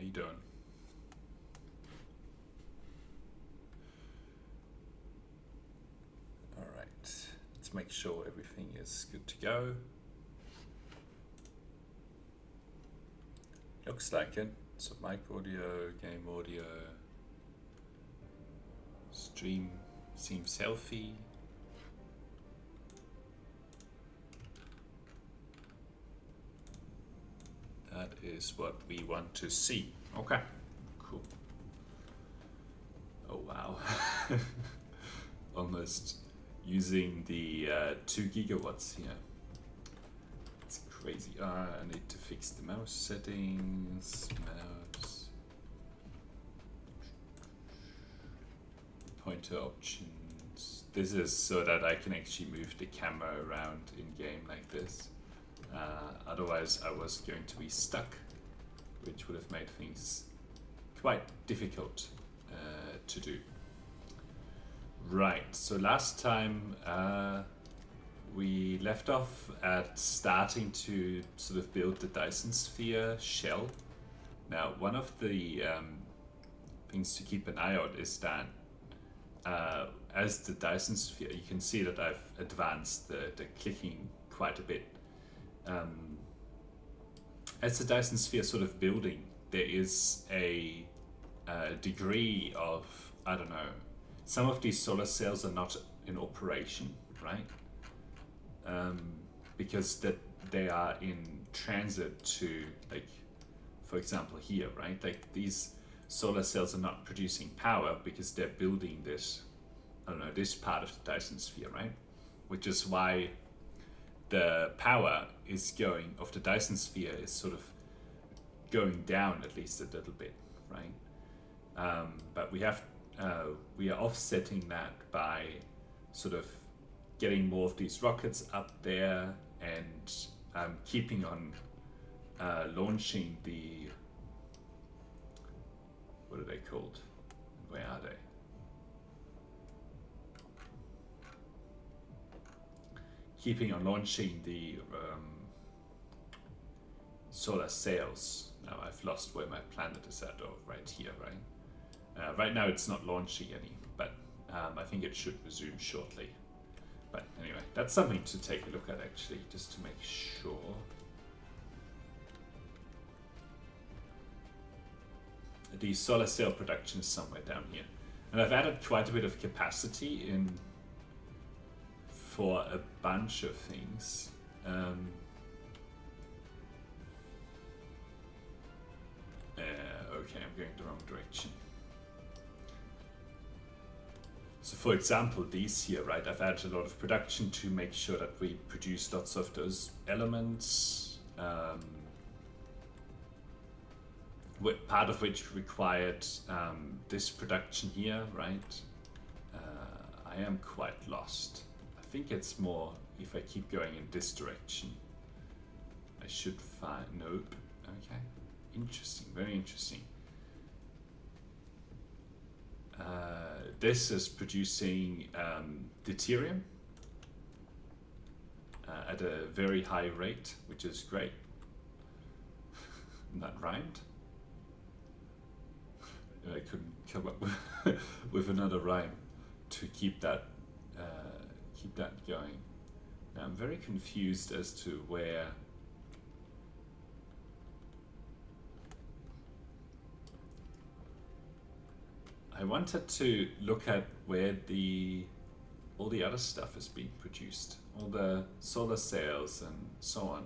you doing? All right, let's make sure everything is good to go. Looks like it. So mic audio, game audio, stream seems healthy. That is what we want to see. Okay, cool. Oh wow. Almost using the 2 gigawatts here. It's crazy. I need to fix the mouse settings. Mouse. Pointer options. This is so that I can actually move the camera around in game like this. Otherwise I was going to be stuck, which would have made things quite difficult to do. Right, so last time we left off at starting to sort of build the Dyson Sphere shell. Now, one of the things to keep an eye out is that as the Dyson Sphere, you can see that I've advanced the clicking quite a bit. As the Dyson Sphere sort of building, there is a degree of, I don't know, some of these solar cells are not in operation, right? Because they are in transit to, like, for example here, right? Like these solar cells are not producing power because they're building this, I don't know, this part of the Dyson Sphere, right? Which is why the power is going, of the Dyson Sphere is sort of going down at least a little bit, right? But we are offsetting that by sort of getting more of these rockets up there and keeping on launching the, what are they called? Where are they? Keeping on launching the solar sails. Now I've lost where my planet is at, oh, right here, right? Right now it's not launching any, but I think it should resume shortly. But anyway, that's something to take a look at actually, just to make sure. The solar cell production is somewhere down here. And I've added quite a bit of capacity in for a bunch of things. Okay, I'm going the wrong direction. So for example, these here, right, I've added a lot of production to make sure that we produce lots of those elements, part of which required this production here, right? I am quite lost. I think it's more if I keep going in this direction. I should find, nope, okay. Interesting, very interesting. This is producing deuterium at a very high rate, which is great. That rhymed. I couldn't come up with another rhyme to keep that going. Now I'm very confused as to where. I wanted to look at where all the other stuff is being produced, all the solar sails and so on.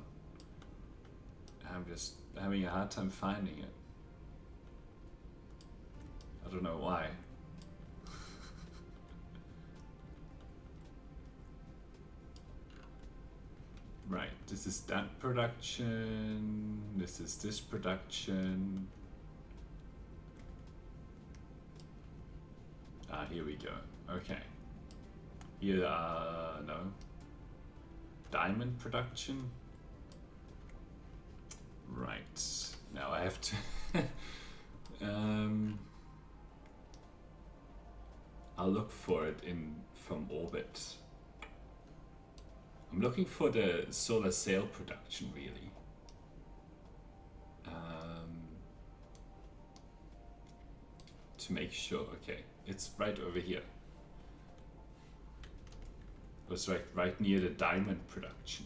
I'm just having a hard time finding it. I don't know why. Right, this is that production, this is this production. Ah, here we go. Okay. Here, no. Diamond production. Right. Now I have to. I'll look for it from orbit. I'm looking for the solar sail production really. to make sure. Okay, it's right over here. It was right near the diamond production.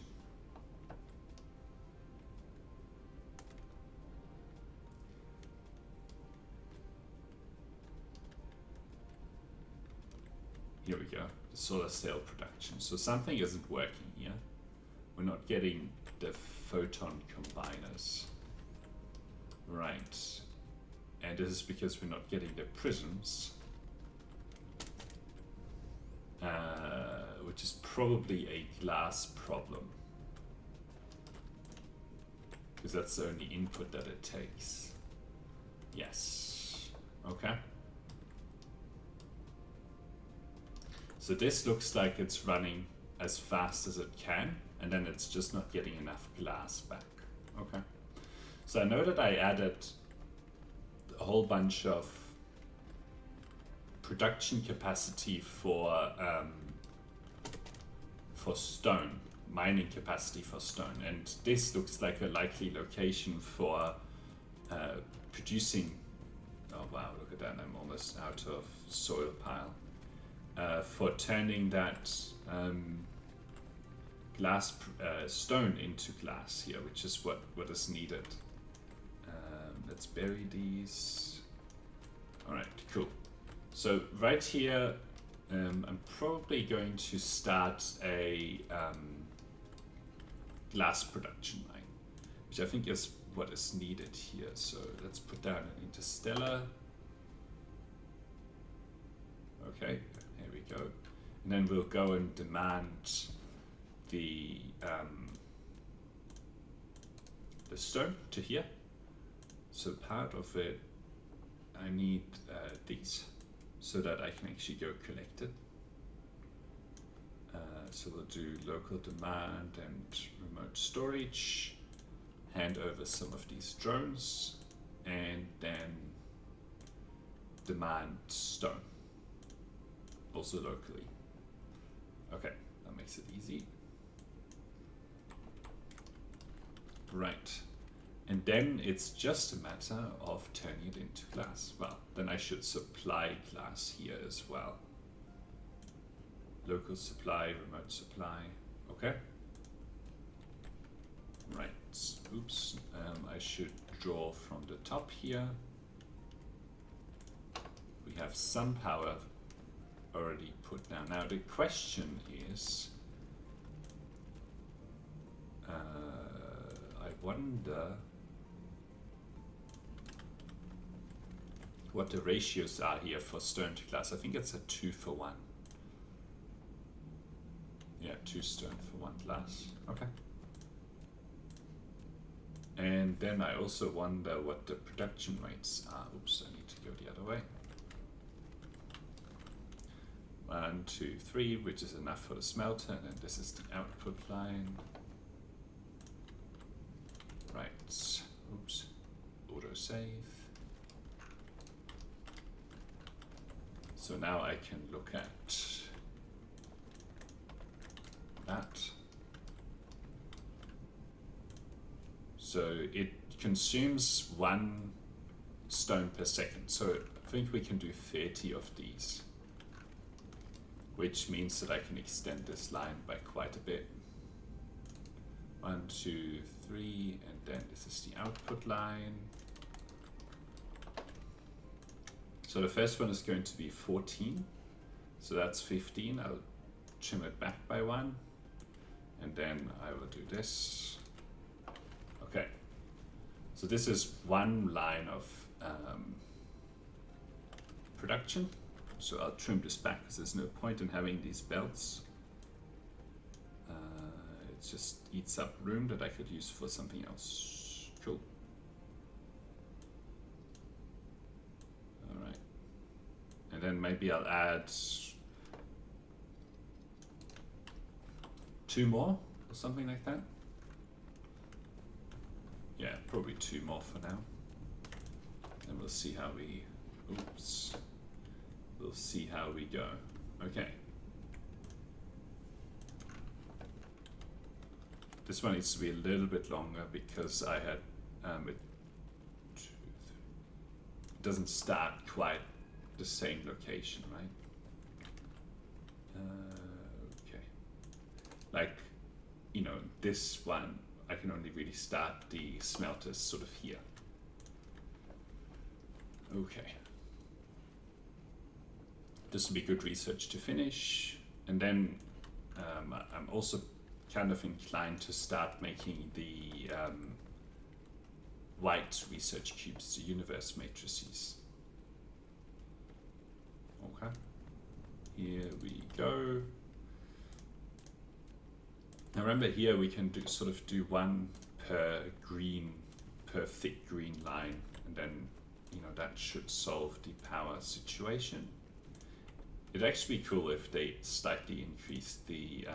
Here we go, the solar cell production. So something isn't working here. We're not getting the photon combiners. Right. And this is because we're not getting the prisms. Which is probably a glass problem. Because that's the only input that it takes. Yes. Okay. So this looks like it's running as fast as it can, and then it's just not getting enough glass back. Okay. So I know that I added a whole bunch of production capacity for stone, mining capacity for stone, and this looks like a likely location for producing. Oh wow, look at that, I'm almost out of soil pile. For turning that glass stone into glass here, which is what is needed. Let's bury these. All right, cool. So right here, I'm probably going to start a glass production line, which I think is what is needed here. So let's put down an interstellar. Okay, here we go. And then we'll go and demand the stone to here. So part of it, I need these so that I can actually go collect it. So we'll do local demand and remote storage, hand over some of these drones, and then demand stone, also locally. Okay, that makes it easy. Right. And then it's just a matter of turning it into glass. Well, then I should supply glass here as well. Local supply, remote supply. Okay. Right. Oops. I should draw from the top here. We have some power already put down. Now the question is, I wonder what the ratios are here for stone to glass. I think it's a 2-for-1. Yeah, 2 stone for 1 glass. Okay. And then I also wonder what the production rates are. Oops, I need to go the other way. 1, 2, 3, which is enough for the smelter, and then this is the output line. Right. Oops. Auto save. So now I can look at that. So it consumes 1 stone per second. So I think we can do 30 of these, which means that I can extend this line by quite a bit. 1, 2, 3, and then this is the output line. So the first one is going to be 14, so that's 15. I'll trim it back by 1, and then I will do this. Okay, so this is 1 line of production. So I'll trim this back because there's no point in having these belts. It just eats up room that I could use for something else. Cool. All right. And then maybe I'll add 2 more or something like that. Yeah, probably 2 more for now. And we'll see how we, oops. We'll see how we go. Okay. This one needs to be a little bit longer because I had it doesn't start quite the same location, right? Okay. Like, you know, this one, I can only really start the smelters sort of here. Okay. This will be good research to finish. And then I'm also kind of inclined to start making the white research cubes, the universe matrices. Okay. Here we go. Now remember, here we can sort of do one per thick green line, and then, you know, that should solve the power situation. It'd actually be cool if they slightly increase the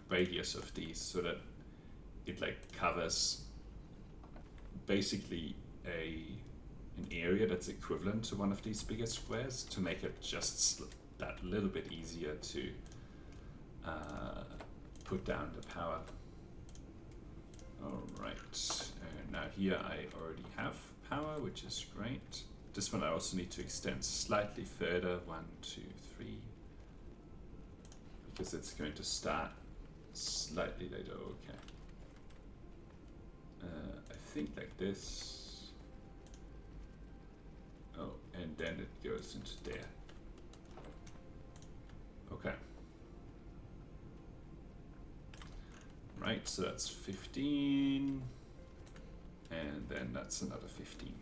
radius of these so that it like covers basically an area that's equivalent to one of these bigger squares, to make it just that little bit easier to put down the power. Alright, now here I already have power, which is great. This one I also need to extend slightly further, 1, 2, 3, because it's going to start slightly later. Okay. I think like this. Oh, and then it goes into there. Okay. Right, so that's 15, and then that's another 15.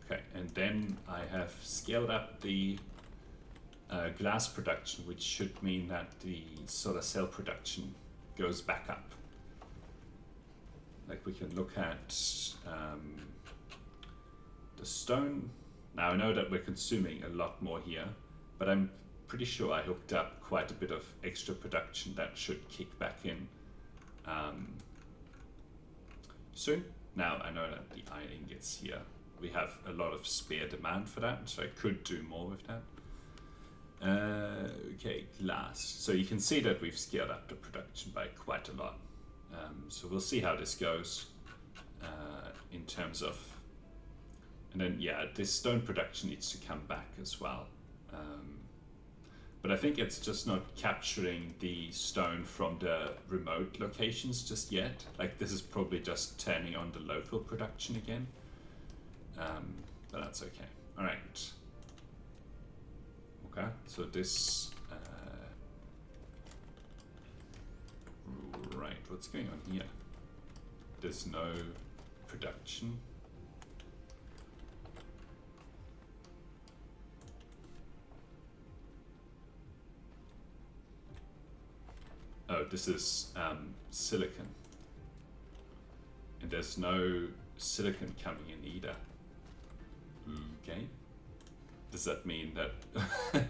Okay, and then I have scaled up the glass production, which should mean that the solar cell production goes back up. Like, we can look at the stone. Now I know that we're consuming a lot more here, but I'm pretty sure I hooked up quite a bit of extra production that should kick back in soon. Now I know that the iron ingots here, we have a lot of spare demand for that, so I could do more with that. Okay, glass. So you can see that we've scaled up the production by quite a lot. So we'll see how this goes in terms of, and then yeah, this stone production needs to come back as well. But I think it's just not capturing the stone from the remote locations just yet. Like, this is probably just turning on the local production again. But that's okay. All right. Okay, so this, right, what's going on here? There's no production. Oh, this is silicon. And there's no silicon coming in either. Okay. Does that mean that?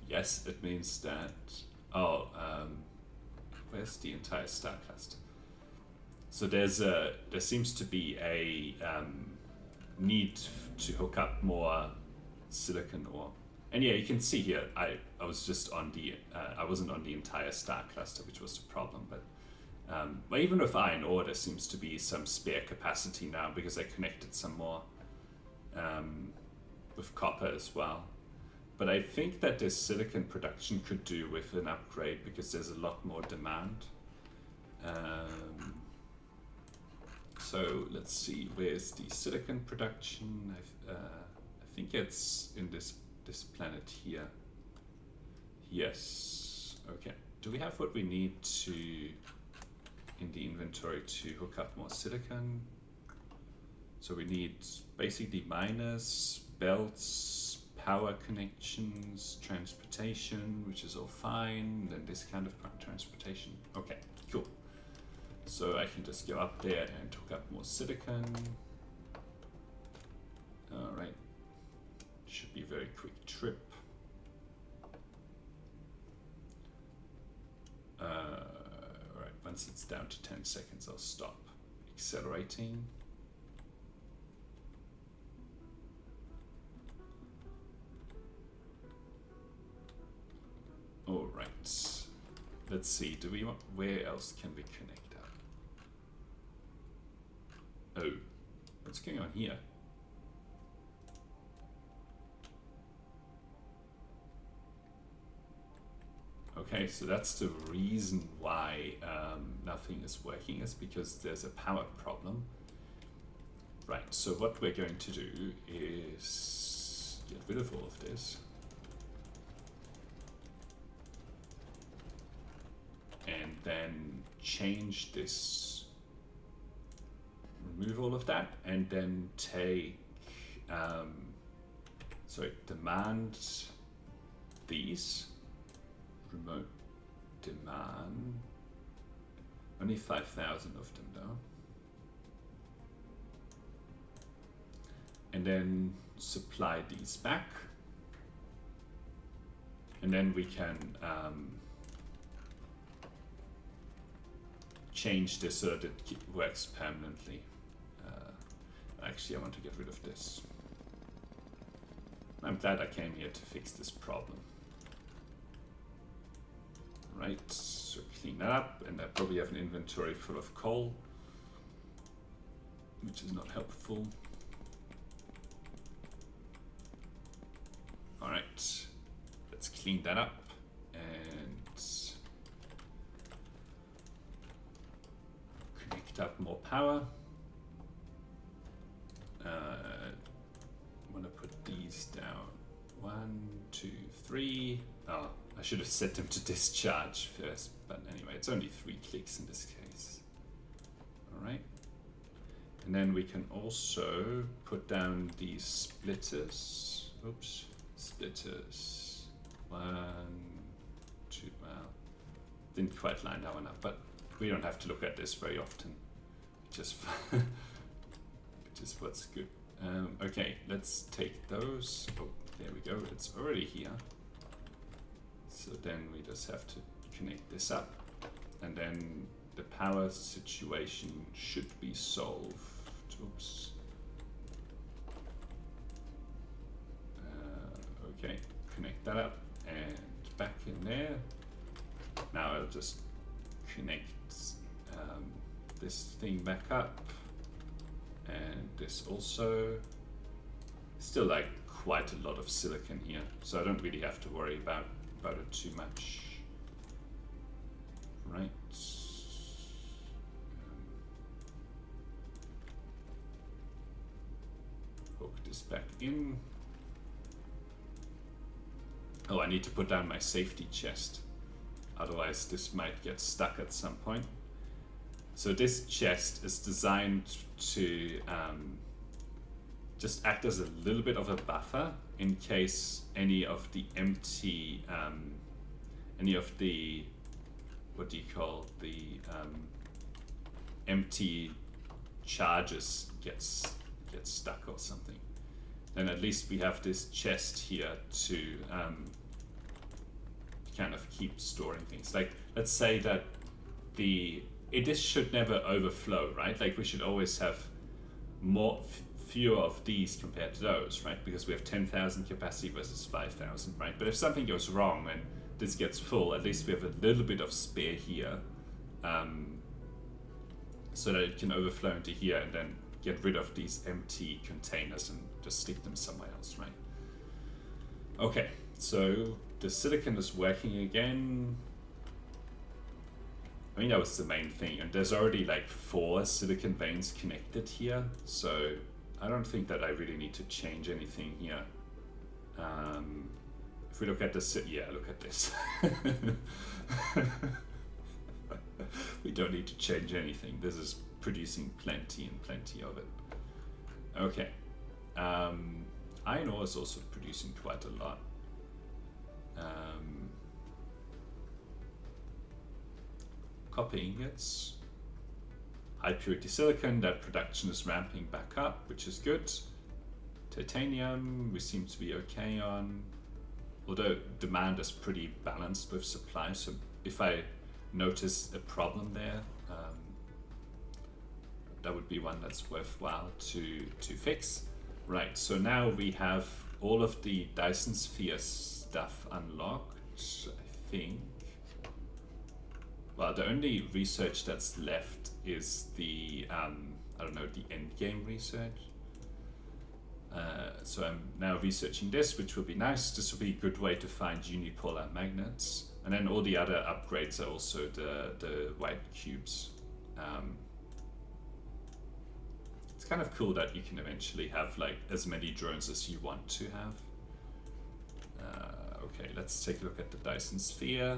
Yes, it means that. Oh, where's the entire star cluster? So there seems to be a need to hook up more silicon ore. And yeah, you can see here, I was just on the, I wasn't on the entire star cluster, which was the problem, but even with iron ore, there seems to be some spare capacity now because I connected some more with copper as well. But I think that this silicon production could do with an upgrade because there's a lot more demand. So let's see, where's the silicon production? I think it's in this planet here. Yes, okay. Do we have what we need to in the inventory to hook up more silicon? So we need basically miners, belts, power connections, transportation, which is all fine, then this kind of transportation. Okay, cool. So I can just go up there and hook up more silicon. All right. Should be a very quick trip. Alright, once it's down to 10 seconds, I'll stop accelerating. Alright, let's see, do we want, where else can we connect up? What's going on here? Okay, so that's the reason why nothing is working, is because there's a power problem. Right, so what we're going to do is get rid of all of this. And then change this, remove all of that, and then take, demand these, remote demand, only 5,000 of them though. And then supply these back. And then we can change this so that it works permanently. Actually, I want to get rid of this. I'm glad I came here to fix this problem. Right, so clean that up, and I probably have an inventory full of coal, which is not helpful. All right, let's clean that up and connect up more power. I'm gonna put these down. 1, 2, 3. Oh, I should have set them to discharge first, but anyway, it's only 3 clicks in this case. All right. And then we can also put down these splitters. Oops, splitters. 1, 2, well, didn't quite line that one up, but we don't have to look at this very often. Just, just what's good. Okay, let's take those. Oh, there we go, it's already here. So then we just have to connect this up, and then the power situation should be solved. Oops. Okay, connect that up and back in there. Now I'll just connect this thing back up, and this also. Still like quite a lot of silicon here, so I don't really have to worry about it too much. Right. Hook this back in. Oh, I need to put down my safety chest, otherwise this might get stuck at some point. So this chest is designed to just act as a little bit of a buffer in case any of the empty, what do you call the empty charges gets stuck or something. Then at least we have this chest here to kind of keep storing things. Like, let's say that this should never overflow, right? Like, we should always have fewer of these compared to those, right? Because we have 10,000 capacity versus 5,000, right? But if something goes wrong and this gets full, at least we have a little bit of spare here, so that it can overflow into here and then get rid of these empty containers and just stick them somewhere else, right? Okay, so the silicon is working again. I mean, that was the main thing, and there's already like 4 silicon veins connected here, so I don't think that I really need to change anything here. If we look at this, yeah, look at this. We don't need to change anything. This is producing plenty and plenty of it. Okay. Iron ore is also producing quite a lot. Copper ingots. High purity silicon, that production is ramping back up, which is good. Titanium, we seem to be okay on. Although demand is pretty balanced with supply, so if I notice a problem there, that would be one that's worthwhile to fix. Right, so now we have all of the Dyson Sphere stuff unlocked, I think. Well, the only research that's left is the I don't know, the end game research. So I'm now researching this, which will be nice. This will be a good way to find unipolar magnets. And then all the other upgrades are also the white cubes. It's kind of cool that you can eventually have like as many drones as you want to have. Okay, let's take a look at the Dyson Sphere.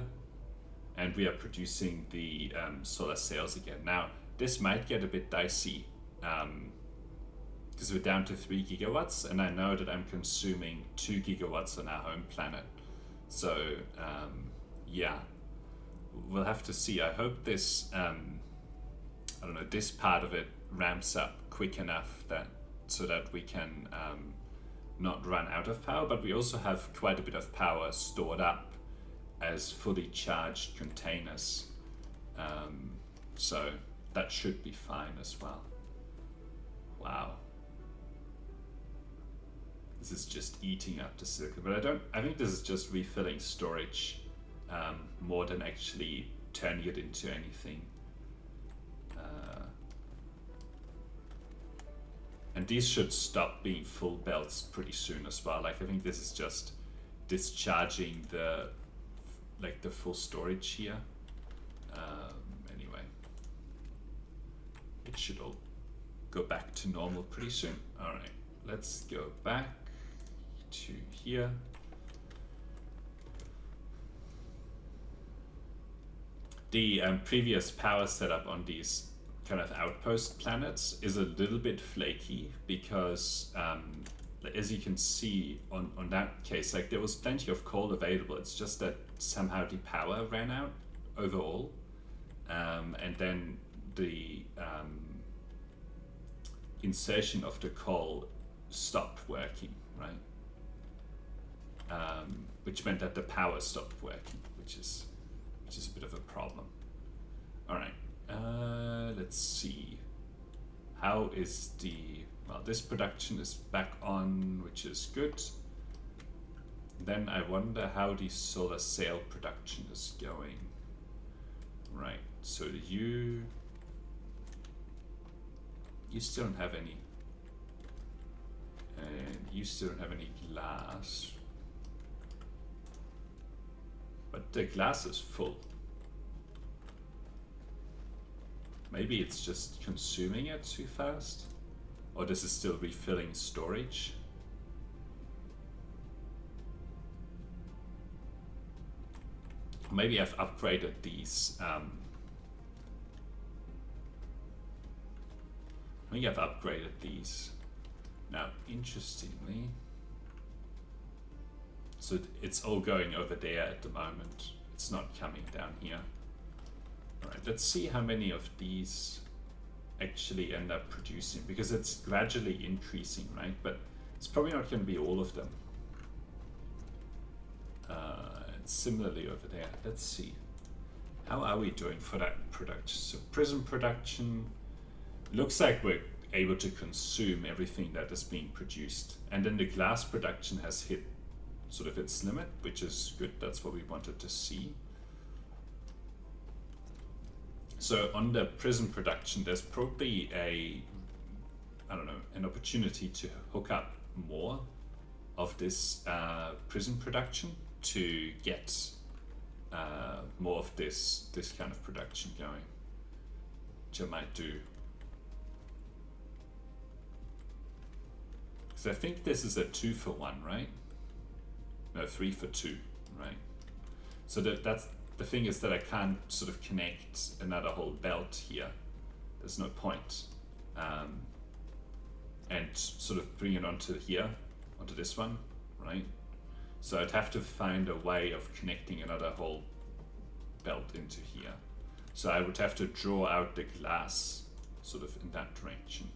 And we are producing the solar sails again. Now, this might get a bit dicey because we're down to 3 gigawatts, and I know that I'm consuming 2 gigawatts on our home planet. So, yeah, we'll have to see. I hope this, I don't know, this part of it ramps up quick enough that so that we can not run out of power, but we also have quite a bit of power stored up as fully charged containers. So that should be fine as well. Wow. This is just eating up the silicon, but I think this is just refilling storage more than actually turning it into anything. And these should stop being full belts pretty soon as well. Like I think this is just discharging the full storage here. Anyway, it should all go back to normal pretty soon. All right, let's go back to here. The previous power setup on these kind of outpost planets is a little bit flaky because as you can see on that case, like there was plenty of coal available. It's just that somehow the power ran out overall, and then the insertion of the coal stopped working, right? Which meant that the power stopped working, which is a bit of a problem. All right, let's see. How is well, this production is back on, which is good. Then I wonder how the solar sail production is going. Right, so you still don't have any, and you still don't have any glass. But the glass is full. Maybe it's just consuming it too fast, or this is still refilling storage. Maybe I've upgraded these. Maybe I've upgraded these. Now, interestingly, so it's all going over there at the moment. It's not coming down here. All right, let's see how many of these actually end up producing, because it's gradually increasing, right? But it's probably not going to be all of them. Similarly over there, let's see. How are we doing for that production? So prism production, looks like we're able to consume everything that is being produced. And then the glass production has hit sort of its limit, which is good. That's what we wanted to see. So on the prism production, there's probably an opportunity to hook up more of this prism production to get more of this kind of production going, which I might do. So I think this is a 2 for 1, right? No, 3 for 2, right? So that's the thing, is that I can't sort of connect another whole belt here. There's no point. And sort of bring it onto here, onto this one, right? So I'd have to find a way of connecting another whole belt into here. So I would have to draw out the glass sort of in that direction,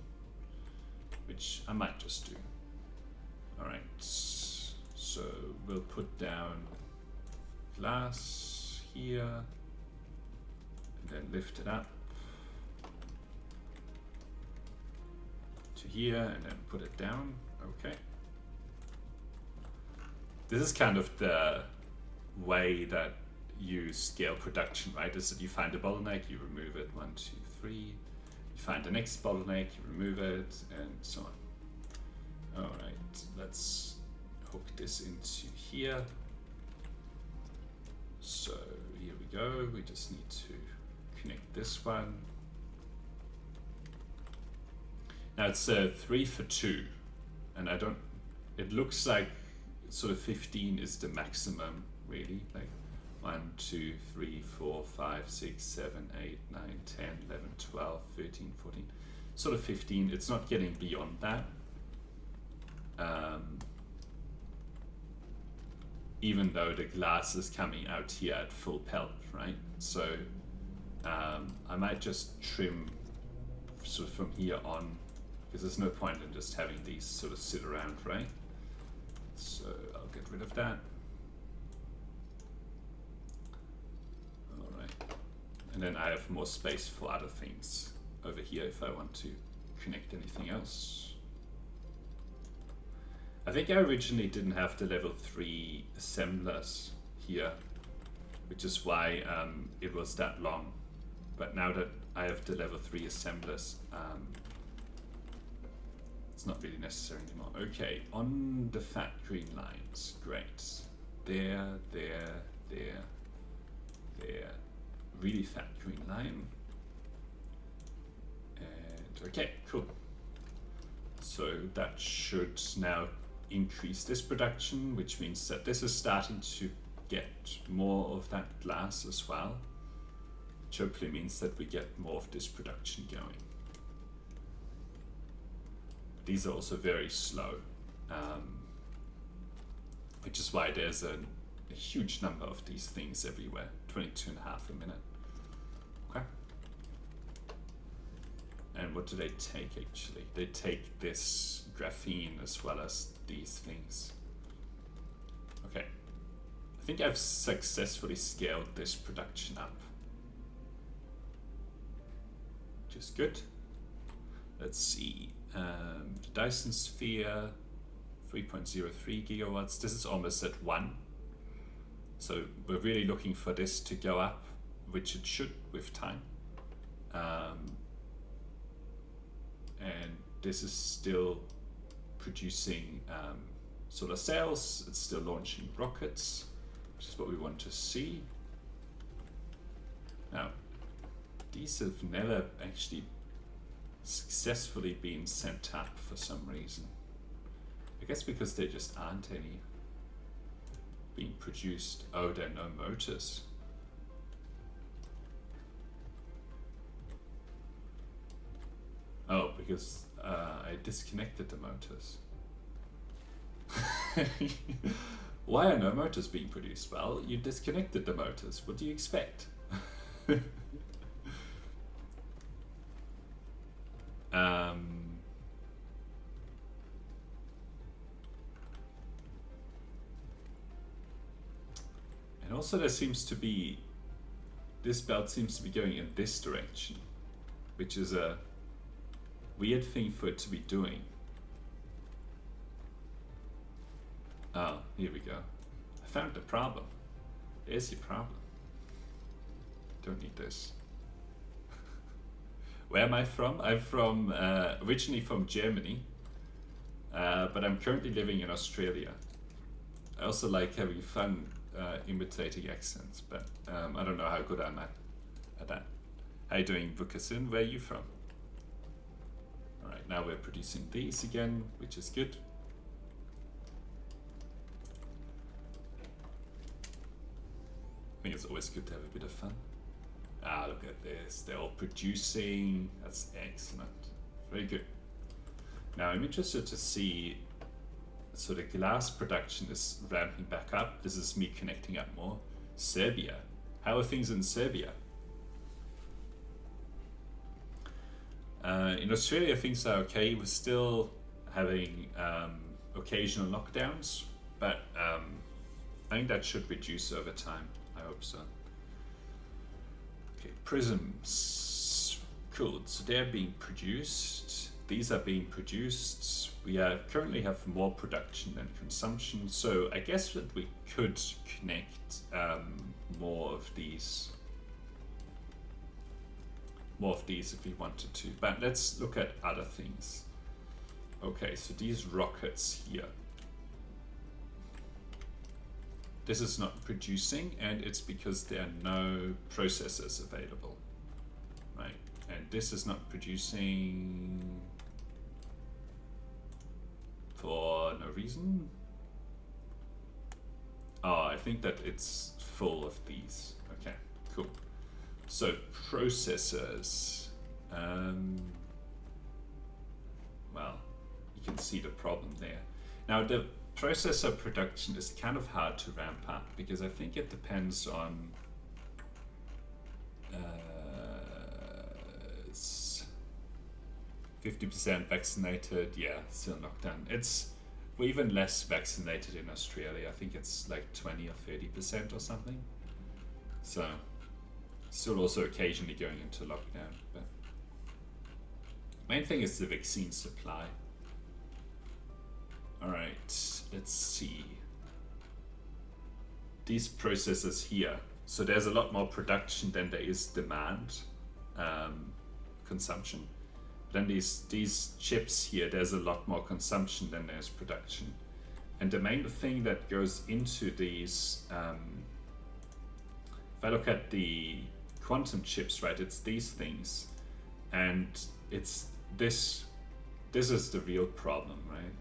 which I might just do. All right, so we'll put down glass here and then lift it up to here and then put it down. Okay. This is kind of the way that you scale production, right? Is that you find a bottleneck, you remove it, 1, 2, 3, You find the next bottleneck, you remove it, and so on. All right, let's hook this into here. So here we go. We just need to connect this one. Now it's 3 for 2, and I don't. It looks like sort of 15 is the maximum, really. Like 1, 2, 3, 4, 5, 6, 7, 8, 9, 10, 11, 12, 13, 14. Sort of 15. It's not getting beyond that. Even though the glass is coming out here at full pelt, right? So I might just trim sort of from here on, because there's no point in just having these sort of sit around, right? So I'll get rid of that. All right. And then I have more space for other things over here if I want to connect anything else. I think I originally didn't have the level 3 assemblers here, which is why it was that long. But now that I have the level 3 assemblers, it's not really necessary anymore. Okay, on the fat green lines, great. There, there, there, there. Really fat green line. And okay, cool. So that should now increase this production, which means that this is starting to get more of that glass as well, which hopefully means that we get more of this production going. These are also very slow, which is why there's a huge number of these things everywhere, 22.5 a minute. Okay. And what do they take actually? They take this graphene as well as these things. Okay. I think I've successfully scaled this production up. Which is good. Let's see. Dyson Sphere, 3.03 gigawatts. This is almost at 1. So we're really looking for this to go up, which it should with time. And this is still producing solar cells. It's still launching rockets, which is what we want to see. Now, these have never actually successfully been sent up for some reason. I guess because there just aren't any being produced. Oh, there are no motors. Oh, because I disconnected the motors. Why are no motors being produced? Well, you disconnected the motors. What do you expect? And also there seems to be, this belt seems to be going in this direction, which is a weird thing for it to be doing. Oh, here we go. I found the problem. There's your problem. Don't need this. Where am I from? I'm from, originally from Germany, but I'm currently living in Australia. I also like having fun imitating accents, but I don't know how good I'm at that. How you doing, Vukasin? Where are you from? Alright, now we're producing these again, which is good. I think it's always good to have a bit of fun. Ah, look at this. They're all producing. That's excellent. Very good. Now I'm interested to see, so the glass production is ramping back up. This is me connecting up more. Serbia. How are things in Serbia? In Australia, things are okay. We're still having occasional lockdowns, but I think that should reduce over time. I hope so. Okay, prisms. Cool. So they're being produced. These are being produced. We currently have more production than consumption, so I guess that we could connect more of these more of these if we wanted to. But let's look at other things. Okay, so these rockets here. This is not producing, and it's because there are no processors available, right? And this is not producing for no reason. Oh, I think that it's full of these. Okay, cool. So processors, well, you can see the problem there. Now the processor production is kind of hard to ramp up because I think it depends on 50% vaccinated, yeah, still lockdown. We're even less vaccinated in Australia. I think it's like 20 or 30% or something. So still also occasionally going into lockdown. But main thing is the vaccine supply. All right, let's see. These processors here. So there's a lot more production than there is demand, consumption. Then these chips here, there's a lot more consumption than there's production. And the main thing that goes into these, if I look at the quantum chips, right, it's these things. And it's this is the real problem, right?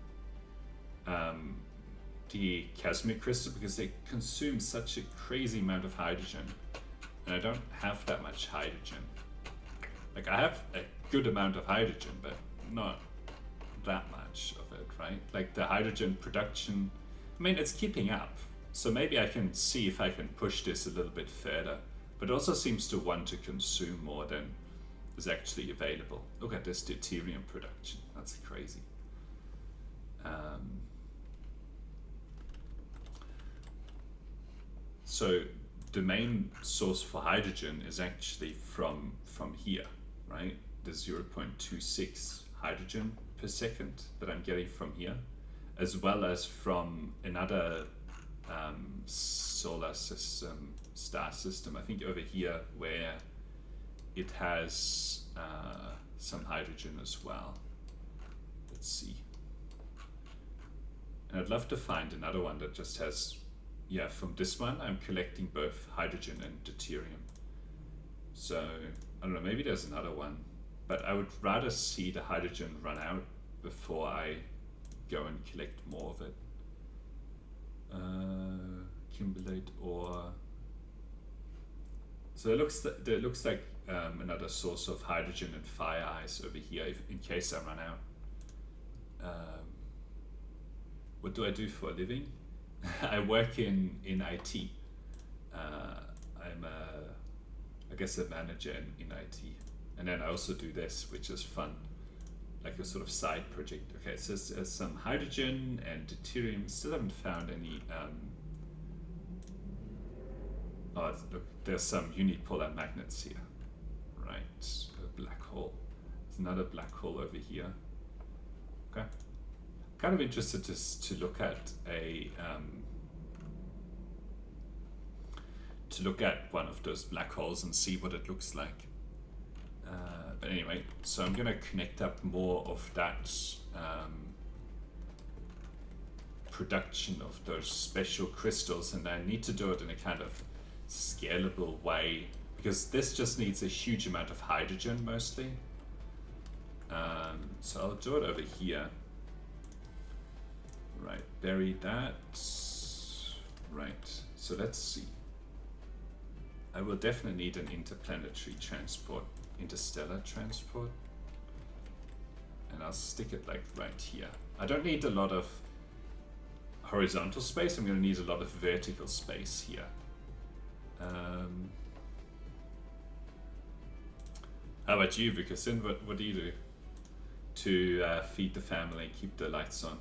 The Casimir crystal, because they consume such a crazy amount of hydrogen. And I don't have that much hydrogen. Like I have a good amount of hydrogen, but not that much of it, right? Like the hydrogen production, I mean, it's keeping up. So maybe I can see if I can push this a little bit further, but it also seems to want to consume more than is actually available. Look at this deuterium production, that's crazy. So the main source for hydrogen is actually from here, right? The 0.26 hydrogen per second that I'm getting from here, as well as from another solar system, star system, I think over here, where it has some hydrogen as well. Let's see. And I'd love to find another one that just has, yeah, from this one, I'm collecting both hydrogen and deuterium. So, I don't know, maybe there's another one, but I would rather see the hydrogen run out before I go and collect more of it. Kimberlite ore. So it looks like another source of hydrogen and fire ice over here, in case I run out. What do I do for a living? I work in IT. I'm I guess a manager in IT. And then I also do this, which is fun, like a sort of side project. Okay, so there's some hydrogen and deuterium. Still haven't found any, oh, look, there's some unipolar magnets here. Right, a black hole. There's another black hole over here. Okay. Kind of interested to look at one of those black holes and see what it looks like. But anyway, so I'm going to connect up more of that production of those special crystals, and I need to do it in a kind of scalable way, because this just needs a huge amount of hydrogen mostly. So I'll do it over here. Right, bury that. Right, so let's see. I will definitely need an interplanetary transport, interstellar transport. And I'll stick it like right here. I don't need a lot of horizontal space, I'm going to need a lot of vertical space here. How about you, Vukasin? What do you do to feed the family, keep the lights on?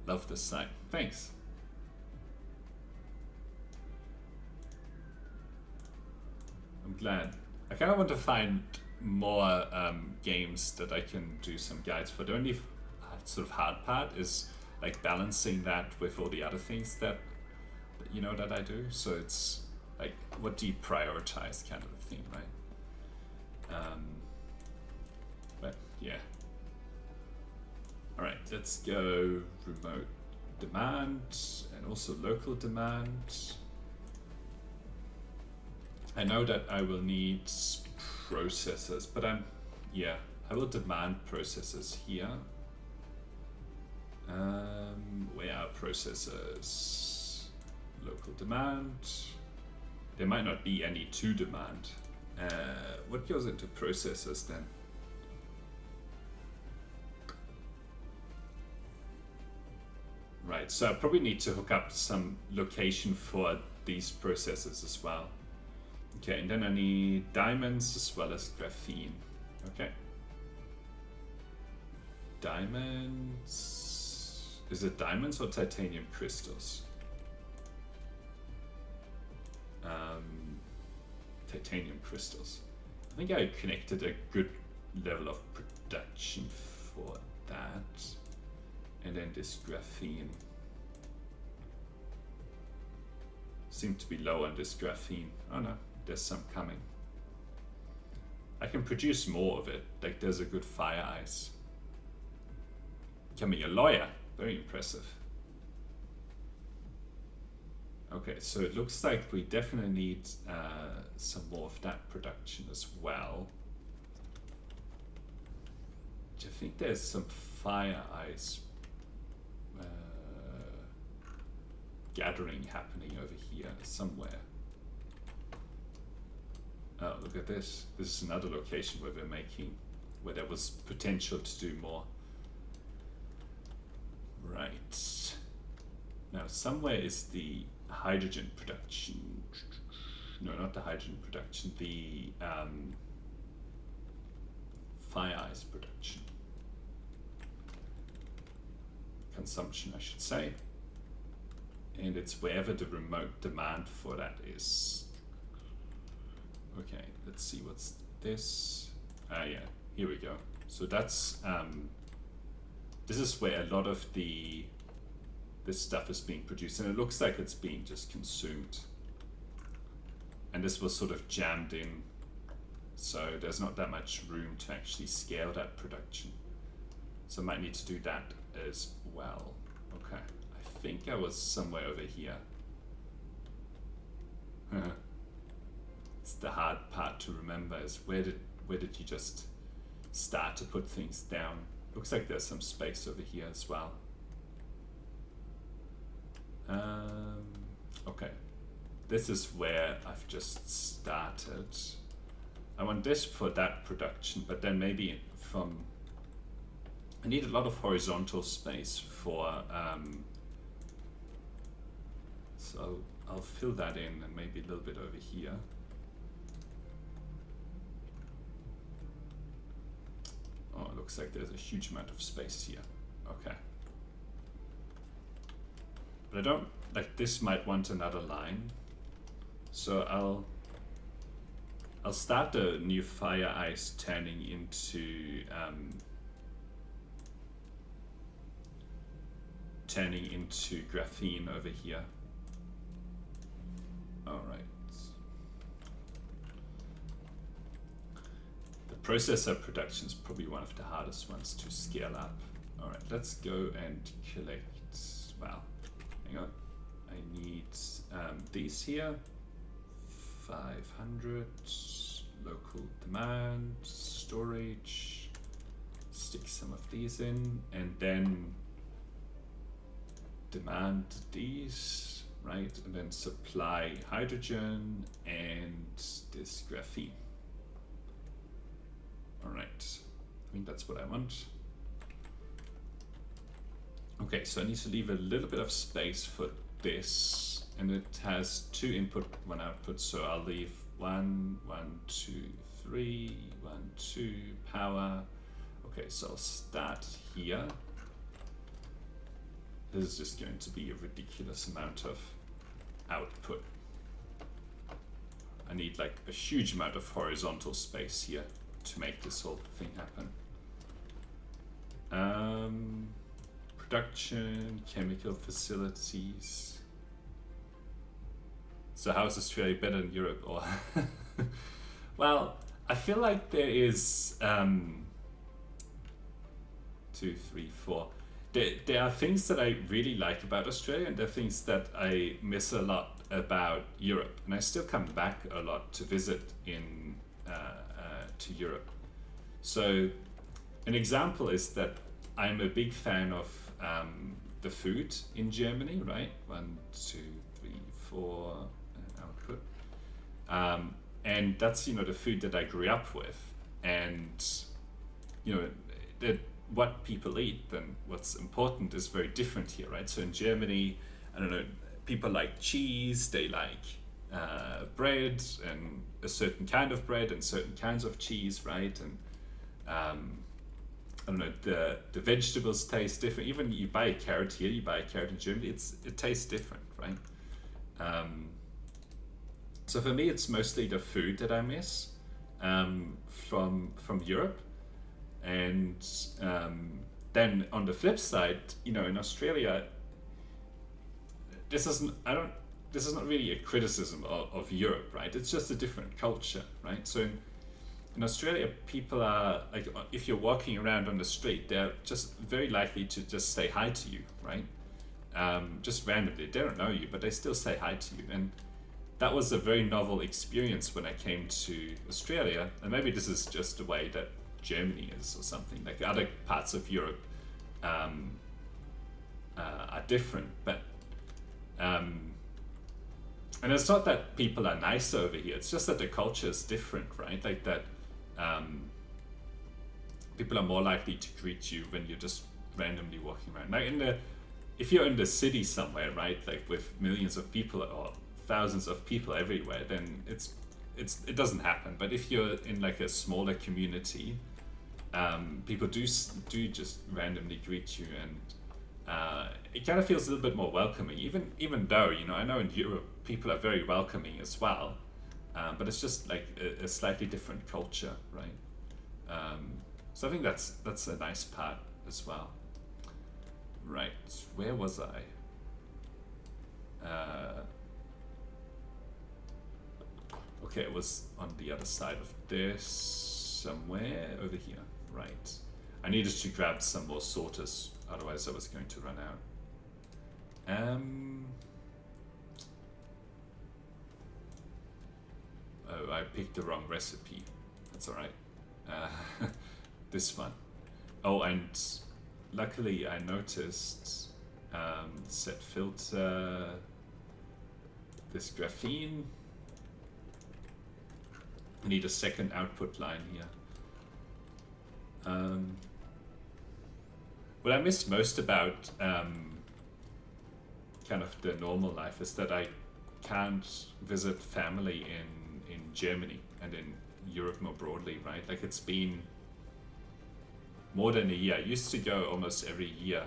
Love this site. Thanks. I'm glad. I kind of want to find more games that I can do some guides for. The only sort of hard part is like balancing that with all the other things that you know that I do. So it's like, what do you prioritize, kind of a thing. everything, right? But yeah. All right, let's go remote demand and also local demand. I know that I will need processors, but I will demand processors here. Where are processors? Local demand. There might not be any to demand. What goes into processors then? Right, so I probably need to hook up some location for these processors as well. Okay, and then I need diamonds as well as graphene. Okay. Diamonds. Is it diamonds or titanium crystals? Titanium crystals. I think I connected a good level of production for that. And then this graphene. Seemed to be low on this graphene. Oh no, there's some coming. I can produce more of it. Like there's a good fire ice. Becoming a lawyer. Very impressive. Okay, so it looks like we definitely need some more of that production as well. I think there's some fire ice gathering happening over here somewhere. Oh, look at this. This is another location where we're making, where there was potential to do more. Right. Now, somewhere is the hydrogen production. No, not the hydrogen production. The fire ice production. Consumption, I should say. And it's wherever the remote demand for that is. Okay, let's see what's this. Yeah, here we go. So that's this is where a lot of this stuff is being produced, and it looks like it's being just consumed. And this was sort of jammed in, so there's not that much room to actually scale that production. So I might need to do that as well. Okay, I think I was somewhere over here. It's the hard part to remember, is where did you just start to put things down? Looks like there's some space over here as well. Okay, this is where I've just started. I want this for that production, but then maybe from, I need a lot of horizontal space for, so I'll fill that in, and maybe a little bit over here. Oh, it looks like there's a huge amount of space here. Okay. But I don't, like, this might want another line. So I'll start the new fire ice turning into graphene over here. All right. The processor production is probably one of the hardest ones to scale up. All right, let's go and collect, well, hang on. I need these here, 500, local demand, storage, stick some of these in, and then demand these, right? And then supply hydrogen and this graphene. All right, I think that's what I want. Okay, so I need to leave a little bit of space for this, and it has 2 input, 1 output, so I'll leave 1, 1, 2, 3, 1, 2, power. Okay, so I'll start here. This is just going to be a ridiculous amount of output. I need like a huge amount of horizontal space here to make this whole thing happen. Production, chemical facilities. So how is Australia better than Europe? Or Well, I feel like there is two, three, four. There are things that I really like about Australia, and there are things that I miss a lot about Europe. And I still come back a lot to visit in to Europe. So, an example is that I'm a big fan of the food in Germany, right? One, two, three, four, output. And that's, you know, the food that I grew up with. And, you know, what people eat and what's important is very different here, right? So in Germany, I don't know, people like cheese, they like bread and a certain kind of bread and certain kinds of cheese, right? And I don't know, the vegetables taste different. Even you buy a carrot here, you buy a carrot in Germany, it tastes different, right? So for me, it's mostly the food that I miss from Europe. And then on the flip side, you know, in Australia, this isn't I don't this is not really a criticism of Europe, right? It's just a different culture, right? So in Australia, people are like, if you're walking around on the street, they're just very likely to just say hi to you, right? Just randomly, they don't know you, but they still say hi to you. And that was a very novel experience when I came to Australia. And maybe this is just the way that Germany is or something. Like other parts of Europe are different, but and it's not that people are nice over here. It's just that the culture is different, right? Like that people are more likely to greet you when you're just randomly walking around. Like if you're in the city somewhere, right? Like with millions of people or thousands of people everywhere, then it doesn't happen. But if you're in like a smaller community, people do just randomly greet you, and it kind of feels a little bit more welcoming. Even though, you know, I know in Europe people are very welcoming as well, but it's just like a slightly different culture, right? So I think that's a nice part as well. Right, where was I? Okay, it was on the other side of this, somewhere over here. Right. I needed to grab some more sorters, otherwise I was going to run out. Oh, I picked the wrong recipe. That's alright. This one. Oh, and luckily I noticed set filter, this graphene. I need a second output line here. What I miss most about kind of the normal life is that I can't visit family in Germany and in Europe more broadly, right? Like it's been more than a year. I used to go almost every year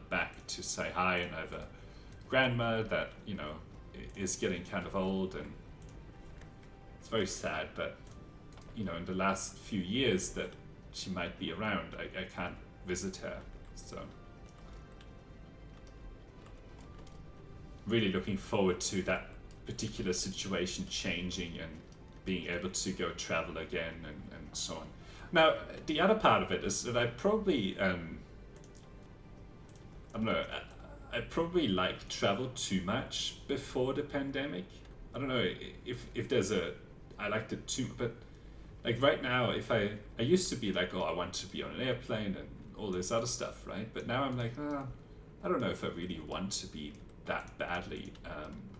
back to say hi, and I have a grandma that, you know, is getting kind of old, and it's very sad, but you know, in the last few years that she might be around, I can't visit her. So really looking forward to that particular situation changing and being able to go travel again and so on. Now, the other part of it is that I probably, I don't know, I probably like traveled too much before the pandemic. I don't know if there's I liked it too, but like right now, if I used to be like, oh, I want to be on an airplane and all this other stuff, right? But now I'm like, I don't know if I really want to be that badly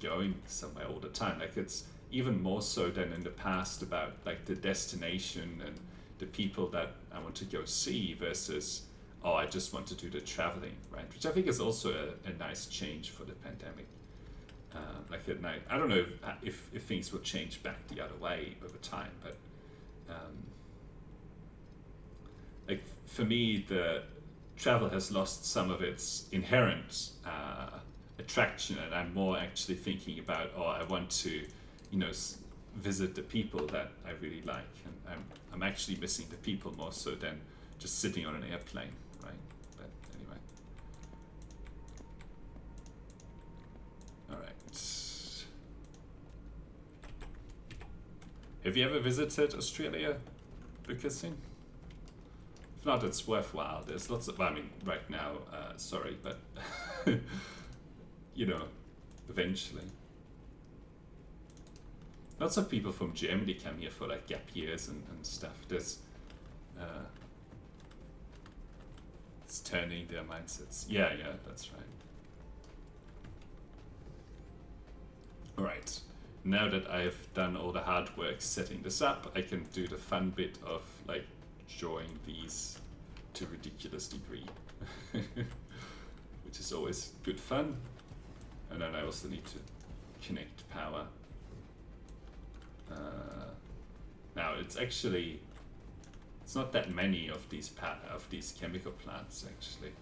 going somewhere all the time. Like it's even more so than in the past about like the destination and the people that I want to go see versus, oh, I just want to do the traveling, right? Which I think is also a nice change for the pandemic. Like at night, I don't know if things will change back the other way over time, but like for me, the travel has lost some of its inherent attraction, and I'm more actually thinking about, oh, I want to, you know, visit the people that I really like, and I'm actually missing the people more so than just sitting on an airplane, right? But anyway, all right. Have you ever visited Australia, Lucasin? If not, it's worthwhile. There's lots of, I mean, right now, sorry, but you know, eventually. Lots of people from Germany come here for like gap years and stuff. There's, it's turning their mindsets. Yeah, that's right. All right. Now that I've done all the hard work setting this up, I can do the fun bit of like drawing these to a ridiculous degree, which is always good fun. And then I also need to connect power. Now it's not that many of these chemical plants actually.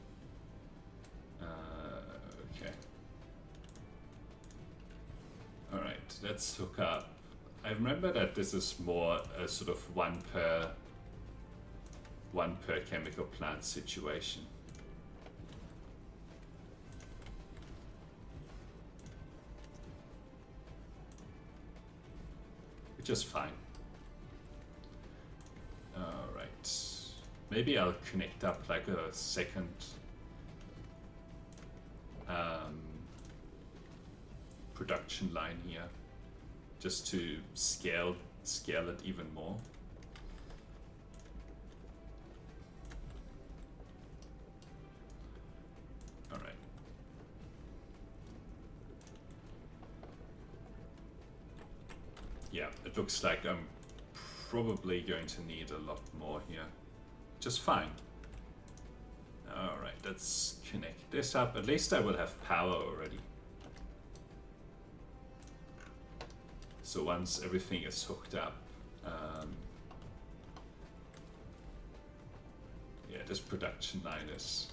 Okay. All right, let's hook up. I remember that this is more a sort of one per chemical plant situation. Which is fine. All right, maybe I'll connect up like a second production line here, just to scale it even more. All right. Yeah, it looks like I'm probably going to need a lot more here. Just fine. All right, let's connect this up. At least I will have power already. So once everything is hooked up, yeah, this production line is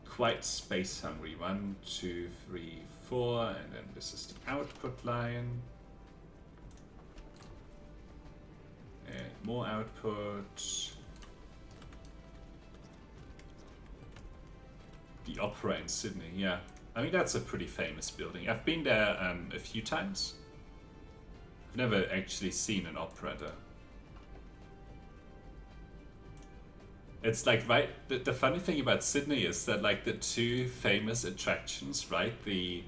quite space hungry. 1, 2, 3, 4, and then this is the output line. And more output. The Opera in Sydney, yeah. I mean, that's a pretty famous building. I've been there a few times. I've never actually seen an opera though. It's like, right, the funny thing about Sydney is that like the two famous attractions, right? The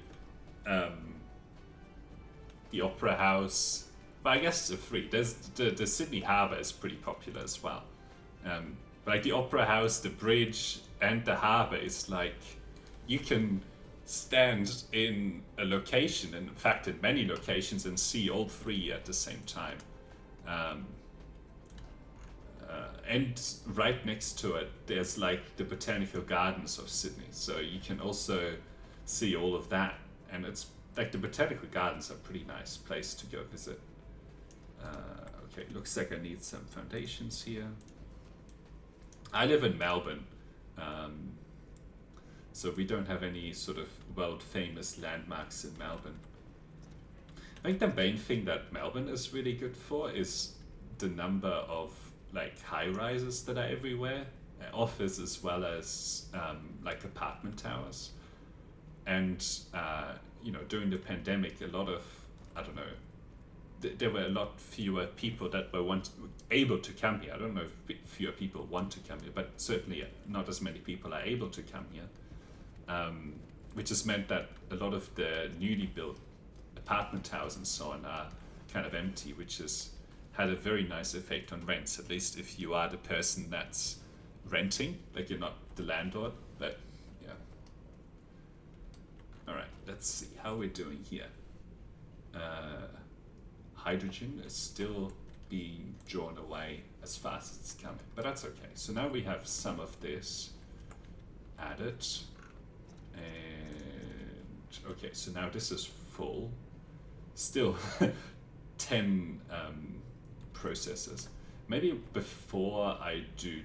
Opera House, but I guess the three. There's the Sydney Harbour is pretty popular as well. But like the Opera House, the bridge, and the harbour is like, you can stand in a location, and in fact in many locations, and see all three at the same time. And right next to it, there's like the Botanical Gardens of Sydney. So you can also see all of that. And it's like the Botanical Gardens are a pretty nice place to go visit. Okay, looks like I need some foundations here. I live in Melbourne. So we don't have any sort of world famous landmarks in Melbourne. I think the main thing that Melbourne is really good for is the number of like high rises that are everywhere, office as well as like apartment towers. And you know, during the pandemic, a lot of, I don't know, there were a lot fewer people that were able to come here. I don't know if fewer people want to come here, but certainly not as many people are able to come here. Which has meant that a lot of the newly built apartment towers and so on are kind of empty, which has had a very nice effect on rents, at least if you are the person that's renting, like you're not the landlord, but yeah. All right, let's see how we're doing here. Hydrogen is still being drawn away as fast as it's coming, but that's okay. So now we have some of this added. And okay, so now this is full. Still 10 processes. Maybe before I do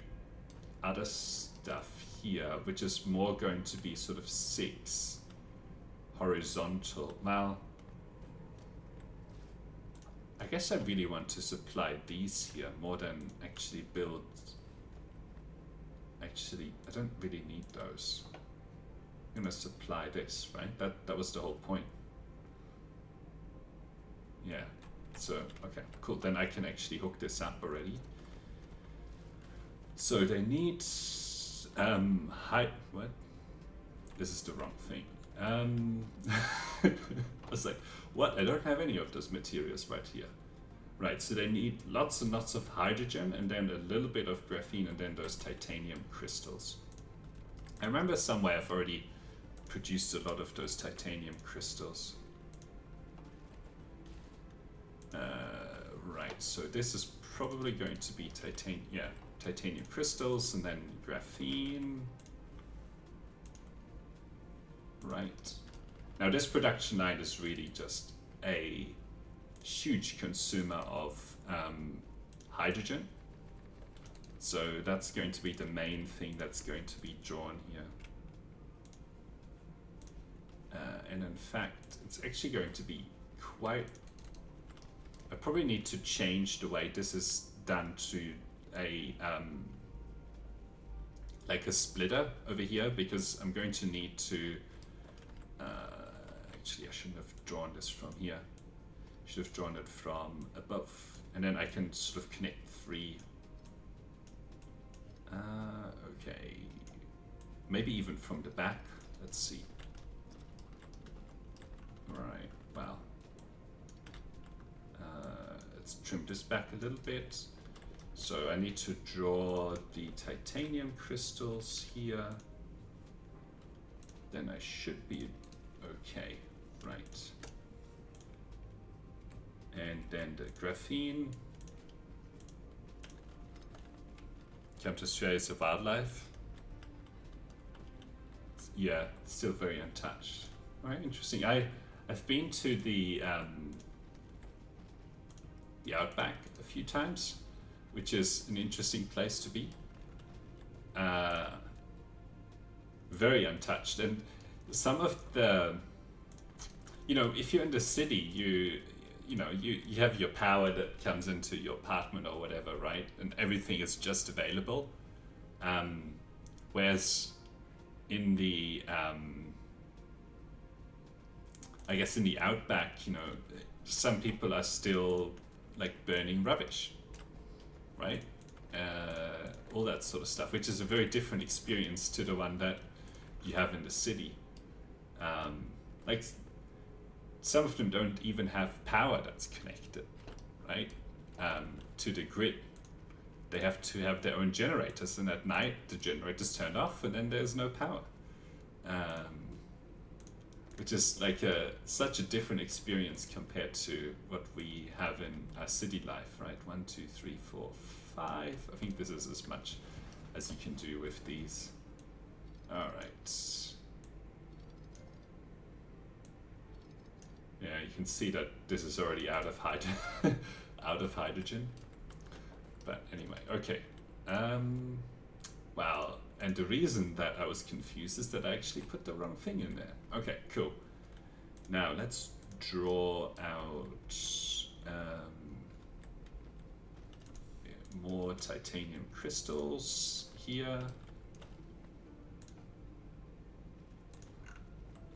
other stuff here, which is more going to be sort of 6 horizontal. Now, I guess I really want to supply these here more than actually build. Actually, I don't really need those. I'm gonna supply this, right? That was the whole point. Yeah, So, okay, cool. Then I can actually hook this up already. So they need what? This is the wrong thing. I was like, what? I don't have any of those materials right here. Right, so they need lots and lots of hydrogen and then a little bit of graphene and then those titanium crystals. I remember somewhere I've already produced a lot of those titanium crystals. Right, so this is probably going to be titanium crystals and then graphene. Right. Now this production line is really just a huge consumer of hydrogen. So that's going to be the main thing that's going to be drawn here. And in fact, it's actually going to be quite... I probably need to change the way this is done to a like a splitter over here, because I'm going to need to actually I shouldn't have drawn this from here. I should have drawn it from above, and then I can sort of connect three. Okay, maybe even from the back. Let's see. Right, well, let's trim this back a little bit. So I need to draw the titanium crystals here. Then I should be okay, right? And then the graphene. Sphere is a wildlife. Yeah, still very untouched. All right, interesting. I've been to the outback a few times, which is an interesting place to be. Very untouched, and some of the, if you're in the city, you have your power that comes into your apartment or whatever, right? And everything is just available. Whereas in the, I guess in the outback, some people are still like burning rubbish, right? All that sort of stuff, which is a very different experience to the one that you have in the city. Like some of them don't even have power that's connected, right, to the grid. They have to have their own generators, and at night the generators turn off and then there's no power, which is like such a different experience compared to what we have in our city life, right? 1, 2, 3, 4, 5. I think this is as much as you can do with these. All right. Yeah, you can see that this is already out of hydrogen. But anyway, okay. Well, and the reason that I was confused is that I actually put the wrong thing in there. Okay, cool. Now let's draw out more titanium crystals here.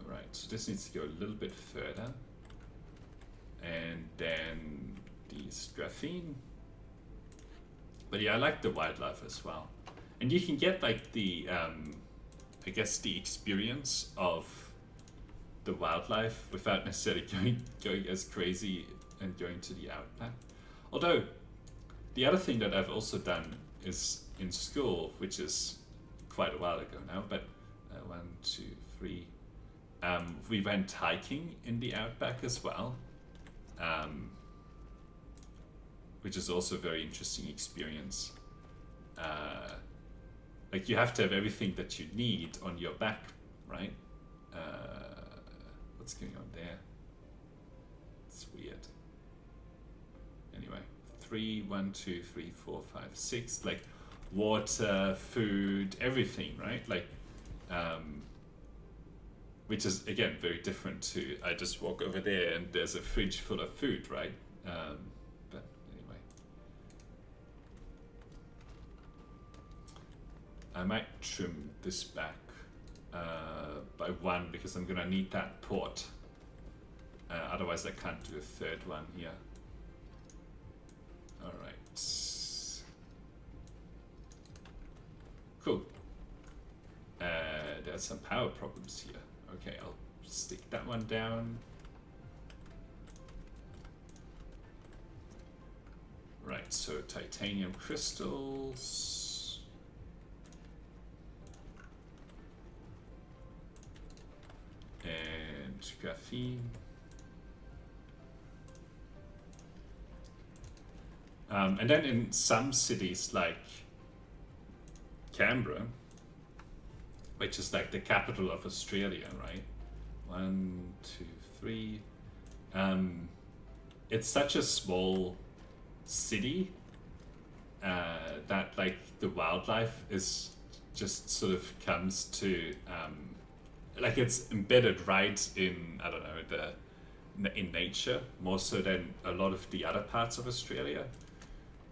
Right, so this needs to go a little bit further. And then these graphene. But yeah, I like the wildlife as well. And you can get like the, I guess the experience of the wildlife without necessarily going as crazy and going to the outback. Although, the other thing that I've also done is in school, which is quite a while ago now, but 1, 2, 3. We went hiking in the outback as well, which is also a very interesting experience. Like you have to have everything that you need on your back, right? What's going on there? It's weird. Anyway, 3, 1, 2, 3, 4, 5, 6, like water, food, everything, right? Like, which is again very different to I just walk over there and there's a fridge full of food, right? But anyway, I might trim this back by 1 because I'm gonna need that port. Otherwise I can't do a third one here. All right. Cool. There's some power problems here. Okay, I'll stick that one down. Right, so titanium crystals. And graphene. And then in some cities like Canberra, which is like the capital of Australia, right? 1, 2, 3. It's such a small city that like the wildlife is just sort of comes to like it's embedded right in, I don't know, in nature more so than a lot of the other parts of Australia.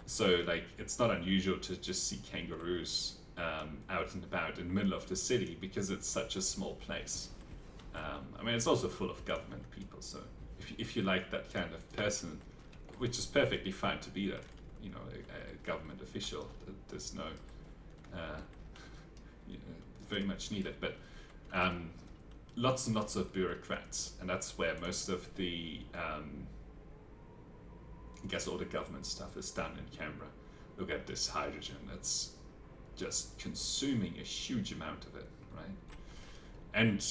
So like it's not unusual to just see kangaroos out and about in the middle of the city because it's such a small place. I mean, it's also full of government people, so if you like that kind of person, which is perfectly fine to be that, you know, a government official, there's no you know, very much needed, but lots and lots of bureaucrats, and that's where most of the I guess all the government stuff is done in Canberra. Look at this hydrogen, that's just consuming a huge amount of it, right? And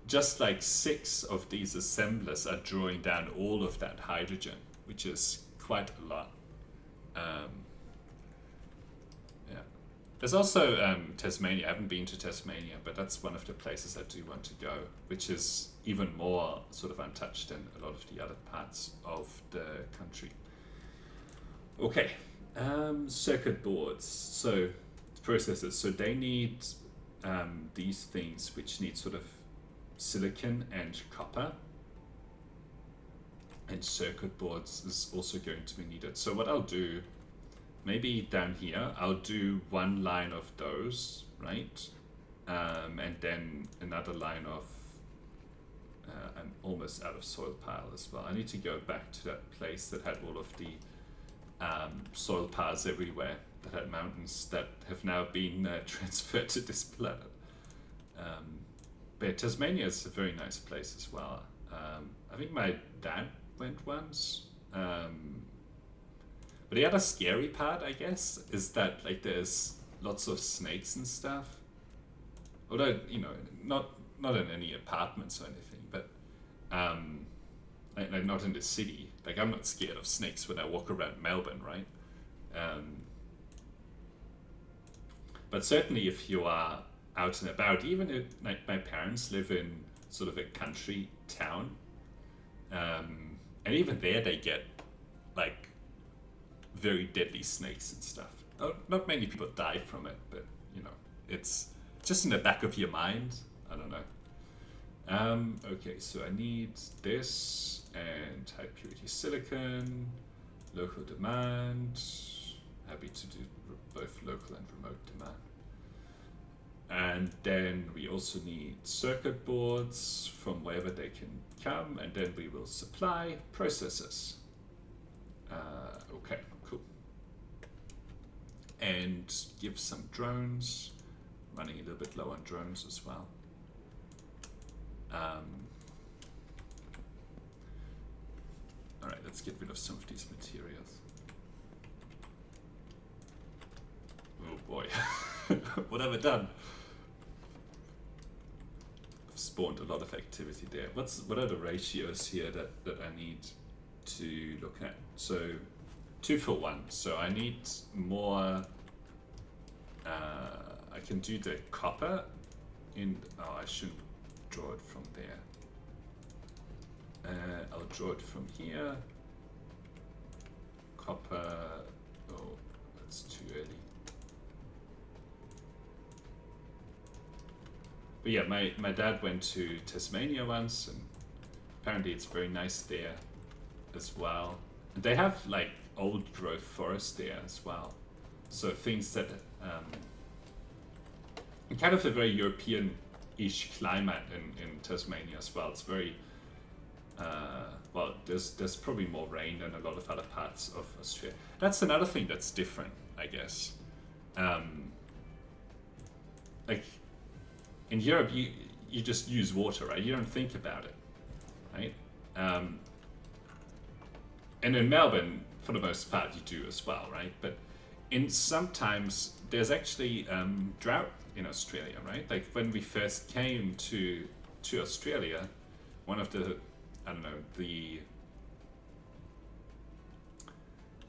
just like 6 of these assemblers are drawing down all of that hydrogen, which is quite a lot. Yeah. There's also Tasmania. I haven't been to Tasmania, but that's one of the places I do want to go, which is even more sort of untouched than a lot of the other parts of the country. Okay, circuit boards. So processors. So they need these things which need sort of silicon and copper. And circuit boards is also going to be needed. So what I'll do, maybe down here, I'll do one line of those, right? And then another line of, I'm almost out of soil pile as well. I need to go back to that place that had all of the soil piles everywhere, that had mountains that have now been transferred to this planet. But Tasmania is a very nice place as well. I think my dad went once. But the other scary part, I guess, is that like there's lots of snakes and stuff. Although, you know, not in any apartments or anything, but like not in the city. Like I'm not scared of snakes when I walk around Melbourne, right? But certainly if you are out and about, even if like my parents live in sort of a country town, and even there they get like very deadly snakes and stuff. Not many people die from it, but you know, it's just in the back of your mind. I don't know. Okay, so I need this and high purity silicon, local demand. Happy to do both local and remote demand. And then we also need circuit boards from wherever they can come, and then we will supply processors. Okay, cool. And give some drones, running a little bit low on drones as well. All right, let's get rid of some of these materials. Oh boy, what have I done? I've spawned a lot of activity there. What are the ratios here that I need to look at? So 2-for-1. So I need more. I can do the copper in. Oh, I shouldn't draw it from there. I'll draw it from here. Copper. Oh, that's too early. But yeah, my dad went to Tasmania once, and apparently it's very nice there as well. And they have like old growth forest there as well. So things that kind of a very European-ish climate in Tasmania as well. It's very Well, there's probably more rain than a lot of other parts of Australia. That's another thing that's different, I guess. Like in Europe, you just use water, right? You don't think about it, right? And in Melbourne, for the most part, you do as well, right? But in sometimes there's actually drought in Australia, right? Like when we first came to Australia, one of the, I don't know,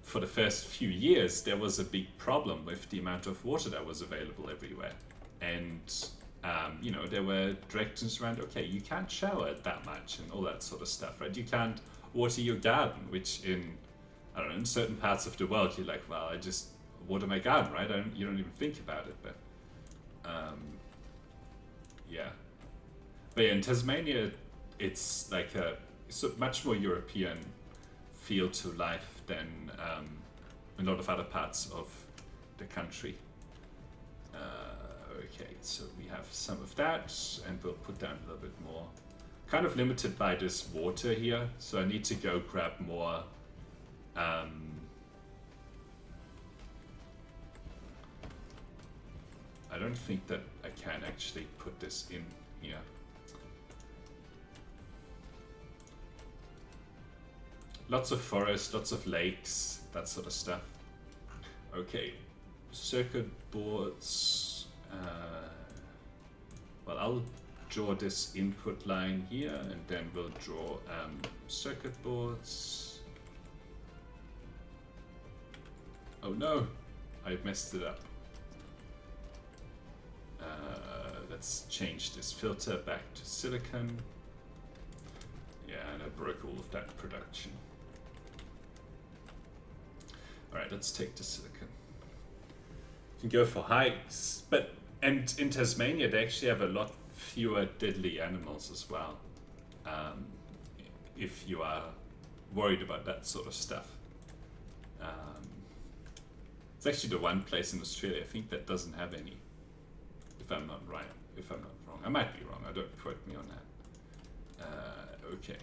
for the first few years, there was a big problem with the amount of water that was available everywhere. And, you know, there were directions around, okay, you can't shower that much and all that sort of stuff, right? You can't water your garden, which in, I don't know, in certain parts of the world, you're like, well, I just water my garden, right? You don't even think about it, but, yeah. But yeah, in Tasmania, it's like a much more European feel to life than a lot of other parts of the country. Okay, so we have some of that, and we'll put down a little bit more. Kind of limited by this water here, so I need to go grab more. I don't think that I can actually put this in here. Lots of forest, lots of lakes, that sort of stuff. Okay, circuit boards. Well, I'll draw this input line here, and then we'll draw circuit boards. Oh no, I messed it up. Let's change this filter back to silicon. Yeah, and I broke all of that production. Alright, let's take the silicon. You can go for hikes, and in Tasmania they actually have a lot fewer deadly animals as well. If you are worried about that sort of stuff. It's actually the one place in Australia, I think, that doesn't have any. If I'm not right, if I'm not wrong. I might be wrong, don't quote me on that. Okay.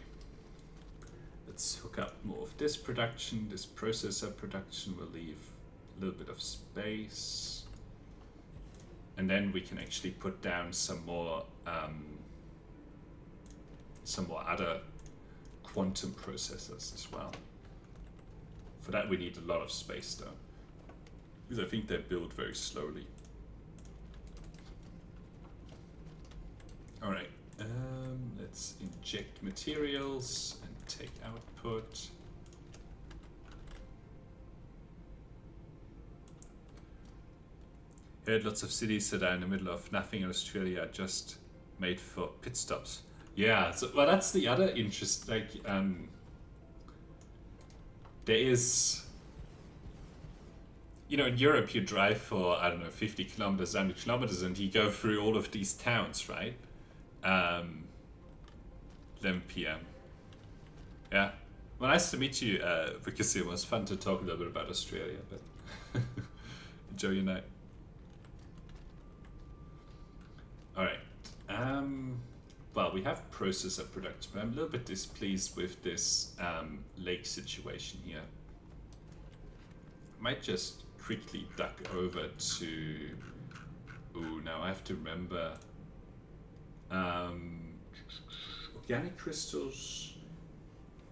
Let's hook up more of this production. This processor production will leave a little bit of space. And then we can actually put down some more other quantum processors as well. For that we need a lot of space though, because I think they build very slowly. All right, let's inject materials and take output. Heard lots of cities that are in the middle of nothing in Australia are just made for pit stops. Yeah, so well, that's the other interest. Like, there is, you know, in Europe you drive for, I don't know, 50 kilometers, 100 kilometers, and you go through all of these towns, right? 11 p.m. Yeah. Well, nice to meet you, because it was fun to talk a little bit about Australia, but enjoy your night. All right. Well, we have processor production, but I'm a little bit displeased with this lake situation here. I might just quickly duck over to. Ooh, now I have to remember. Organic crystals.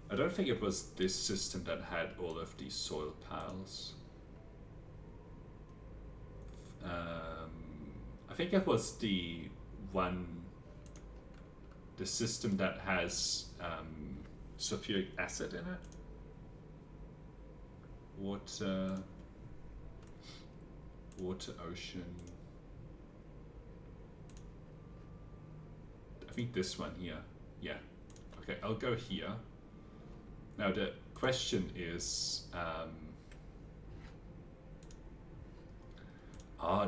I don't think it was this system that had all of these soil piles. I think it was the system that has sulfuric acid in it. Water, ocean. I think this one here. Yeah. Okay, I'll go here. Now the question is,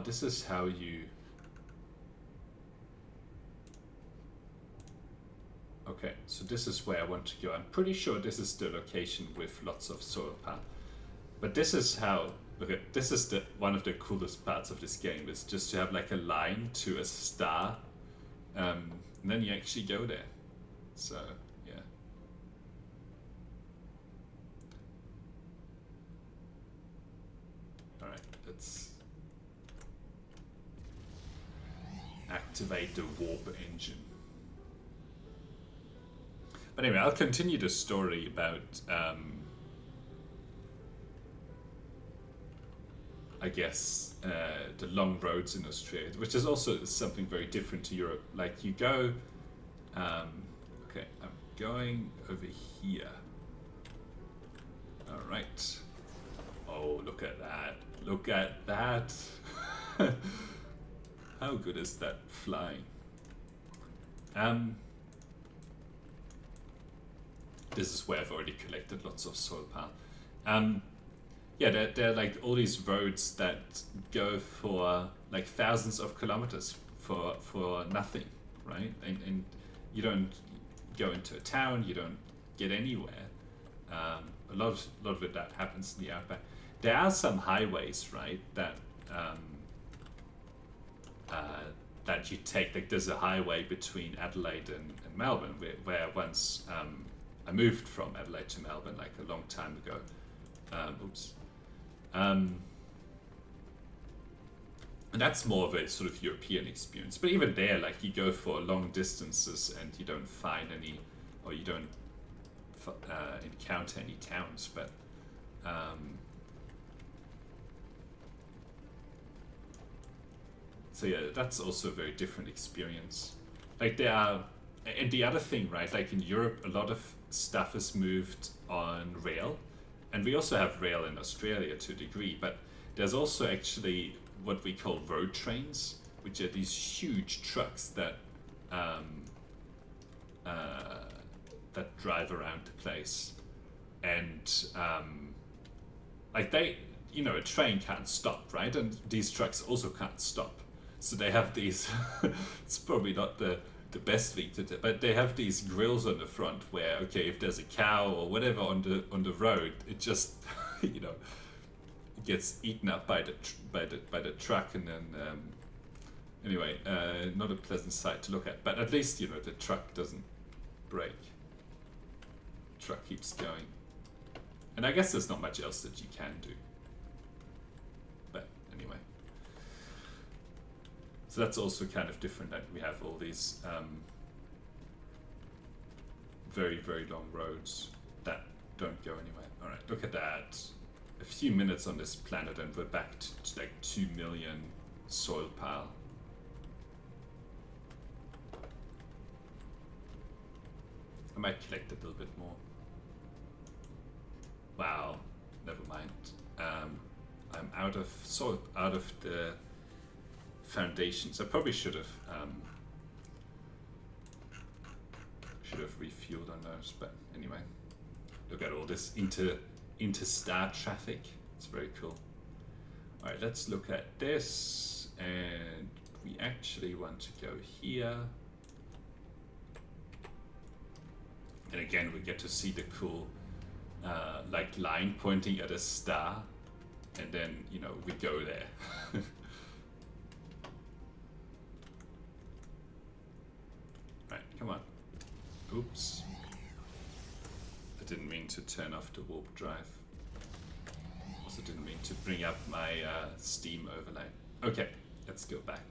this is how you. Okay, so this is where I want to go. I'm pretty sure this is the location with lots of soil pile. But this is how, okay, this is one of the coolest parts of this game, is just to have like a line to a star, and then you actually go there. So, yeah. let's activate the warp engine. But anyway, I'll continue the story about I guess the long roads in Australia, which is also something very different to Europe. Like you go, okay, I'm going over here. All right. Oh, look at that! Look at that! How good is that flying? This is where I've already collected lots of soil pile. Yeah, there are like all these roads that go for like thousands of kilometers for nothing, right? And you don't go into a town, you don't get anywhere. A lot of it that happens in the outback. There are some highways, right, that that you take. Like there's a highway between Adelaide and Melbourne, where once I moved from Adelaide to Melbourne like a long time ago. And that's more of a sort of European experience. But even there, like you go for long distances and you don't find any, or you don't encounter any towns. But so yeah, that's also a very different experience. Like there are, and the other thing, right? Like in Europe, a lot of stuff is moved on rail. And we also have rail in Australia to a degree, but there's also actually what we call road trains, which are these huge trucks that that drive around the place, and like they, you know, a train can't stop, right? And these trucks also can't stop, so they have these. It's probably not the best thing to do, but they have these grills on the front where, okay, if there's a cow or whatever on the road, it just you know, it gets eaten up by the truck, and then anyway, not a pleasant sight to look at. But at least, you know, the truck doesn't break. The truck keeps going, and I guess there's not much else that you can do. But anyway. So that's also kind of different, that we have all these very, very long roads that don't go anywhere. All right, look at that. A few minutes on this planet and we're back to like 2 million soil pile. I might collect a little bit more. Wow, never mind. I'm out of soil, out of the foundations. I probably should have refueled on those, but anyway, look at all this interstar traffic. It's very cool. All right, let's look at this, and we actually want to go here, and again we get to see the cool like line pointing at a star, and then, you know, we go there. Right, come on. Oops. I didn't mean to turn off the warp drive. Also didn't mean to bring up my Steam overlay. Okay, let's go back.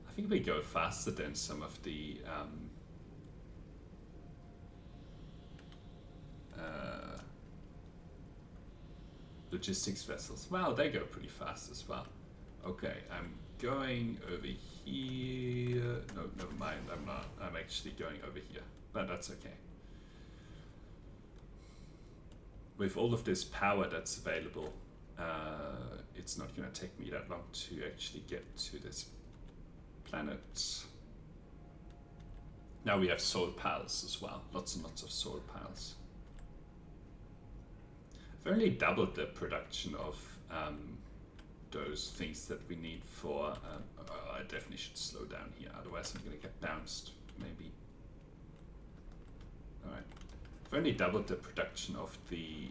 I think we go faster than some of the logistics vessels. Wow, they go pretty fast as well. Okay, I'm going over here. No, never mind, I'm not. I'm actually going over here, but that's okay. With all of this power that's available, it's not going to take me that long to actually get to this planet. Now we have solar piles as well, lots and lots of solar piles. I've only doubled the production of those things that we need for, I definitely should slow down here, otherwise I'm going to get bounced, maybe. Alright, I've only doubled the production of the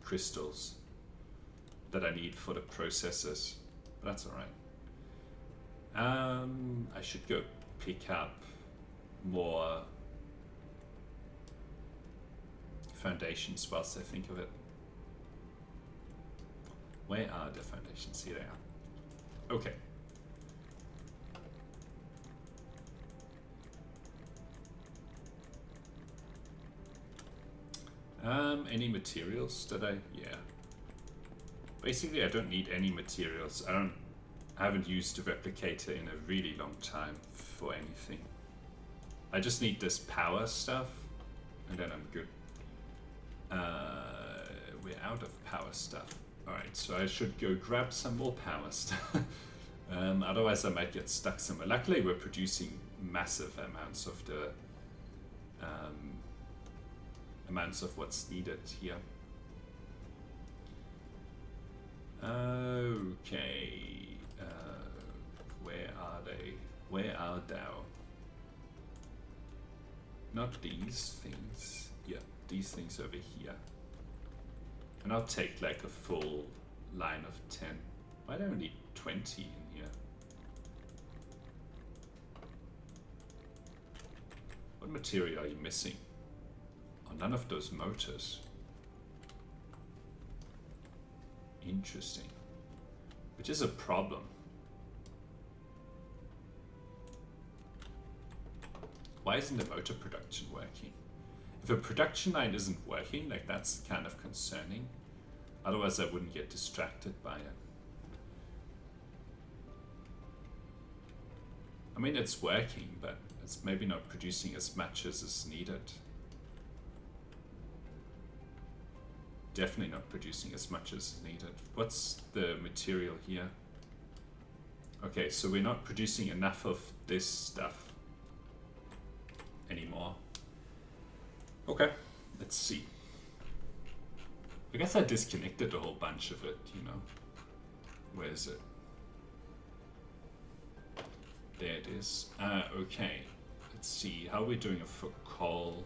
crystals that I need for the processors, but that's alright. I should go pick up more foundations whilst I think of it. Where are the foundations? Here they are. Okay. Any materials that yeah. Basically, I don't need any materials. I haven't used the replicator in a really long time for anything. I just need this power stuff, and then I'm good. We're out of power stuff. Alright, so I should go grab some more power stuff. Otherwise I might get stuck somewhere. Luckily we're producing massive amounts of the amounts of what's needed here. Okay, where are they? Where are thou? Not these things. Yeah, these things over here. And I'll take like a full line of 10. Why do I need 20 in here? What material are you missing? Oh, none of those motors. Interesting. Which is a problem. Why isn't the motor production working? If a production line isn't working, like that's kind of concerning. Otherwise I wouldn't get distracted by it. I mean, it's working, but it's maybe not producing as much as is needed. Definitely not producing as much as needed. What's the material here? Okay, so we're not producing enough of this stuff anymore. Okay, let's see. I guess I disconnected a whole bunch of it, you know. Where is it? There it is. Okay, let's see. How are we doing for coal?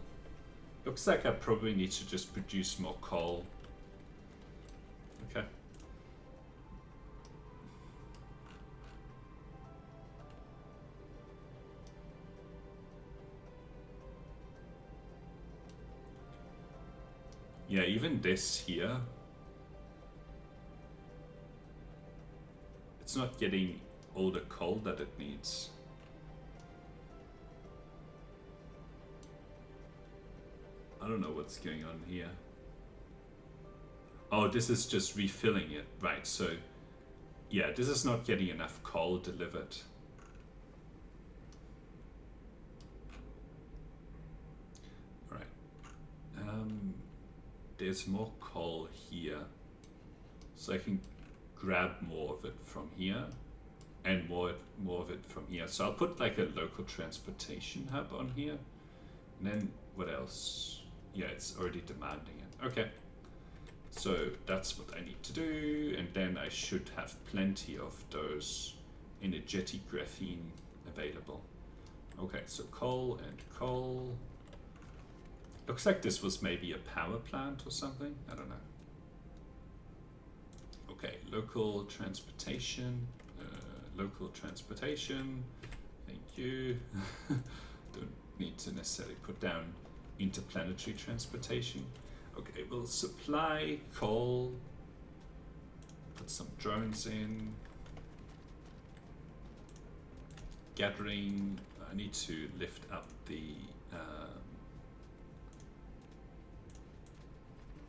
Looks like I probably need to just produce more coal. Okay. Yeah, even this here, it's not getting all the coal that it needs. I don't know what's going on here. Oh, this is just refilling it, right? So yeah, this is not getting enough coal delivered. All right. There's more coal here, so I can grab more of it from here and more of it from here. So I'll put like a local transportation hub on here. And then what else? Yeah, it's already demanding it. Okay, so that's what I need to do, and then I should have plenty of those energetic graphene available. Okay, so coal and coal. Looks like this was maybe a power plant or something. I don't know. Okay, local transportation. Local transportation. Thank you. Don't need to necessarily put down interplanetary transportation. Okay, we'll supply coal. Put some drones in. Gathering. I need to lift up the.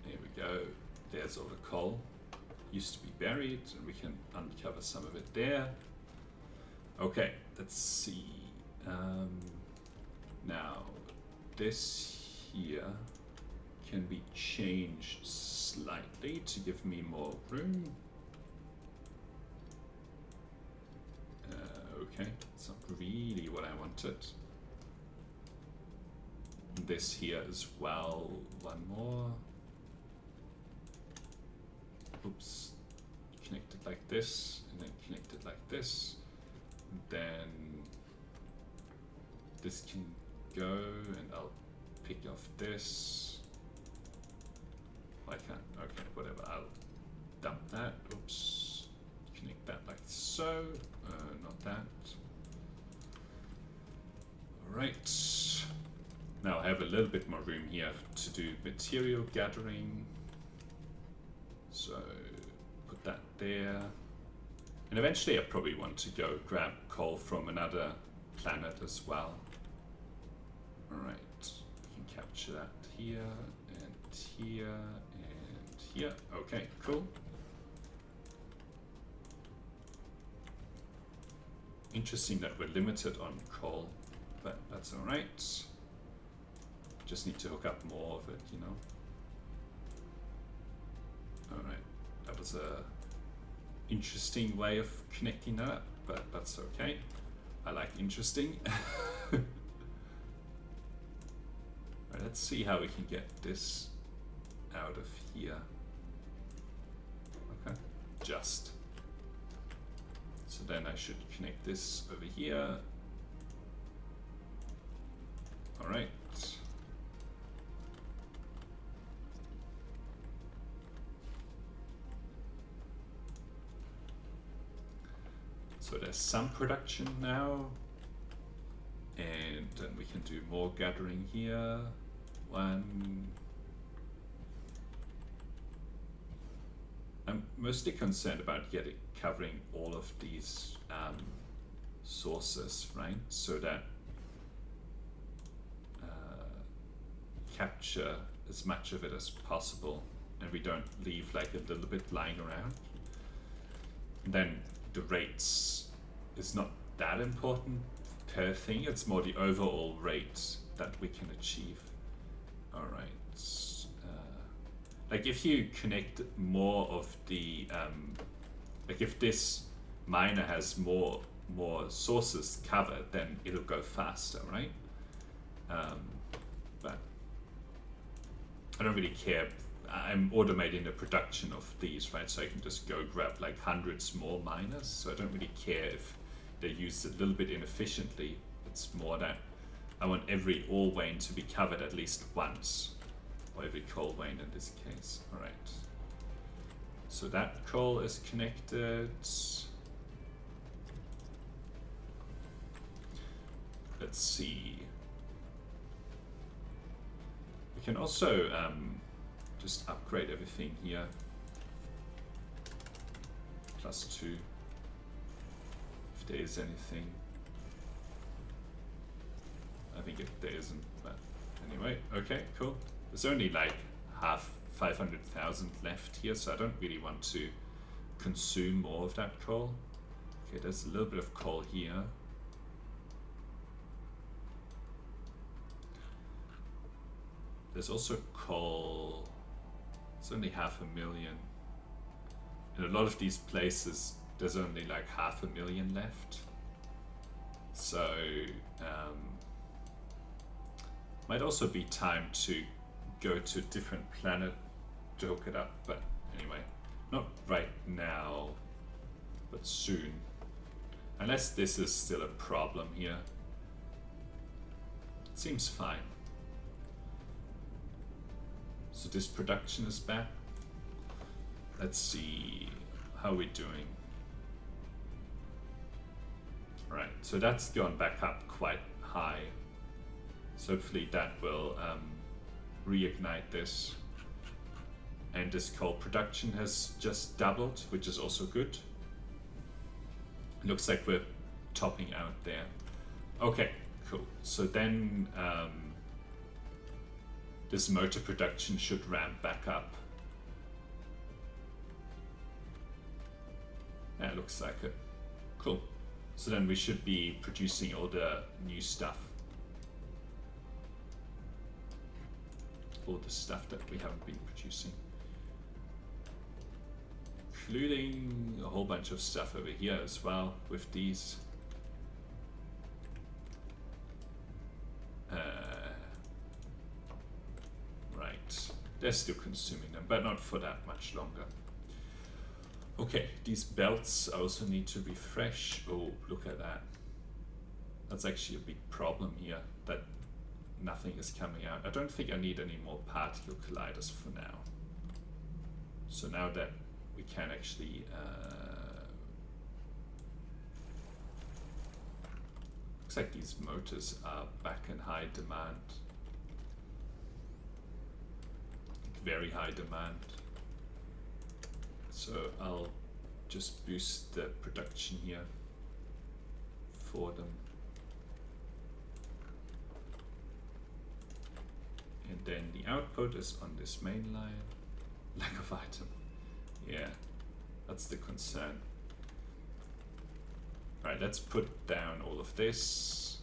There we go. There's all the coal. Used to be buried, and we can uncover some of it there. Okay, let's see. Now, this here can be changed slightly to give me more room. Okay, it's not really what I wanted. This here as well, one more. Oops, connect it like this, and then connect it like this. And then this can go, and I'll pick off this. I can't, okay, whatever, I'll dump that. Oops, connect that like so, not that. All right, now I have a little bit more room here to do material gathering. So put that there. And eventually I probably want to go grab coal from another planet as well. Alright, we can capture that here, and here, and here. Okay, cool. Interesting that we're limited on coal, but that's alright. Just need to hook up more of it, you know. Alright, that was a interesting way of connecting that up, but that's okay. I like interesting. Right, let's see how we can get this out of here. Okay, just. So then I should connect this over here. All right. So there's some production now, and then we can do more gathering here. One. I'm mostly concerned about covering all of these sources, right? So that capture as much of it as possible, and we don't leave like a little bit lying around. And then the rates is not that important per thing, it's more the overall rate that we can achieve. All right. Like if you connect more of the, like if this miner has more sources covered, then it'll go faster, right? But I don't really care. I'm automating the production of these, right? So I can just go grab like hundreds more miners. So I don't really care if they're used a little bit inefficiently. It's more that I want every ore vein to be covered at least once, or every coal vein in this case. All right. So that coal is connected. Let's see. We can also just upgrade everything here. +2 if there is anything. I think there isn't, but anyway, okay, cool. There's only like 500,000 left here, so I don't really want to consume more of that coal. Okay, there's a little bit of coal here. There's also coal. It's only 500,000. In a lot of these places, there's only like 500,000 left. So, might also be time to go to a different planet to hook it up, but anyway, not right now, but soon. Unless this is still a problem here. Seems fine. So this production is back. Let's see how we're doing. Right, so that's gone back up quite high. So hopefully that will reignite this. And this coal production has just doubled, which is also good. Looks like we're topping out there. Okay, cool. So then this motor production should ramp back up. Yeah, it looks like it. Cool. So then we should be producing all the new stuff. All the stuff that we haven't been producing. Including a whole bunch of stuff over here as well with these. Right, they're still consuming them, but not for that much longer. Okay, these belts I also need to refresh. Oh, look at that. That's actually a big problem here, that nothing is coming out. I don't think I need any more particle colliders for now. So now that we can actually looks like these motors are back in high demand. Very high demand. So I'll just boost the production here for them. And then the output is on this main line. Lack of item. Yeah, that's the concern. Alright, let's put down all of this.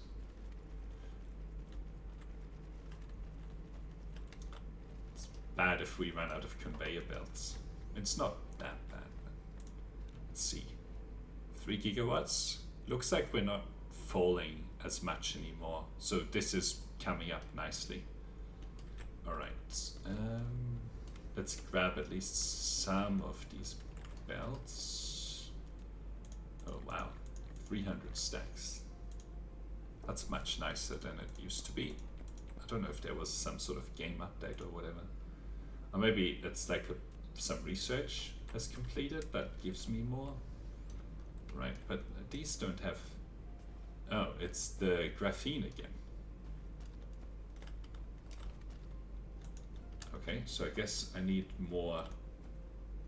It's bad if we run out of conveyor belts. It's not that bad, but let's see. 3 gigawatts. Looks like we're not falling as much anymore. So this is coming up nicely. Alright, let's grab at least some of these belts. Oh wow, 300 stacks. That's much nicer than it used to be. I don't know if there was some sort of game update or whatever. Or maybe it's like some research has completed that gives me more. Right, but these don't have... Oh, it's the graphene again. Okay, so I guess I need more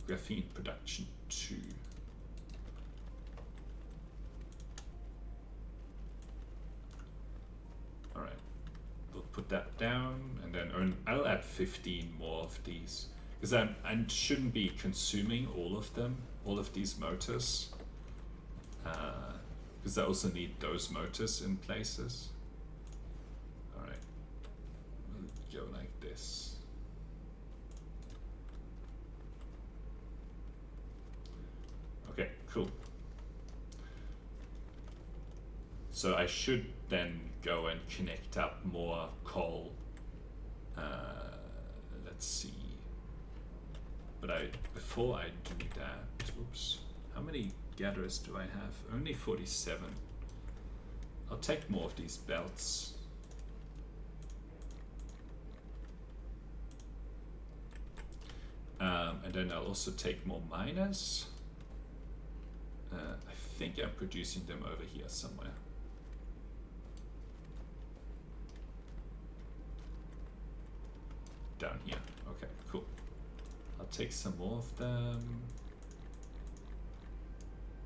graphene production too. Alright, we'll put that down and then I'll add 15 more of these. Because I shouldn't be consuming all of them, all of these motors. Because I also need those motors in places. Alright, we'll go like this. Okay, cool. So I should then go and connect up more coal. Let's see. But before I do that, oops, how many gatherers do I have? Only 47. I'll take more of these belts. And then I'll also take more miners. I think I'm producing them over here somewhere. Down here. Okay, cool. I'll take some more of them.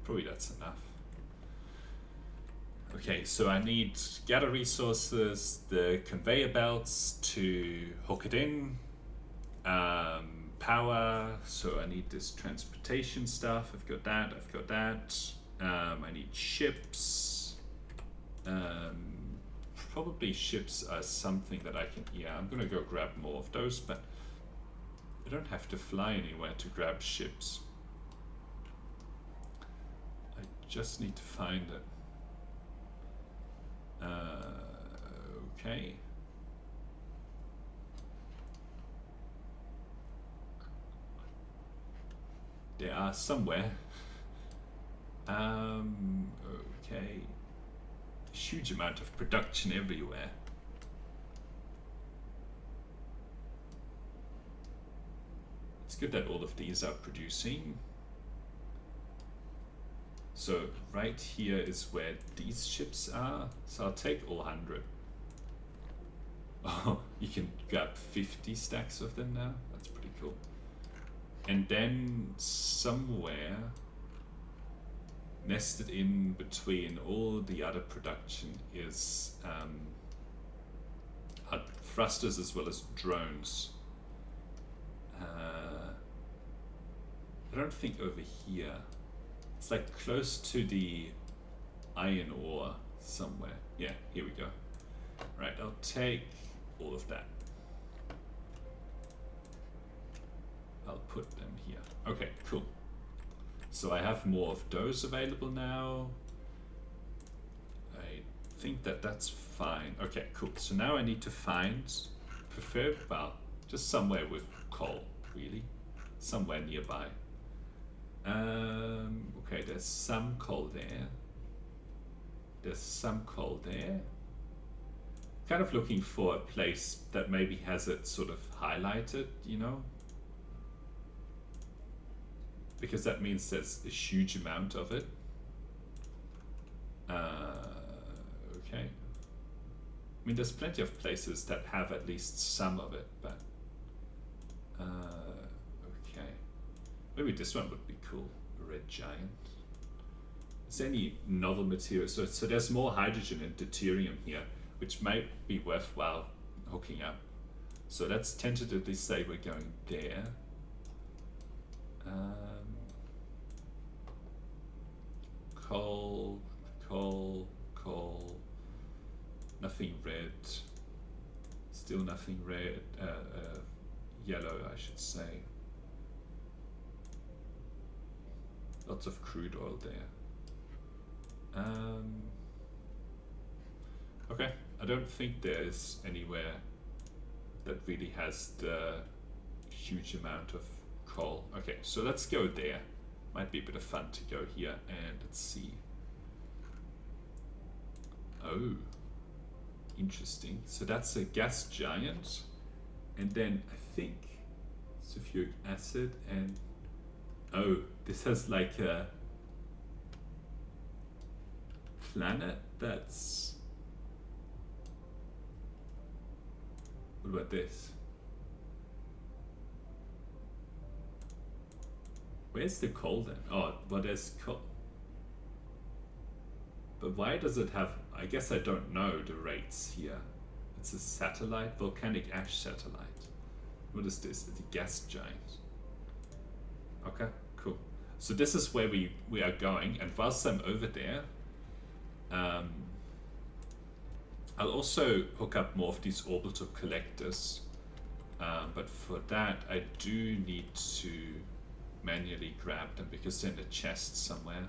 Probably that's enough. Okay, so I need gather resources, the conveyor belts to hook it in, power, so I need this transportation stuff. I've got that, I've got that. I need ships. Probably ships are something that I can, yeah, I'm gonna go grab more of those, but I don't have to fly anywhere to grab ships. I just need to find it. Okay. They are somewhere. Okay. Huge amount of production everywhere. It's good that all of these are producing. So right here is where these ships are. So I'll take all 100. Oh, you can grab 50 stacks of them now. That's pretty cool. And then somewhere nested in between all the other production is thrusters as well as drones. I don't think over here. It's like close to the iron ore somewhere. Yeah, here we go. Right, I'll take all of that. I'll put them here. Okay, cool. So I have more of those available now. I think that that's fine. Okay, cool. So now I need to find, well, just somewhere with coal, really. Somewhere nearby. Okay, there's some coal there. There's some coal there. Kind of looking for a place that maybe has it sort of highlighted, you know? Because that means there's a huge amount of it. Okay. I mean, there's plenty of places that have at least some of it, but okay. Maybe this one would be cool. A red giant. Is there any novel material? So there's more hydrogen and deuterium here, which might be worthwhile hooking up. So let's tentatively say we're going there. Coal, coal, coal. Nothing red. Still nothing red. Yellow, I should say. Lots of crude oil there. Okay, I don't think there's anywhere that really has the huge amount of coal. Okay, so let's go there. Might be a bit of fun to go here and let's see. Oh, interesting. So that's a gas giant, and then I think sulfuric acid, and oh, this has like a planet that's, what about this? Where's the coal then? Oh, well, there's coal. But why does it have, I guess I don't know the rates here. It's a satellite, volcanic ash satellite. What is this? It's a gas giant. Okay, cool. So this is where we are going, and whilst I'm over there, I'll also hook up more of these orbital collectors, but for that I do need to manually grab them because they're in the chest somewhere.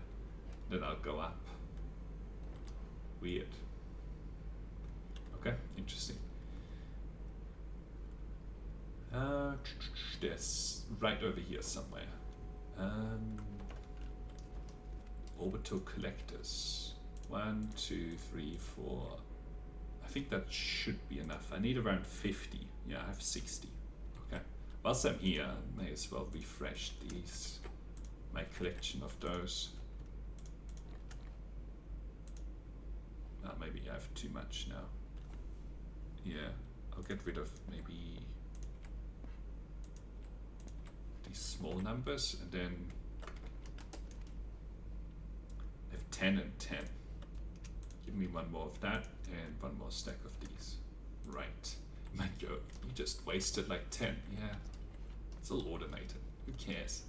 Then I'll go up. Weird. Okay, interesting. There's right over here somewhere. Orbital collectors. 1, 2, 3, 4. I think that should be enough. I need around 50. Yeah, I have 60. Okay. Whilst I'm here, I may as well refresh these. My collection of those. Maybe I have too much now. Yeah, I'll get rid of maybe these small numbers, and then I have 10 and 10. Give me one more of that and one more stack of these. Right. Man, you just wasted like 10. Yeah, it's all automated. Who cares?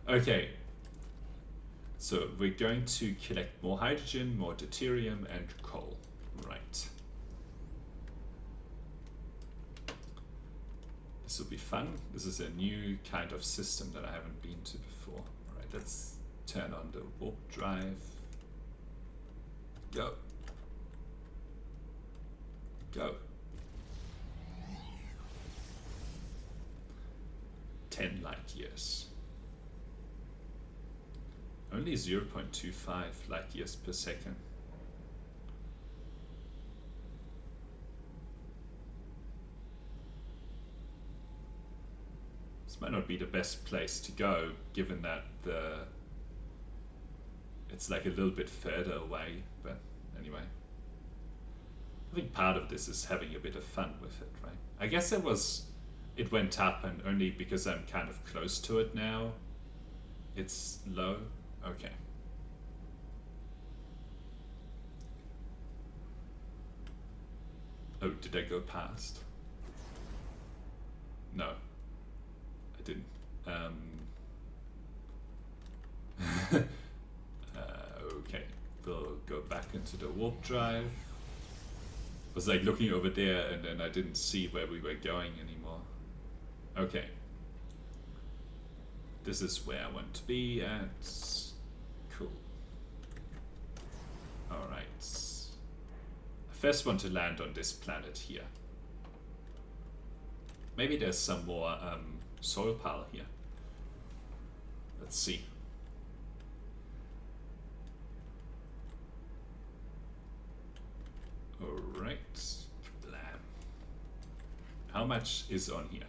Okay. So we're going to collect more hydrogen, more deuterium, and coal. Right. This will be fun. This is a new kind of system that I haven't been to before. All right, let's turn on the warp drive. Go. Go. 10 light years. Only 0.25 light years per second. This might not be the best place to go, given that it's like a little bit further away, but anyway. I think part of this is having a bit of fun with it, right? I guess it went up, and only because I'm kind of close to it now, it's low. Okay. Oh, did I go past? No, I didn't. Okay, we'll go back into the warp drive. I was like looking over there, and then I didn't see where we were going anymore. Okay. This is where I want to be at. Cool. Alright. I first want to land on this planet here. Maybe there's some more soil pile here. Let's see. Alright. Blam. How much is on here?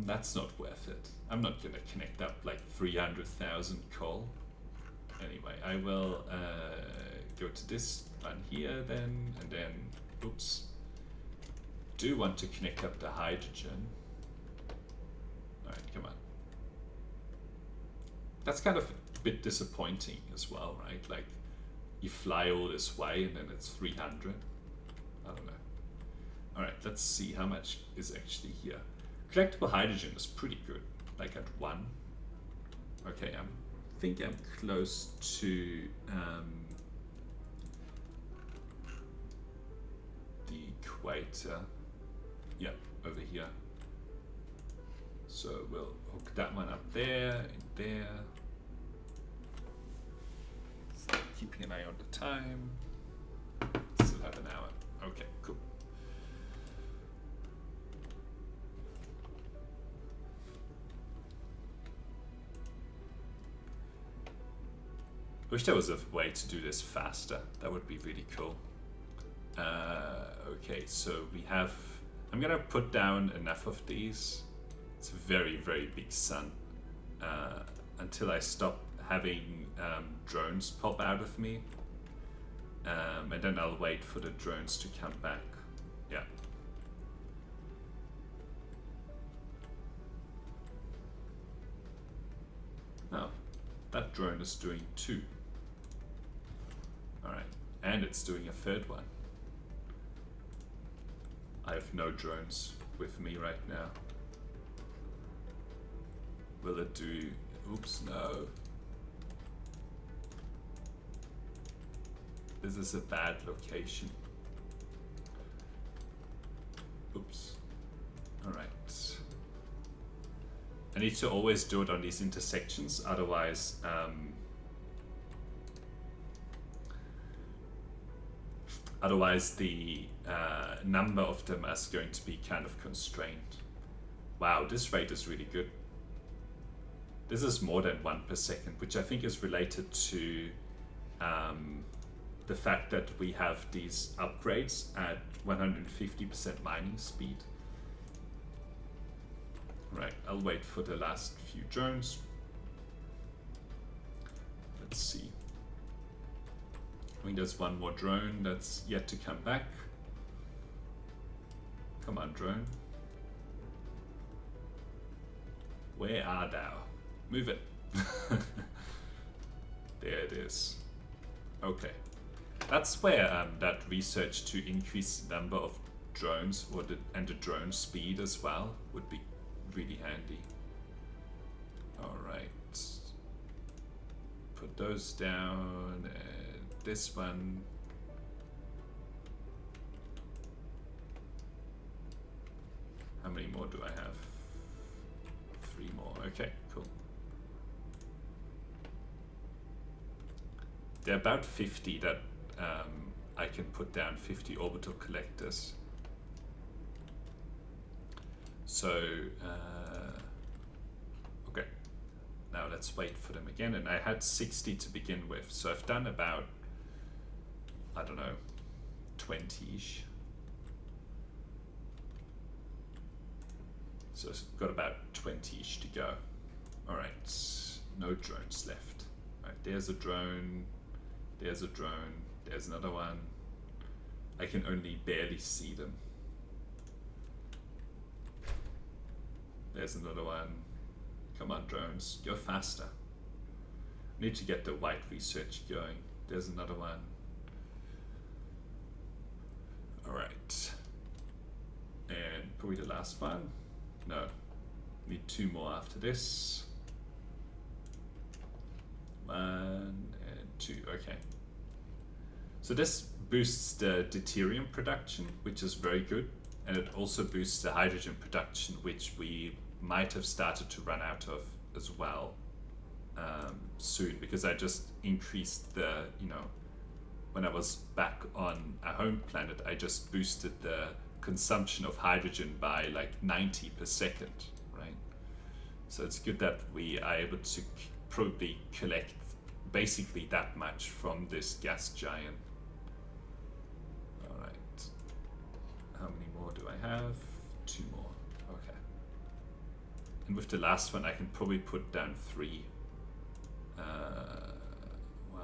That's not worth it. I'm not gonna connect up like 300,000 coal. Anyway, I will go to this one here then, and then, oops, do want to connect up the hydrogen. Alright, come on. That's kind of a bit disappointing as well, right? Like, you fly all this way and then it's 300. I don't know. Alright, let's see how much is actually here. Collectible hydrogen is pretty good, like at 1. Okay, I think I'm close to the equator. Yeah, over here. So we'll hook that one up there and there. So keeping an eye on the time. Still have an hour. Okay, cool. Wish there was a way to do this faster. That would be really cool. Okay, so we have, I'm gonna put down enough of these. It's a very, very big sun. Until I stop having drones pop out of me. And then I'll wait for the drones to come back. Yeah. Oh, that drone is doing 2. Alright, and it's doing a 3rd one. I have no drones with me right now. Will it do... Oops, no. This is a bad location. Oops. Alright. I need to always do it on these intersections, otherwise the number of them is going to be kind of constrained. Wow, this rate is really good. This is more than 1 per second, which I think is related to the fact that we have these upgrades at 150% mining speed. Right, I'll wait for the last few drones. Let's see. I think there's one more drone that's yet to come back. Come on, drone. Where art thou? Move it. There it is. Okay. That's where that research to increase the number of drones and the drone speed as well would be really handy. Alright. Put those down and this one. How many more do I have? 3 more. Okay, cool. There are about 50 that I can put down, 50 orbital collectors. So, okay, now let's wait for them again. And I had 60 to begin with, so I've done about, I don't know, 20-ish. So I've got about 20-ish to go. All right, no drones left. All right, there's a drone, there's a drone, there's another one. I can only barely see them. There's another one. Come on, drones, go faster. Need to get the white research going. There's another one. All right. And probably the last one. No, need 2 more after this. 1 and 2, okay. So this boosts the deuterium production, which is very good. And it also boosts the hydrogen production, which we might have started to run out of as well soon, because I just increased the, you know, when I was back on a home planet, I just boosted the consumption of hydrogen by like 90 per second, right? So it's good that we are able to probably collect basically that much from this gas giant. All right, how many more do I have? 2 more, okay. And with the last one, I can probably put down 3. 1,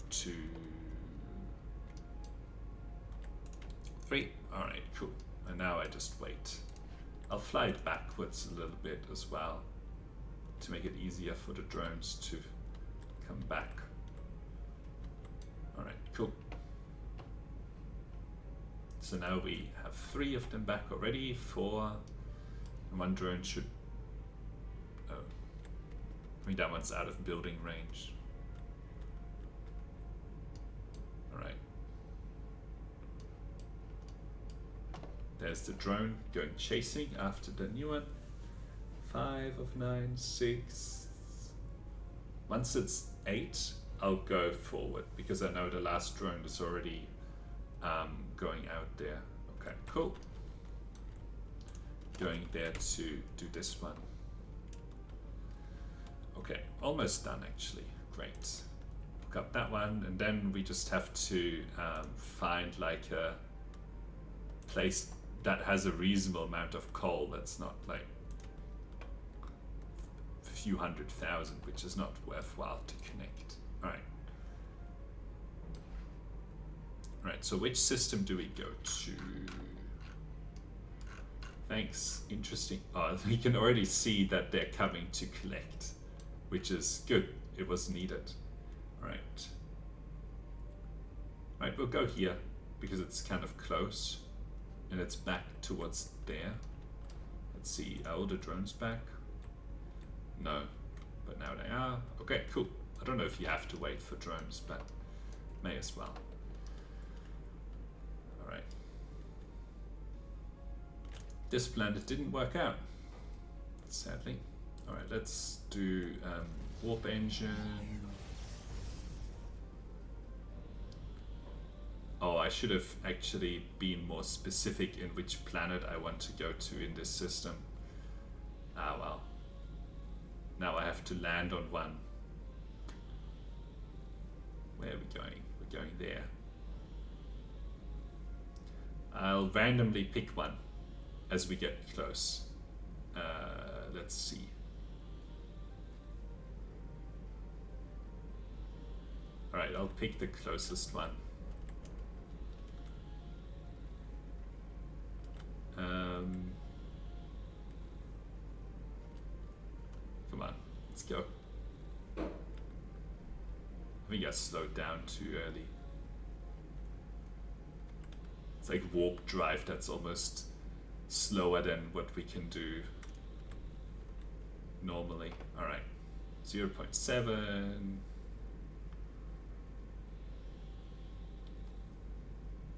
2, 3. Alright, cool. And now I just wait. I'll fly it backwards a little bit as well to make it easier for the drones to come back. Alright, cool. So now we have 3 of them back already, 4, and 1 drone should... Oh, I mean that one's out of building range. Alright. There's the drone going chasing after the new one. 5 of 9, 6. Once it's 8, I'll go forward because I know the last drone is already going out there. Okay, cool. Going there to do this one. Okay, almost done actually. Great. Hook up that one, and then we just have to find like a place that has a reasonable amount of coal that's not like a few 100,000, which is not worthwhile to connect. Alright. Right, so which system do we go to? Thanks, interesting. Oh, we can already see that they're coming to collect, which is good. It was needed. Right. Right, we'll go here because it's kind of close and it's back towards there. Let's see, are all the drones back? No, but now they are. Okay, cool. I don't know if you have to wait for drones, but may as well. Alright. This planet didn't work out, sadly. Alright, let's do warp engine. Oh, I should have actually been more specific in which planet I want to go to in this system. Ah well. Now I have to land on one. Where are we going? We're going there. I'll randomly pick one as we get close. Let's see. Alright, I'll pick the closest one. Come on, let's go. I think I slowed down too early. It's like warp drive that's almost slower than what we can do normally. Alright, 0.7.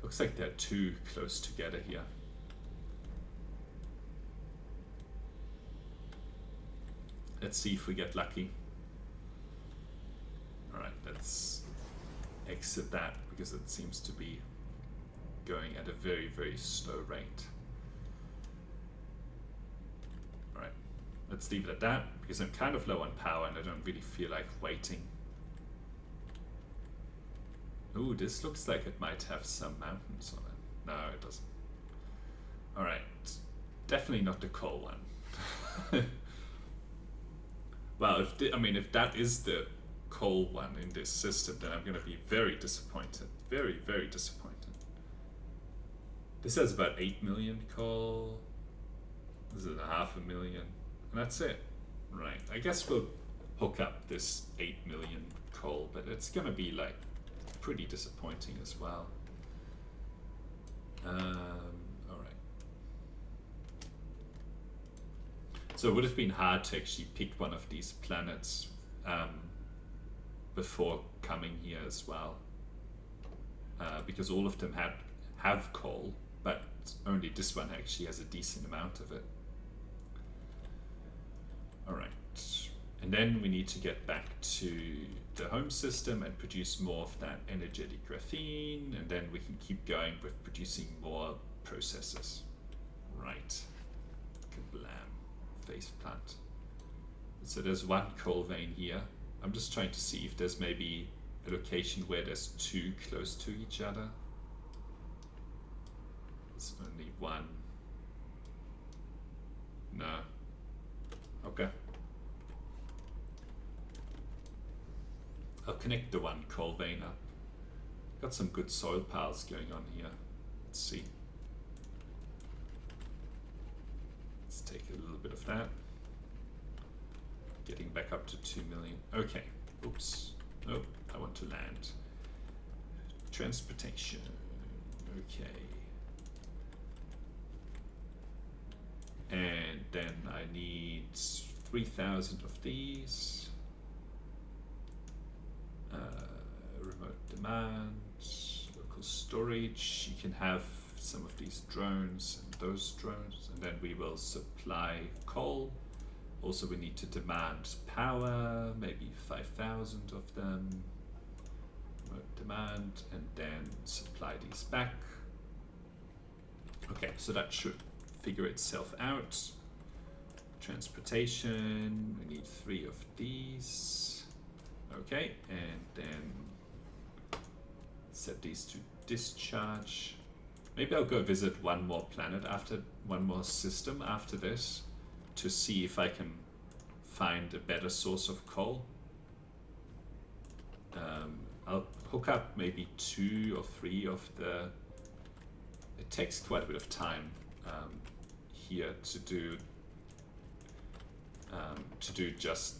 Looks like they're too close together here. Let's see if we get lucky. Alright, let's exit that because it seems to be going at a very, very slow rate. Alright, let's leave it at that because I'm kind of low on power and I don't really feel like waiting. Ooh, this looks like it might have some mountains on it. No, it doesn't. Alright, definitely not the coal one. Well, if that is the coal one in this system, then I'm going to be very disappointed. Very, very disappointed. This has about 8 million coal. This is 500,000. And that's it. Right. I guess we'll hook up this 8 million coal, but it's going to be like pretty disappointing as well. So it would have been hard to actually pick one of these planets before coming here as well, because all of them have coal, but only this one actually has a decent amount of it. Alright, and then we need to get back to the home system and produce more of that energetic graphene, and then we can keep going with producing more processors. Right, kablam. Face plant. So there's one coal vein here. I'm just trying to see if there's maybe a location where there's two close to each other. There's only one. No. Okay. I'll connect the one coal vein up. Got some good soil piles going on here. Let's see. take a little bit of that. Getting back up to 2 million. Okay. Oops. Oh, I want to land. Transportation. Okay. And then I need 3,000 of these. Remote demand, local storage. You can have some of these drones and those drones, and then we will supply coal. Also, we need to demand power, maybe 5,000 of them. Remote demand, and then supply these back. Okay, so that should figure itself out. Transportation, we need 3 of these. Okay, and then set these to discharge. Maybe I'll go visit one more planet after, one more system after this, to see if I can find a better source of coal. I'll hook up maybe 2 or 3 of the, it takes quite a bit of time here to do just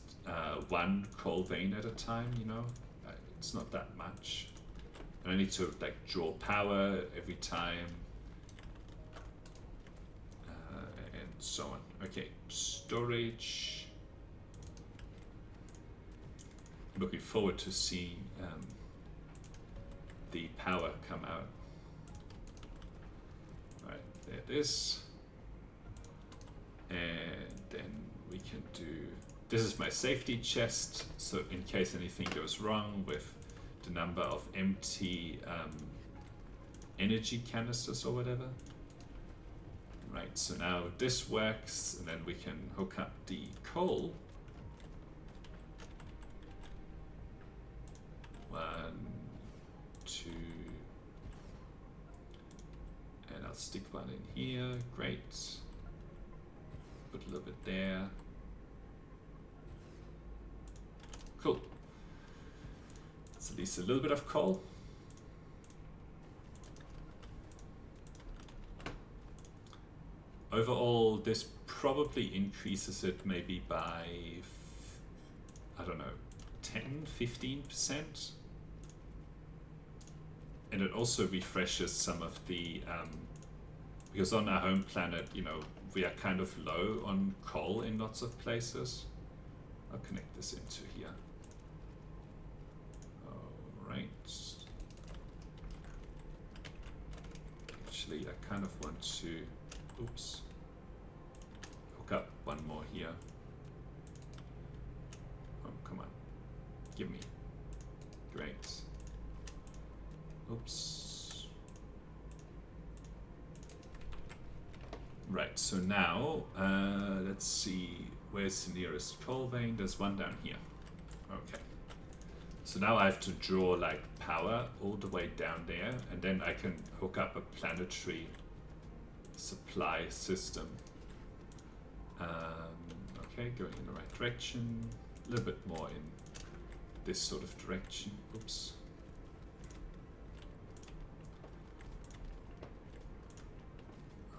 one coal vein at a time, you know. It's not that much. And I need to like draw power every time, and so on. Okay, storage. Looking forward to seeing the power come out. Right, there it is. And then we can do, this is my safety chest, so in case anything goes wrong with the number of empty energy canisters or whatever. Right, so now this works, and then we can hook up the coal. 1, 2, and I'll stick one in here. Great. Put a little bit there. Cool. So at least a little bit of coal. Overall, this probably increases it maybe by, I don't know, 10, 15%. And it also refreshes some of the, because on our home planet, you know, we are kind of low on coal in lots of places. I'll connect this into here. All right. Actually, I kind of want to, oops, hook up one more here. Oh, come on, give me. Great. Oops. Right, so now, let's see, where's the nearest coal vein? There's one down here. Okay. So now I have to draw like power all the way down there, and then I can hook up a planetary supply system. Okay, going in the right direction, a little bit more in this sort of direction. Oops.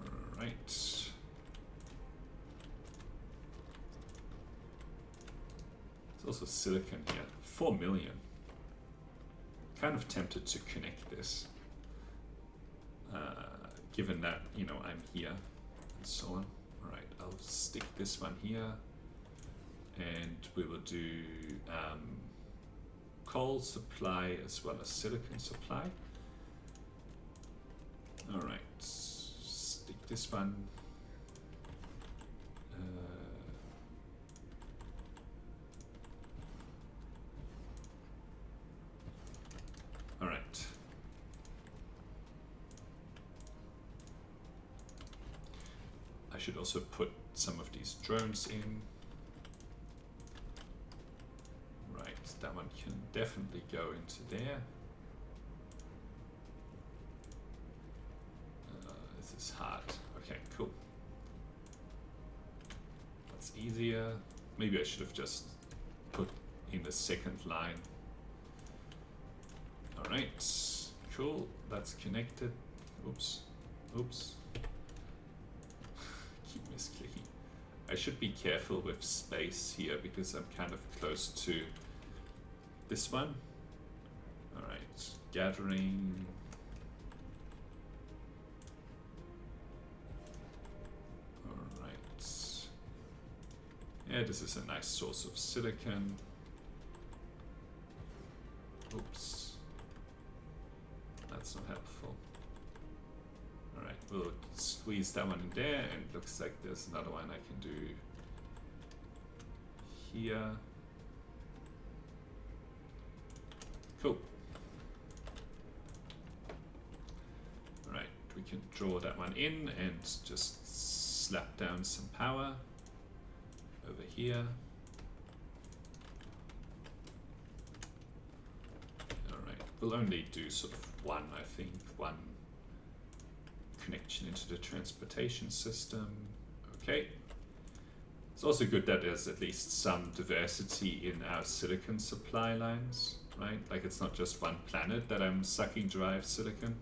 All right. There's also silicon here, 4 million. Kind of tempted to connect this, given that, you know, I'm here and so on. All right, I'll stick this one here, and we will do coal supply as well as silicon supply. All right, stick this one. All right. I should also put some of these drones in. Right, that one can definitely go into there. This is hard. Okay, cool. That's easier. Maybe I should have just put in the second line. All right, cool, that's connected. Oops, oops. Keep misclicking. I should be careful with space here because I'm kind of close to this one. Alright, gathering. Alright. Yeah, this is a nice source of silicon. Oops. That's not helpful. Alright, we'll squeeze that one in there, and it looks like there's another one I can do here. Cool. Alright, we can draw that one in and just slap down some power over here. Alright, we'll only do sort of one, I think, one connection into the transportation system. Okay. It's also good that there's at least some diversity in our silicon supply lines, right? Like it's not just one planet that I'm sucking derived silicon.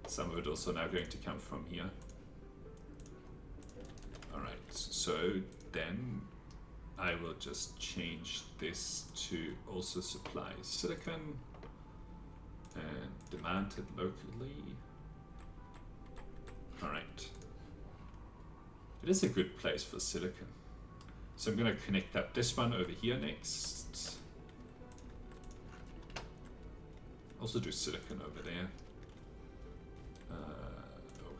Some of it also now going to come from here. Alright, so then I will just change this to also supply silicon and demand it locally. Alright. It is a good place for silicon. So I'm going to connect up this one over here next. Also do silicon over there.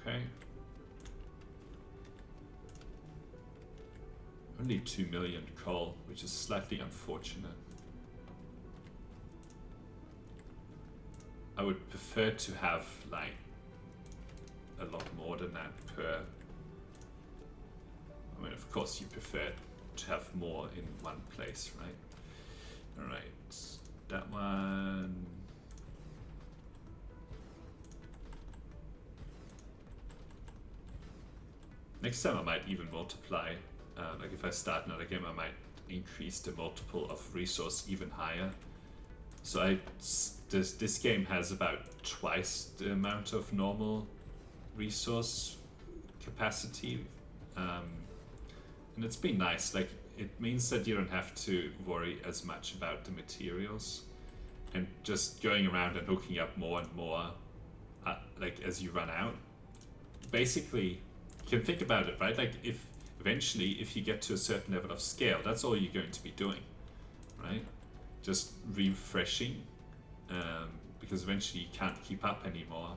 Okay. Only 2 million coal, which is slightly unfortunate. I would prefer to have like a lot more than that per. I mean, of course, you prefer to have more in one place, right? All right, that one. Next time I might even multiply. Like if I start another game, I might increase the multiple of resource even higher. So this game has about twice the amount of normal resource capacity, and it's been nice. Like it means that you don't have to worry as much about the materials, and just going around and hooking up more and more, like as you run out. Basically, you can think about it, right? Like if eventually, if you get to a certain level of scale, that's all you're going to be doing, right? Just refreshing, because eventually you can't keep up anymore.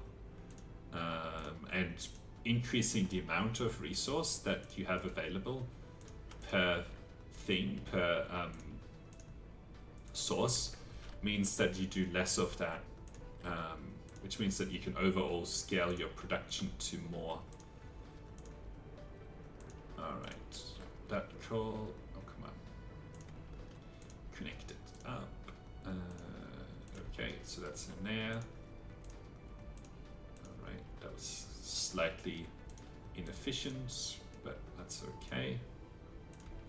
And increasing the amount of resource that you have available per thing, per source, means that you do less of that, which means that you can overall scale your production to more. Alright, that coal, oh come on, connect it up. Okay, so that's in there. Alright, that was slightly inefficient, but that's okay.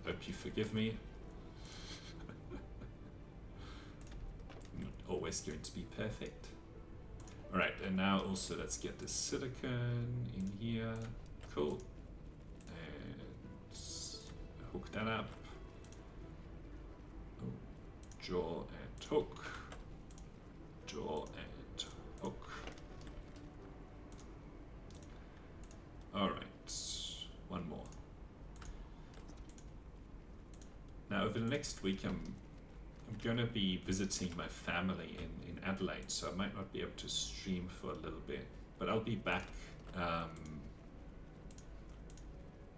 Hope you forgive me. I'm not always going to be perfect. Alright, and now also let's get the silicon in here. Cool. And hook that up. Oh, jaw and hook. Jaw and hook. Alright, one more. Now over the next week I'm going to be visiting my family in Adelaide, so I might not be able to stream for a little bit, but I'll be back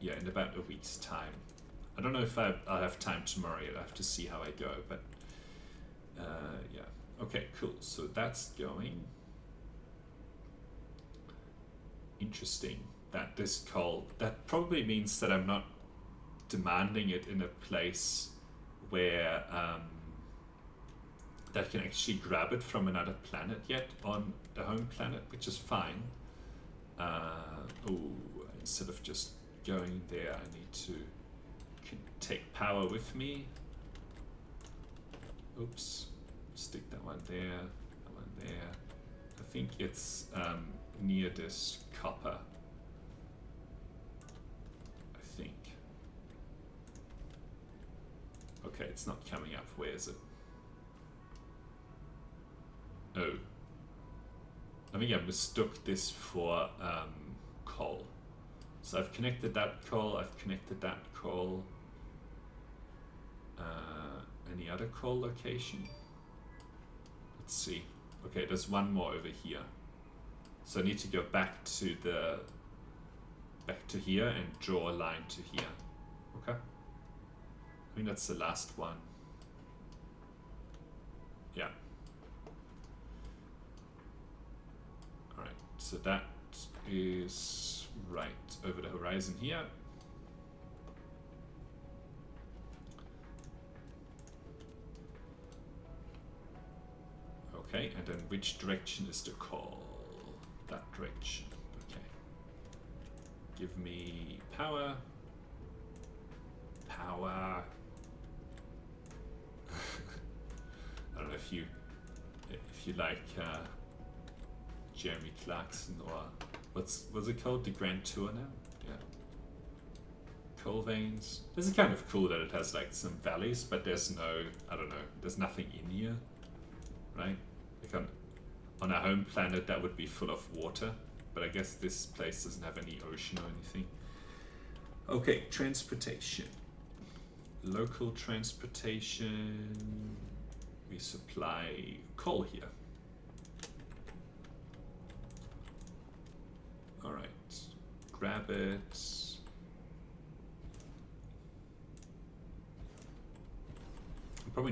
yeah, in about a week's time. I don't know if I'll have time tomorrow yet. I have to see how I go, but yeah. Okay, cool. So that's going. Interesting that this coal, that probably means that I'm not demanding it in a place where that can actually grab it from another planet yet on the home planet, which is fine. Oh, instead of just going there, I need to take power with me. Oops, stick that one there, that one there. I think it's near this copper. I think. Okay, it's not coming up. Where is it? Oh. I think I mistook this for coal. So I've connected that coal, I've connected that coal. Any other coal location? Let's see. Okay, there's one more over here. So I need to go back to here and draw a line to here. Okay. I think that's the last one. Yeah. Alright, so that is right over the horizon here. Okay, and then which direction is the call? That direction. Okay. Give me power. Power. I don't know if you like Jeremy Clarkson or what's it called? The Grand Tour now? Yeah. Coal veins. This is kind of cool that it has like some valleys, but there's no, I don't know, there's nothing in here, right? Like on our home planet that would be full of water, but I guess this place doesn't have any ocean or anything. Okay, transportation. Local transportation. We supply coal here. Alright, grab it. I'm probably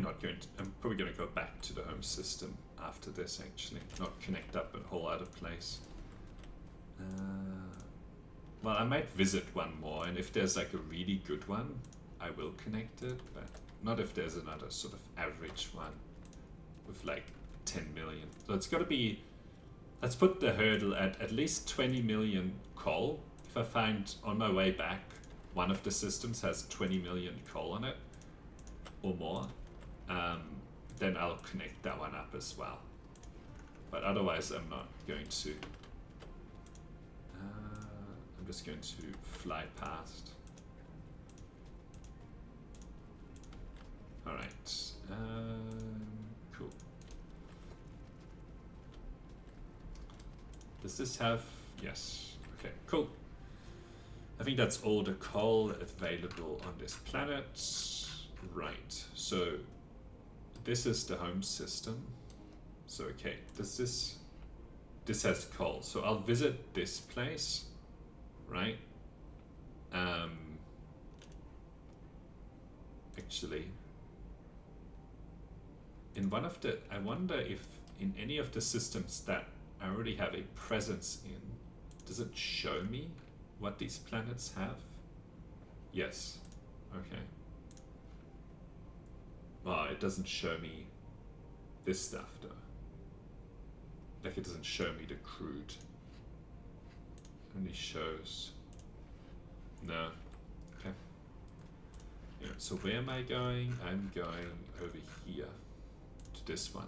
going to go back to the home system after this, actually. Not connect up a whole other place. Well, I might visit one more, and if there's like a really good one, I will connect it, but not if there's another sort of average one with like 10 million. So it's got to be, let's put the hurdle at least 20 million coal. If I find on my way back one of the systems has 20 million coal on it or more, then I'll connect that one up as well. But otherwise I'm not going to. I'm just going to fly past. Alright, cool. Does this have, yes, okay, cool. I think that's all the coal available on this planet. Right, so this is the home system. So okay, this has coal. So I'll visit this place, right? Actually, in one of the, I wonder if in any of the systems that I already have a presence in, does it show me what these planets have? Yes, okay. Well, it doesn't show me this stuff though. Like it doesn't show me the crude. It only shows, no, okay. Yeah, so where am I going? I'm going over here to this one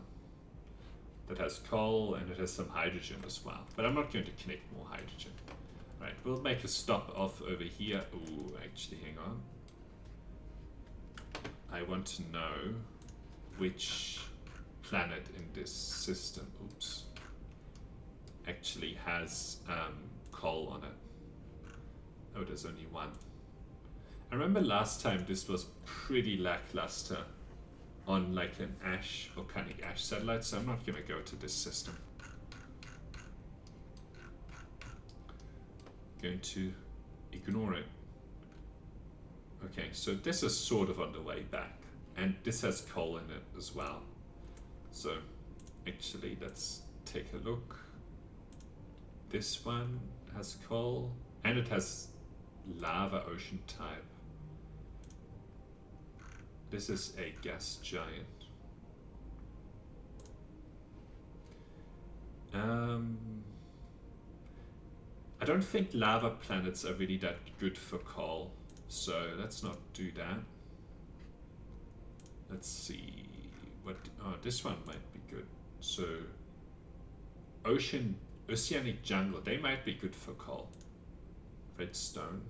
that has coal and it has some hydrogen as well, but I'm not going to connect more hydrogen. Right, we'll make a stop off over here. Ooh, actually, hang on. I want to know which planet in this system, oops, actually has coal on it. Oh, there's only one. I remember last time this was pretty lackluster on like an ash, volcanic ash satellite, so I'm not going to go to this system. Going to ignore it. Okay, so this is sort of on the way back, and this has coal in it as well. So actually, let's take a look. This one has coal, and it has lava ocean type. This is a gas giant. I don't think lava planets are really that good for coal, so let's not do that. Let's see what, oh, this one might be good. So oceanic jungle, they might be good for coal. Redstone.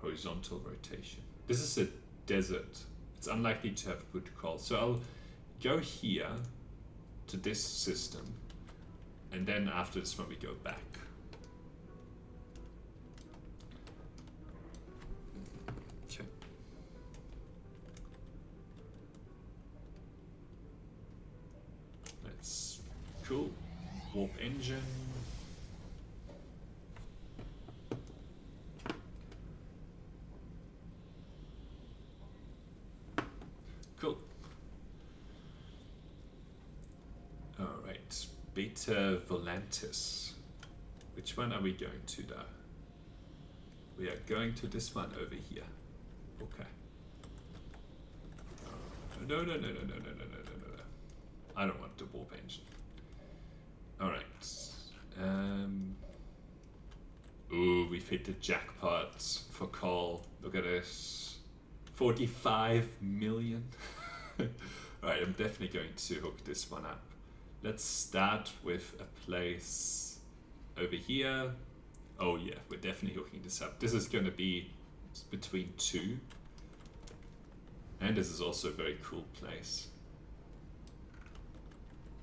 horizontal rotation. This is a desert. It's unlikely to have good coal. So I'll go here to this system, and then after this one we go back. Okay. That's cool. Warp engine. Cool. All right, Beta Volantis. Which one are we going to though? We are going to this one over here. Okay. No. I don't want the warp engine. All right. Ooh, we've hit the jackpot for coal. Look at this. 45 million. Alright, I'm definitely going to hook this one up. Let's start with a place over here. Oh yeah, we're definitely hooking this up. This is going to be between two. And this is also a very cool place.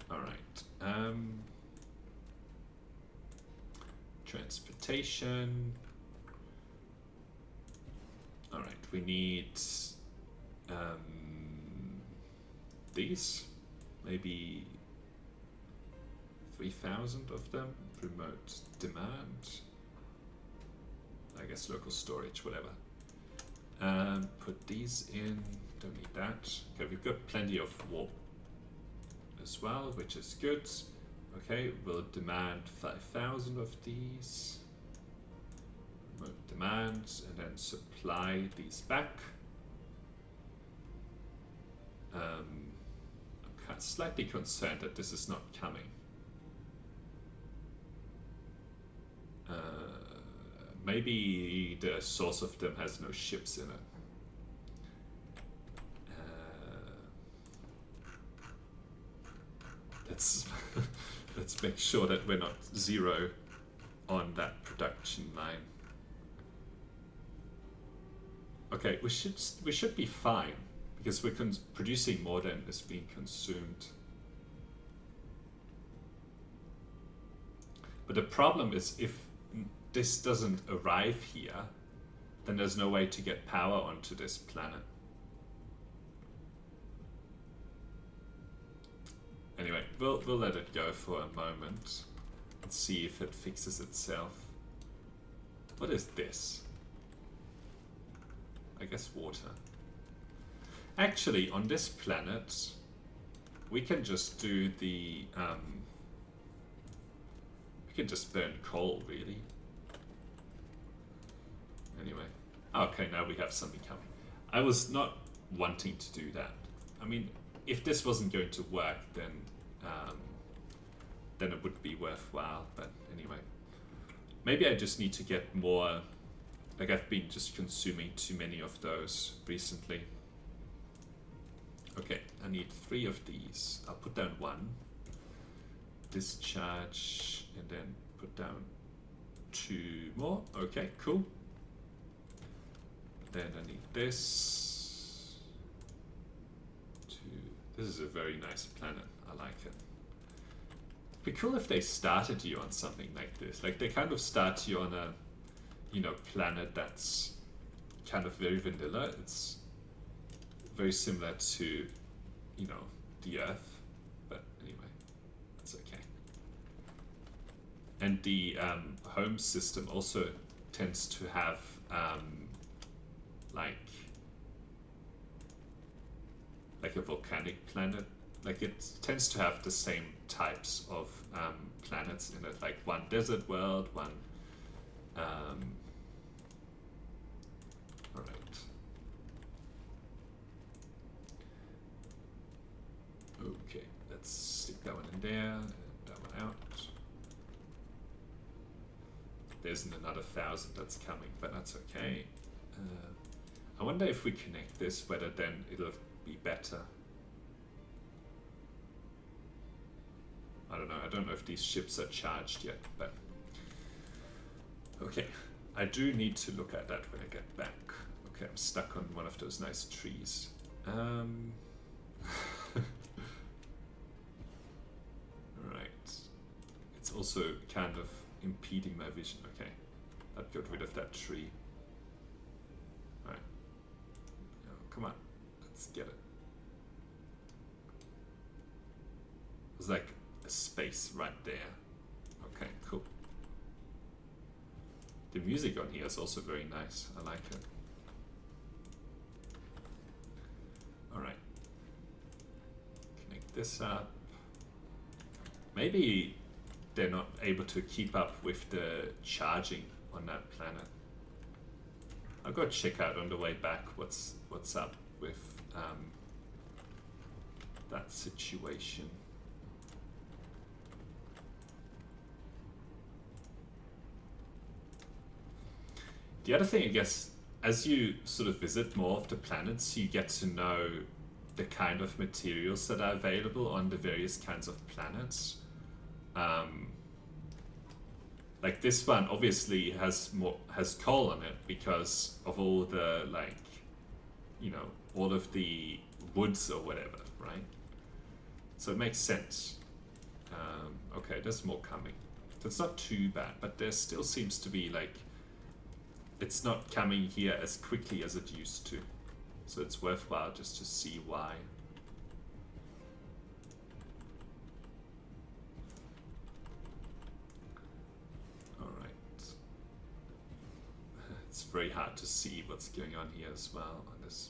Alright. Transportation. Alright, we need these, maybe 3,000 of them. Remote demand, I guess local storage, whatever. Put these in, don't need that. Okay, we've got plenty of warp as well, which is good. Okay, we'll demand 5,000 of these. Demand, and then supply these back. I'm slightly concerned that this is not coming. Maybe the source of them has no ships in it. Let's make sure that we're not zero on that production line. Okay, we should be fine because we're producing more than is being consumed. But the problem is if this doesn't arrive here, then there's no way to get power onto this planet. Anyway, we'll let it go for a moment and see if it fixes itself. What is this? I guess water. Actually, on this planet, we can just do the we can just burn coal, really. Anyway, okay, now we have something coming. I was not wanting to do that. I mean, if this wasn't going to work, then it would be worthwhile. But anyway, maybe I just need to get more. Like I've been just consuming too many of those recently. Okay, I need 3 of these. I'll put down 1. Discharge, and then put down 2 more. Okay, cool. Then I need this. 2. This is a very nice planet. I like it. It'd be cool if they started you on something like this. Like they kind of start you on a, you know, planet that's kind of very vanilla. It's very similar to, you know, the Earth, but anyway, that's okay. And the home system also tends to have like a volcanic planet. Like it tends to have the same types of planets in it, like one desert world, one all right. Okay, let's stick that one in there, and that one out. There isn't another 1,000 that's coming, but that's okay. I wonder if we connect this, whether then it'll be better. I don't know if these ships are charged yet, but okay. I do need to look at that when I get back. Okay, I'm stuck on one of those nice trees. Right. It's also kind of impeding my vision. Okay, I've got rid of that tree. Alright. Oh, come on, let's get it. There's like a space right there. Okay, cool. The music on here is also very nice. I like it. Alright. Connect this up. Maybe they're not able to keep up with the charging on that planet. I'll go check out on the way back what's up with that situation. The other thing, I guess, as you sort of visit more of the planets, you get to know the kind of materials that are available on the various kinds of planets. Like this one obviously has coal on it because of all the, like, you know, all of the woods or whatever, right? So it makes sense. Okay, there's more coming. So it's not too bad, but there still seems to be, like, it's not coming here as quickly as it used to. So it's worthwhile just to see why. It's very hard to see what's going on here as well on this.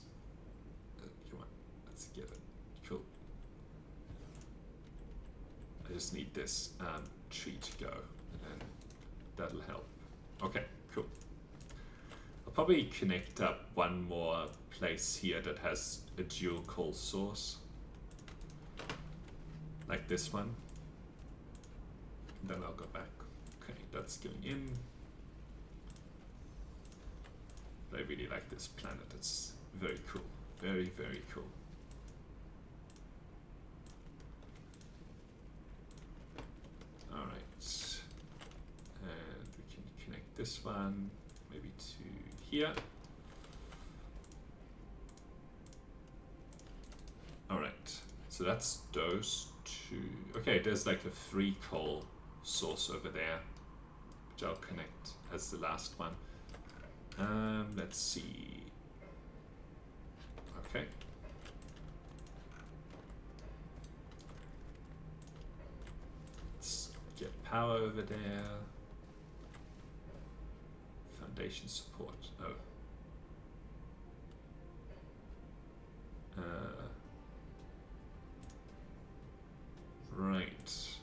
Come on, let's get it. Cool. I just need this tree to go, and then that'll help. Okay, cool. I'll probably connect up one more place here that has a dual coal source, like this one. Then I'll go back. Okay, that's going in. I really like this planet. It's very cool. Very, very cool. Alright. And we can connect this one maybe to here. Alright. So that's those two. Okay, there's like a free coal source over there, which I'll connect as the last one. Let's see. Okay. Let's get power over there. Foundation support. Oh. Right.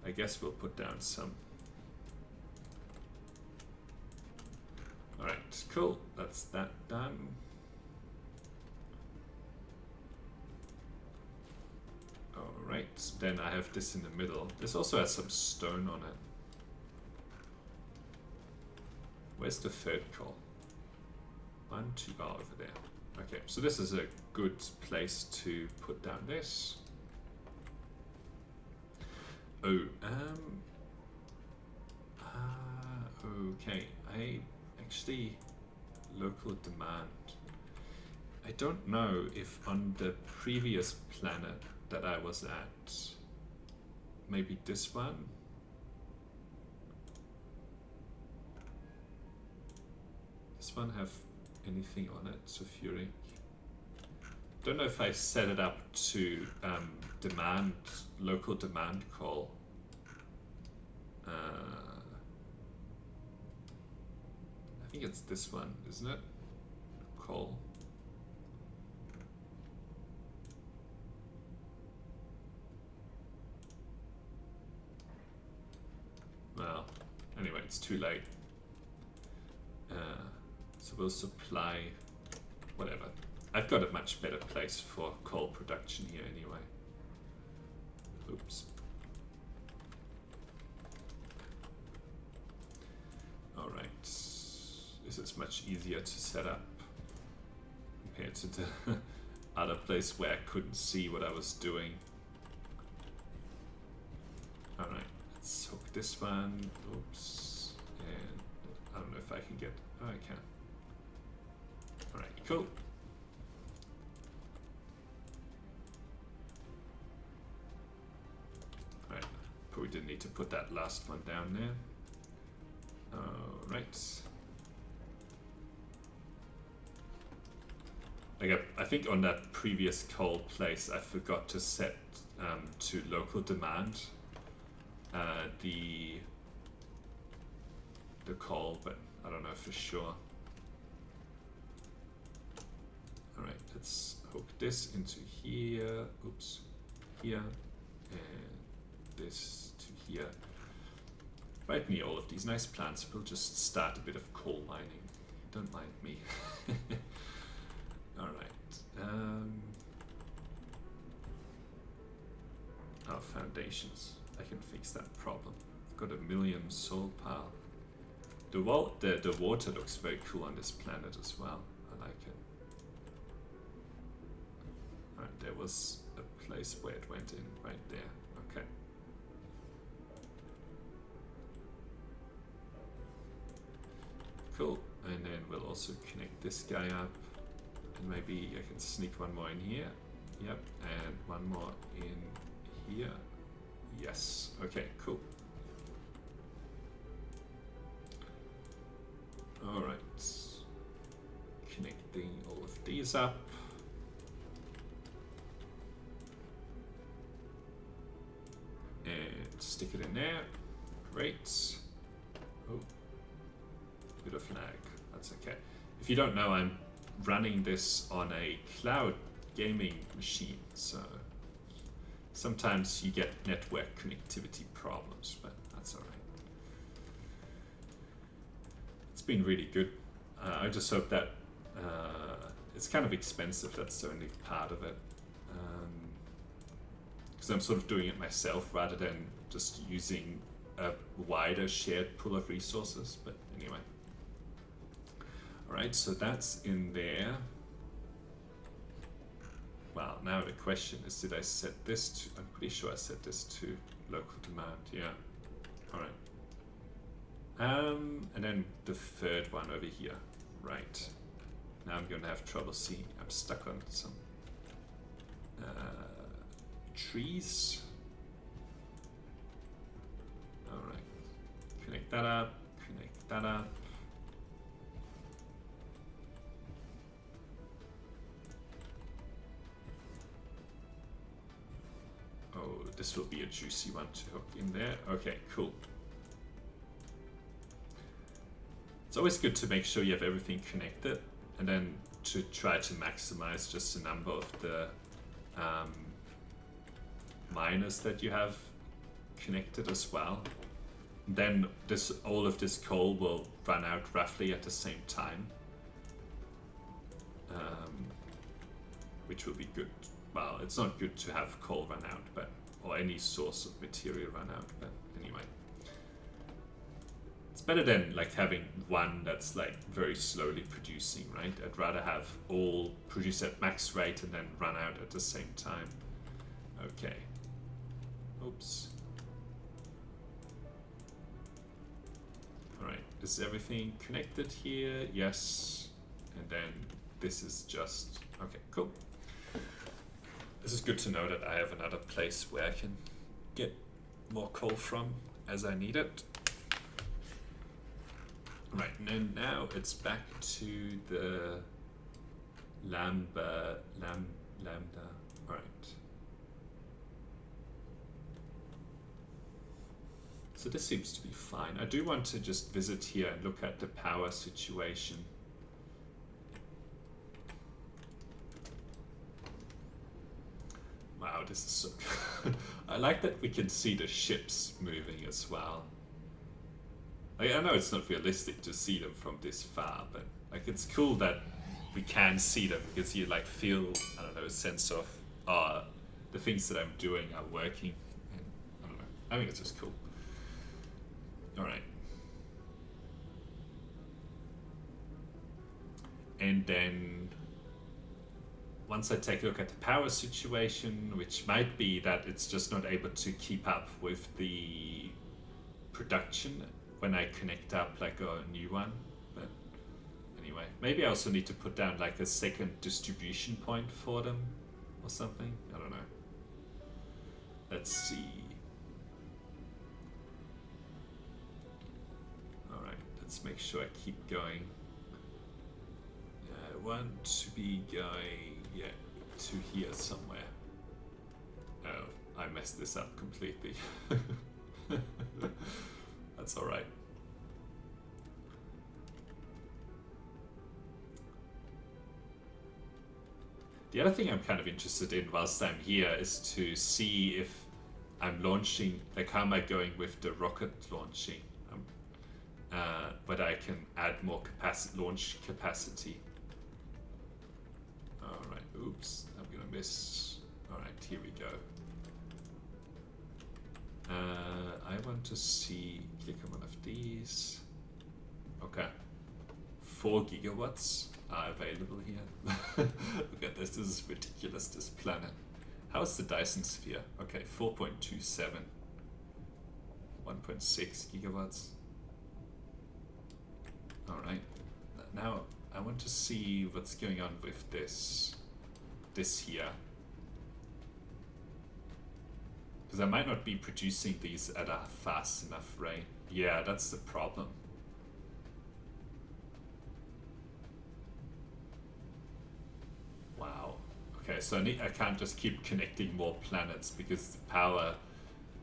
I guess we'll put down some. Alright, cool. That's that done. Alright, then I have this in the middle. This also has some stone on it. Where's the third coal? 1, 2, over there. Okay, so this is a good place to put down this. Oh, okay. Actually, local demand. I don't know if on the previous planet that I was at, maybe this one. This one have anything on it, sulfuric? Don't know if I set it up to demand, local demand call. I think it's this one, isn't it? Call. Well, anyway, it's too late. So we'll supply whatever. I've got a much better place for coal production here anyway. Oops. Alright. This is much easier to set up compared to the other place where I couldn't see what I was doing. Alright, Let's hook this one. Oops. And I don't know if I can get. Oh, I can. All right, cool. All right, probably didn't need to put that last one down there. All right. Like I think on that previous coal place, I forgot to set to local demand the coal, but I don't know for sure. All right, let's hook this into here. Oops, here, and this to here. Right near all of these nice plants. We'll just start a bit of coal mining. Don't mind me. All right. Our foundations. I can fix that problem. Got a 1,000,000 soul pile. The water looks very cool on this planet as well. I like it. All right, there was a place where it went in right there. Okay. Cool. And then we'll also connect this guy up. And maybe I can sneak one more in here. Yep, and one more in here. Yes, okay, cool. All right, connecting all of these up. And stick it in there, great. Oh, bit of lag, that's okay. If you don't know, I'm running this on a cloud gaming machine, so sometimes you get network connectivity problems, but that's all right. It's been really good. I just hope that it's kind of expensive, that's the only part of it, because I'm sort of doing it myself rather than just using a wider shared pool of resources, but anyway. All right, so that's in there. Well, now the question is, did I set this to, I'm pretty sure I set this to local demand, yeah. All right. And then the third one over here, right. Now I'm gonna have trouble seeing, I'm stuck on some trees. All right, connect that up, connect that up. Oh, this will be a juicy one to hook in there. Okay, cool. It's always good to make sure you have everything connected and then to try to maximize just the number of the miners that you have connected as well. Then all of this coal will run out roughly at the same time, which will be good. Well, it's not good to have coal run out, or any source of material run out, but anyway. It's better than like having one that's like very slowly producing, right? I'd rather have all produce at max rate and then run out at the same time. Okay. Oops. All right, is everything connected here? Yes. And then this is just, okay, cool. This is good to know that I have another place where I can get more coal from as I need it. Right, and then now it's back to the lambda. All right. So this seems to be fine. I do want to just visit here and look at the power situation. Wow, this is so good. I like that we can see the ships moving as well. Like, I know it's not realistic to see them from this far, but like it's cool that we can see them because you like feel, I don't know, a sense of the things that I'm doing are working. And I don't know. I think it's just cool. All right. And then once I take a look at the power situation, which might be that it's just not able to keep up with the production when I connect up like a new one. But anyway, maybe I also need to put down like a second distribution point for them or something. I don't know. Let's see. All right, let's make sure I keep going. I want to be going, yeah, to here somewhere. Oh, I messed this up completely. That's all right. The other thing I'm kind of interested in whilst I'm here is to see if I'm launching, like how am I going with the rocket launching? Whether I can add more launch capacity. All right, oops, I'm gonna miss. All right, here we go. I want to see, click on one of these. Okay, 4 gigawatts are available here. Look at this is ridiculous, this planet. How's the Dyson Sphere? Okay, 4.27, 1.6 gigawatts. All right, now I want to see what's going on with this here. Because I might not be producing these at a fast enough rate. Yeah, that's the problem. Wow. Okay, so I can't just keep connecting more planets because the power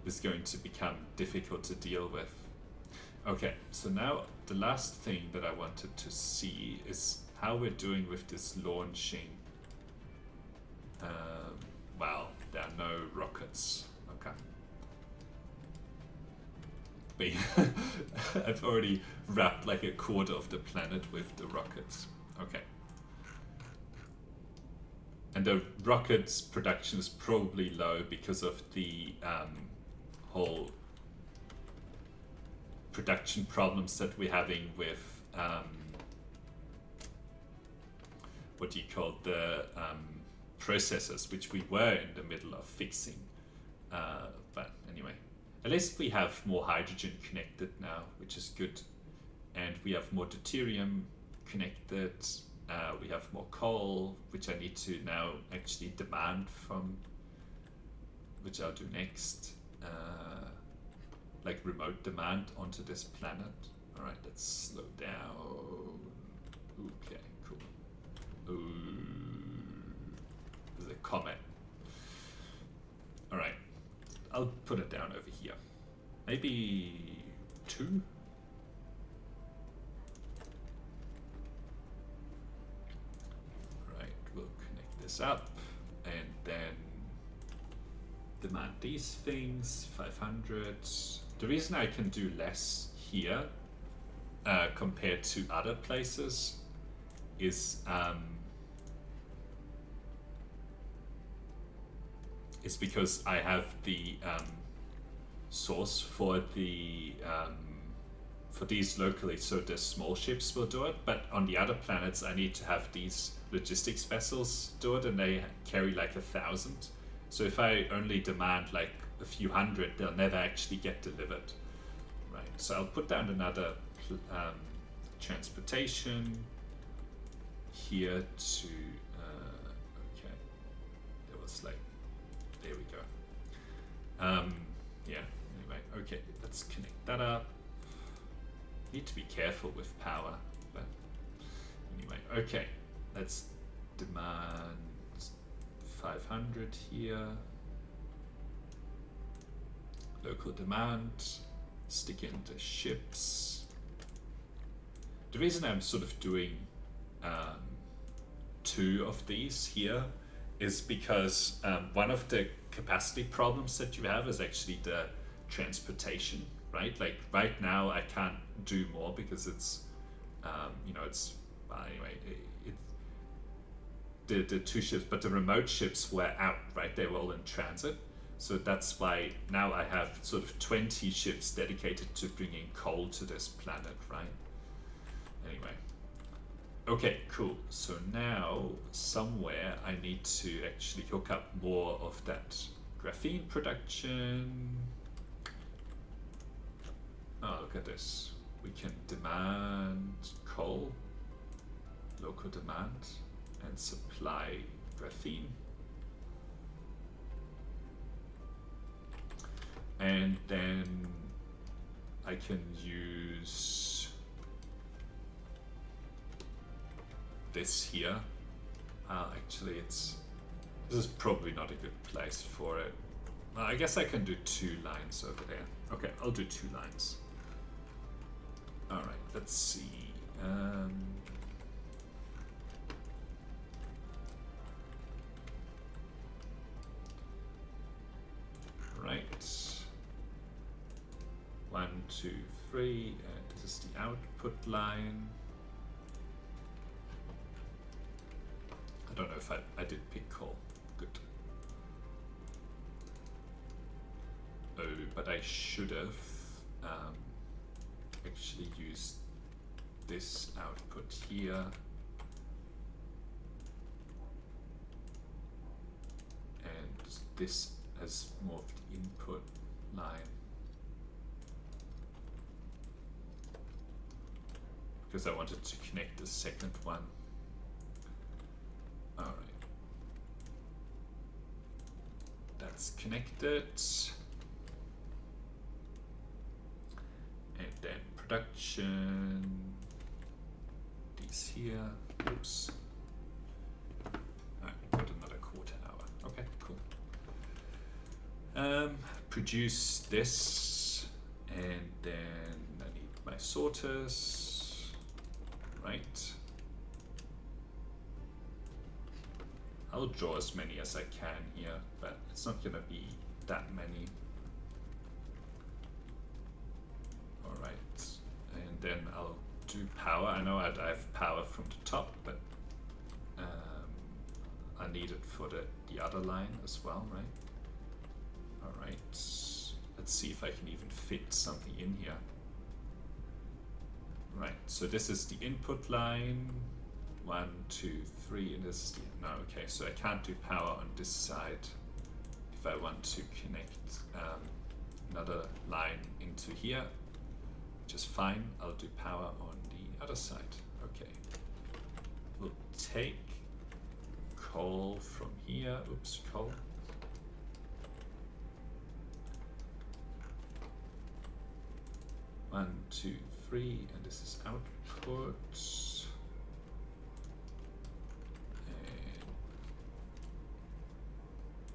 is going to become difficult to deal with. Okay, so now the last thing that I wanted to see is how we're doing with this launching. Well, there are no rockets. Okay. I've already wrapped like a quarter of the planet with the rockets. Okay. And the rockets production is probably low because of the whole production problems that we're having with what do you call the processors, which we were in the middle of fixing. But anyway, at least we have more hydrogen connected now, which is good. And we have more deuterium connected. We have more coal, which I need to now actually demand from, which I'll do next. Like remote demand onto this planet. All right, let's slow down. Okay, cool. Ooh, there's a comet. All right, I'll put it down over here. Maybe 2? All right, we'll connect this up and then demand these things, 500. The reason I can do less here compared to other places is because I have the source for the for these locally, so the small ships will do it, but on the other planets I need to have these logistics vessels do it, and they carry like 1,000. So if I only demand like a few hundred, they'll never actually get delivered, right? So I'll put down another transportation here to okay, there was like, there we go. Yeah, anyway, okay, let's connect that up. Need to be careful with power, but anyway, okay, let's demand 500 here. Local demand, stick into ships. The reason I'm sort of doing 2 of these here is because one of the capacity problems that you have is actually the transportation, right? Like right now I can't do more because it's you know, it's anyway, the 2 ships, but the remote ships were out, right? They were all in transit. So that's why now I have sort of 20 ships dedicated to bringing coal to this planet, right? Anyway. Okay, cool. So now somewhere I need to actually hook up more of that graphene production. Oh, look at this. We can demand coal, local demand, and supply graphene. And then I can use this here. Actually, this is probably not a good place for it. I guess I can do 2 lines over there. Okay, I'll do 2 lines. All right, let's see. Right. 1, 2, 3, and this is the output line. I don't know if I did pick coal. Good. Oh, but I should have actually used this output here. And this as more of the input line. Because I wanted to connect the second one. Alright. That's connected. And then production. These here. Oops. Put another quarter hour. Okay, cool. Produce this, and then I need my sorters, right? I'll draw as many as I can here, but it's not gonna be that many. All right, and then I'll do power. I know I have power from the top, but I need it for the other line as well, right? Alright, let's see if I can even fit something in here. Right, so this is the input line, 1, 2, 3, and this is the, no, okay, so I can't do power on this side if I want to connect another line into here, which is fine. I'll do power on the other side. Okay, we'll take coal from here, oops, coal. One, 2, 3, and this is output.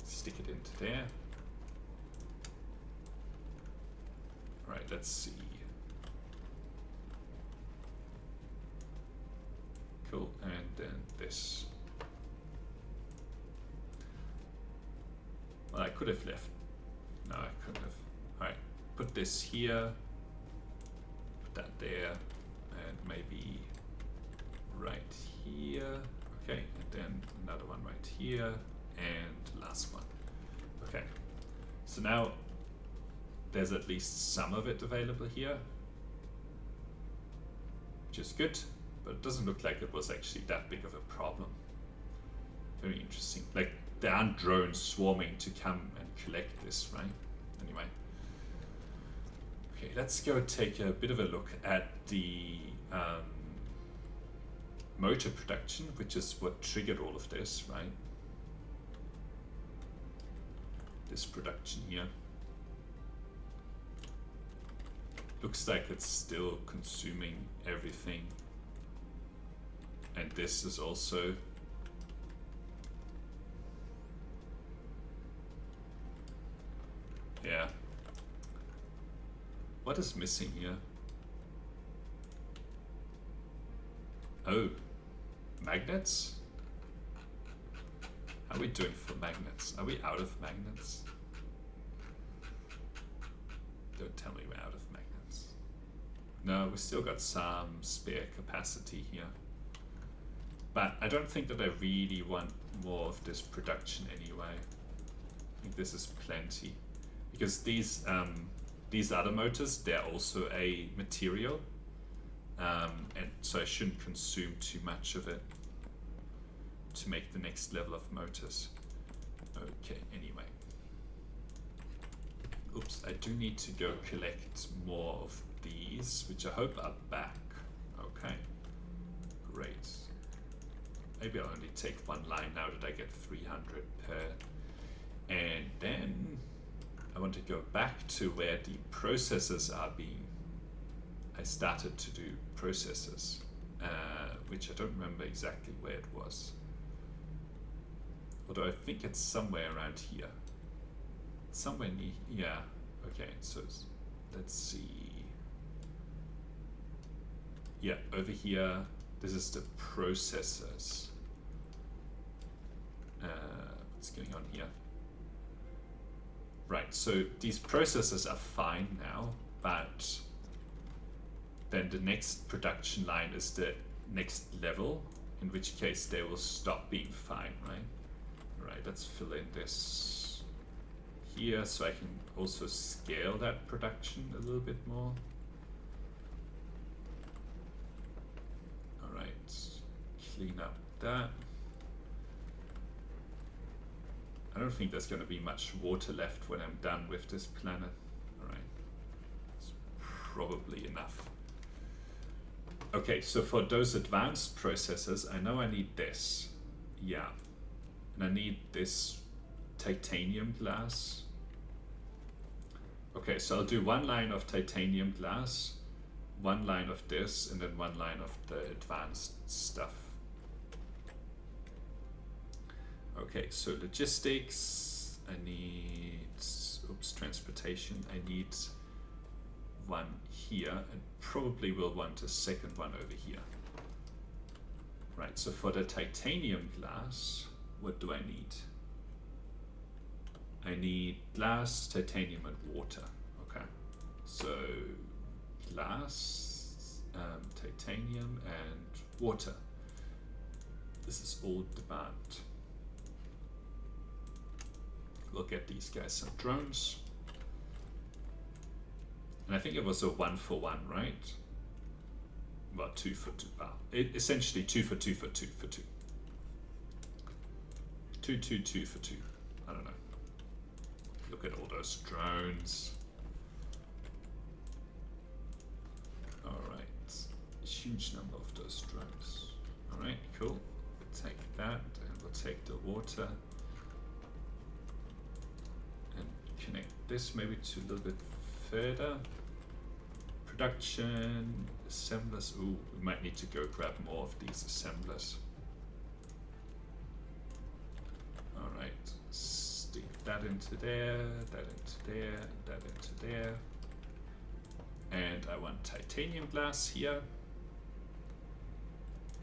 And stick it into there. All right, let's see. Cool, and then this. Well, I could have left. No, I couldn't have. All right, put this here. That there, and maybe right here. Okay, and then another one right here, and last one. Okay, so now there's at least some of it available here, which is good, but it doesn't look like it was actually that big of a problem. Very interesting. Like, there aren't drones swarming to come and collect this, right? Anyway. Okay, let's go take a bit of a look at the motor production, which is what triggered all of this, right? This production here. Looks like it's still consuming everything. And this is also yeah. What is missing here? Oh, magnets? How are we doing for magnets? Are we out of magnets? Don't tell me we're out of magnets. No, we still got some spare capacity here. But I don't think that I really want more of this production anyway. I think this is plenty. Because these other motors, they're also a material. And so I shouldn't consume too much of it to make the next level of motors. Okay, anyway. Oops, I do need to go collect more of these, which I hope are back. Okay, great. Maybe I'll only take one line now that I get 300 per. And then I want to go back to where the processes are being. I started to do processes, which I don't remember exactly where it was. Although I think it's somewhere around here. Somewhere near, yeah. Okay, so let's see. Yeah, over here, this is the processors. What's going on here? Right, so these processors are fine now, but then the next production line is the next level, in which case they will stop being fine, right? Right, let's fill in this here so I can also scale that production a little bit more. All right, clean up that. I don't think there's going to be much water left when I'm done with this planet. All right, it's probably enough. Okay, so for those advanced processors, I know I need this. Yeah, and I need this titanium glass. Okay, so I'll do one line of titanium glass, one line of this, and then one line of the advanced stuff. Okay, so logistics, I need, oops, transportation, I need one here, and probably will want a second one over here. Right, so for the titanium glass, what do I need? I need glass, titanium, and water. Okay, so glass, titanium, and water. This is all demand. We'll get these guys some drones. And I think it was a 1-for-1, right? Well, 2-for-2. Well, essentially 2-for-2 for 2 for 2. 2 for 2. I don't know. Look at all those drones. Alright. Huge number of those drones. Alright, cool. We'll take that and we'll take the water. And connect this maybe to a little bit further. Production, assemblers. Ooh, we might need to go grab more of these assemblers. Alright, stick that into there, that into there, that into there. And I want titanium glass here.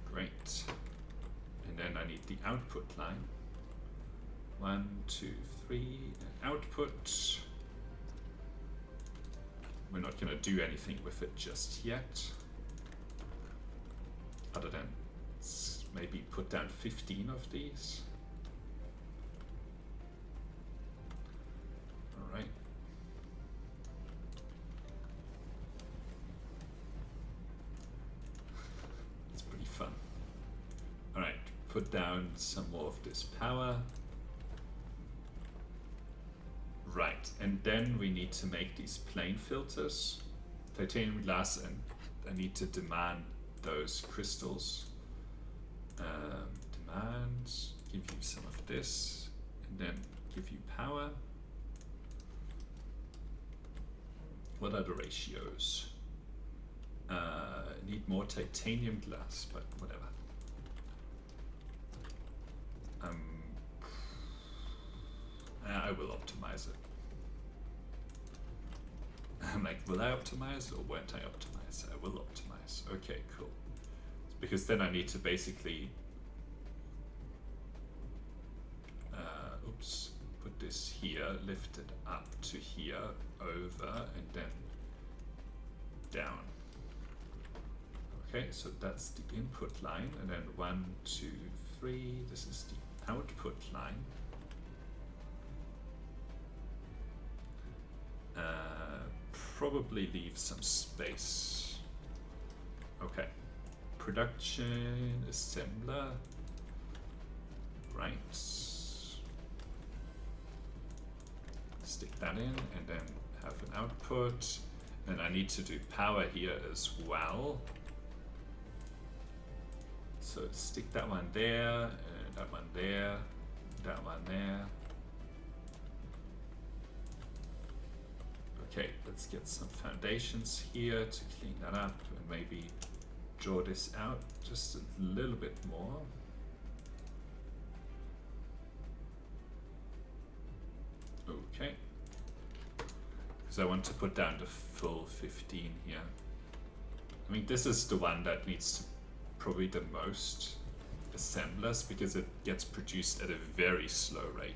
Great. And then I need the output line. 1, 2, 3, and output. We're not going to do anything with it just yet, other than maybe put down 15 of these. All right. It's pretty fun. All right, put down some more of this power. Right, and then we need to make these plane filters, titanium glass, and I need to demand those crystals. Demand, give you some of this, and then give you power. What are the ratios? Need more titanium glass, but whatever. I will optimize it. I'm like, will I optimize or won't I optimize? I will optimize. Okay, cool. Because then I need to basically, oops, put this here, lift it up to here, over, and then down. Okay, so that's the input line, and then 1, 2, 3, this is the output line. Probably leave some space. Okay, production assembler, right? Stick that in and then have an output. And I need to do power here as well. So stick that one there, and that one there, that one there. Okay, let's get some foundations here to clean that up and maybe draw this out just a little bit more. Okay, because I want to put down the full 15 here. I mean, this is the one that needs probably the most assemblers because it gets produced at a very slow rate.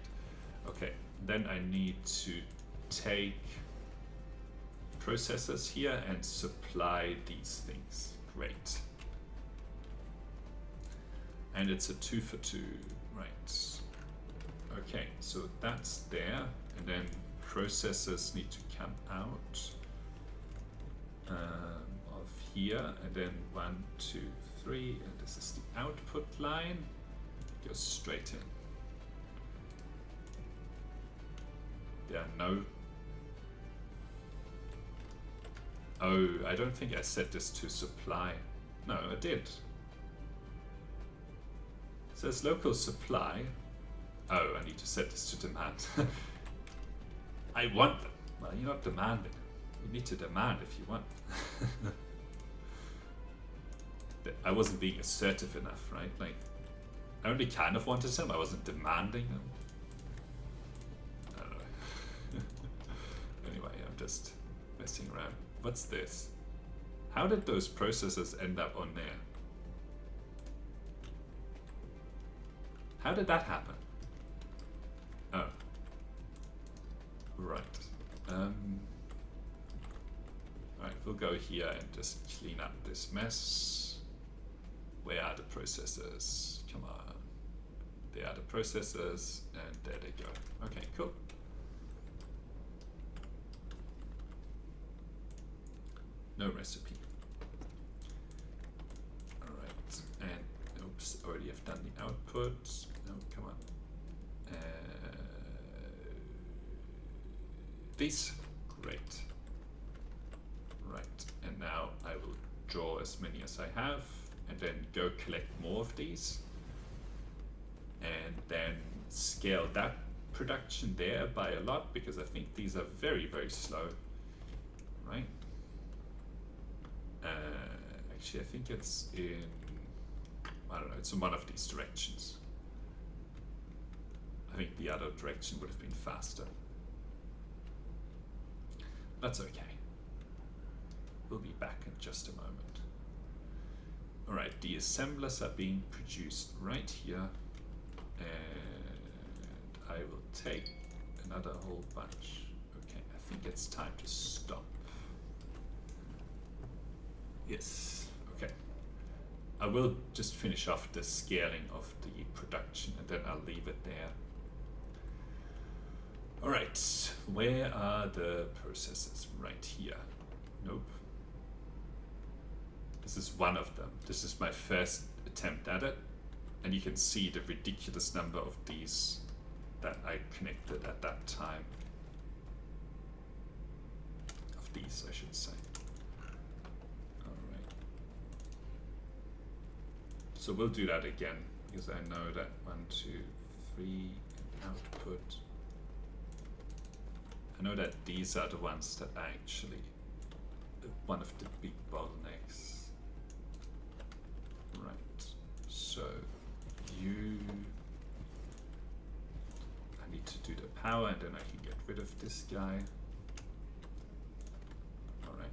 Okay, then I need to take processors here and supply these things. Great. And it's a 2 for 2, right? Okay, so that's there, and then processors need to come out of here, and then 1, 2, 3, and this is the output line. Goes straight in. There are no. Oh, I don't think I set this to supply. No, I did. It says local supply. Oh, I need to set this to demand. I want them. Well, you're not demanding. You need to demand if you want. I wasn't being assertive enough, right? Like, I only kind of wanted them. I wasn't demanding them. I don't know. Anyway, I'm just messing around. What's this? How did those processors end up on there? How did that happen? Oh. Right. Alright, we'll go here and just clean up this mess. Where are the processors? Come on. There are the processors, and there they go. Okay, cool. No recipe. Alright, and oops, already have done the output. No, come on. These, great. Right, and now I will draw as many as I have, and then go collect more of these, and then scale that production there by a lot, because I think these are very, very slow, right? Actually, I think it's in, I don't know, it's in one of these directions. I think the other direction would have been faster. That's okay. We'll be back in just a moment. All right, the assemblers are being produced right here, and I will take another whole bunch. Okay, I think it's time to stop. Yes, okay. I will just finish off the scaling of the production, and then I'll leave it there. All right, where are the processors? Right here. Nope. This is one of them. This is my first attempt at it, and you can see the ridiculous number of these that I connected at that time. Of these, I should say. All right. So we'll do that again, because I know that 1, 2, 3 output. I know that these are the ones that are actually one of the big bottlenecks. Right, so you, I need to do the power, and then I can get rid of this guy. All right.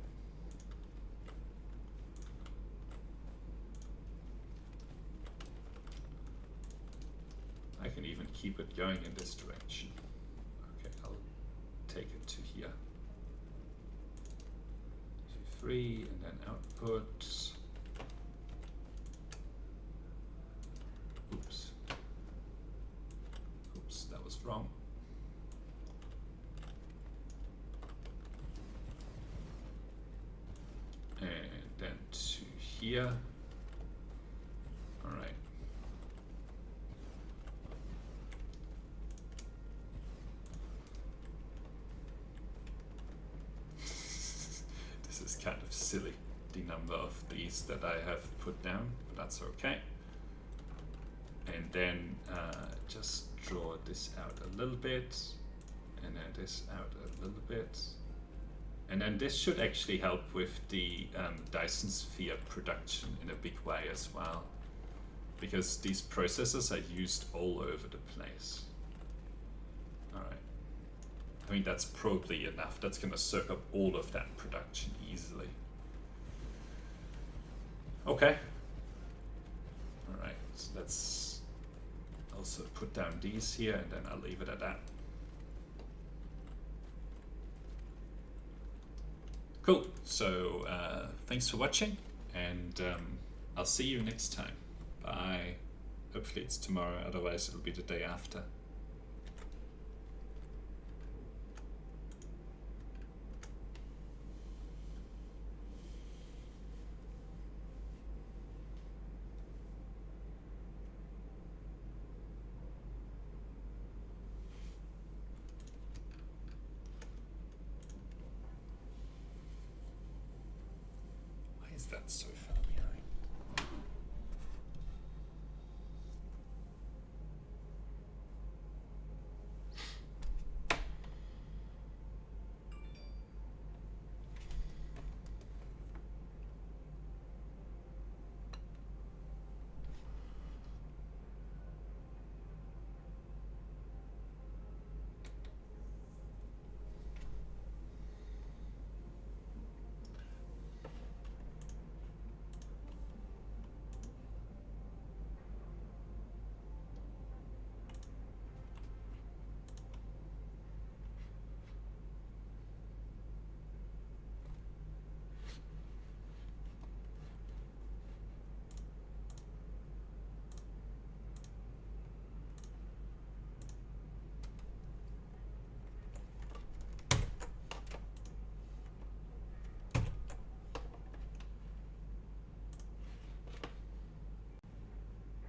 I can even keep it going in this direction. Okay, I'll take it to here. 2, 3, and then output. Oops. Oops, that was wrong. And then to here. All right. kind of silly, the number of these that I have put down, but that's okay. And then just draw this out a little bit, and then this out a little bit. And then this should actually help with the Dyson Sphere production in a big way as well, because these processors are used all over the place. All right, I mean that's probably enough. That's gonna soak up all of that production easily. Okay. All right, so let's also put down these here, and then I'll leave it at that. Cool, so thanks for watching, and I'll see you next time. Bye. Hopefully it's tomorrow, otherwise it'll be the day after. Why is that so fast?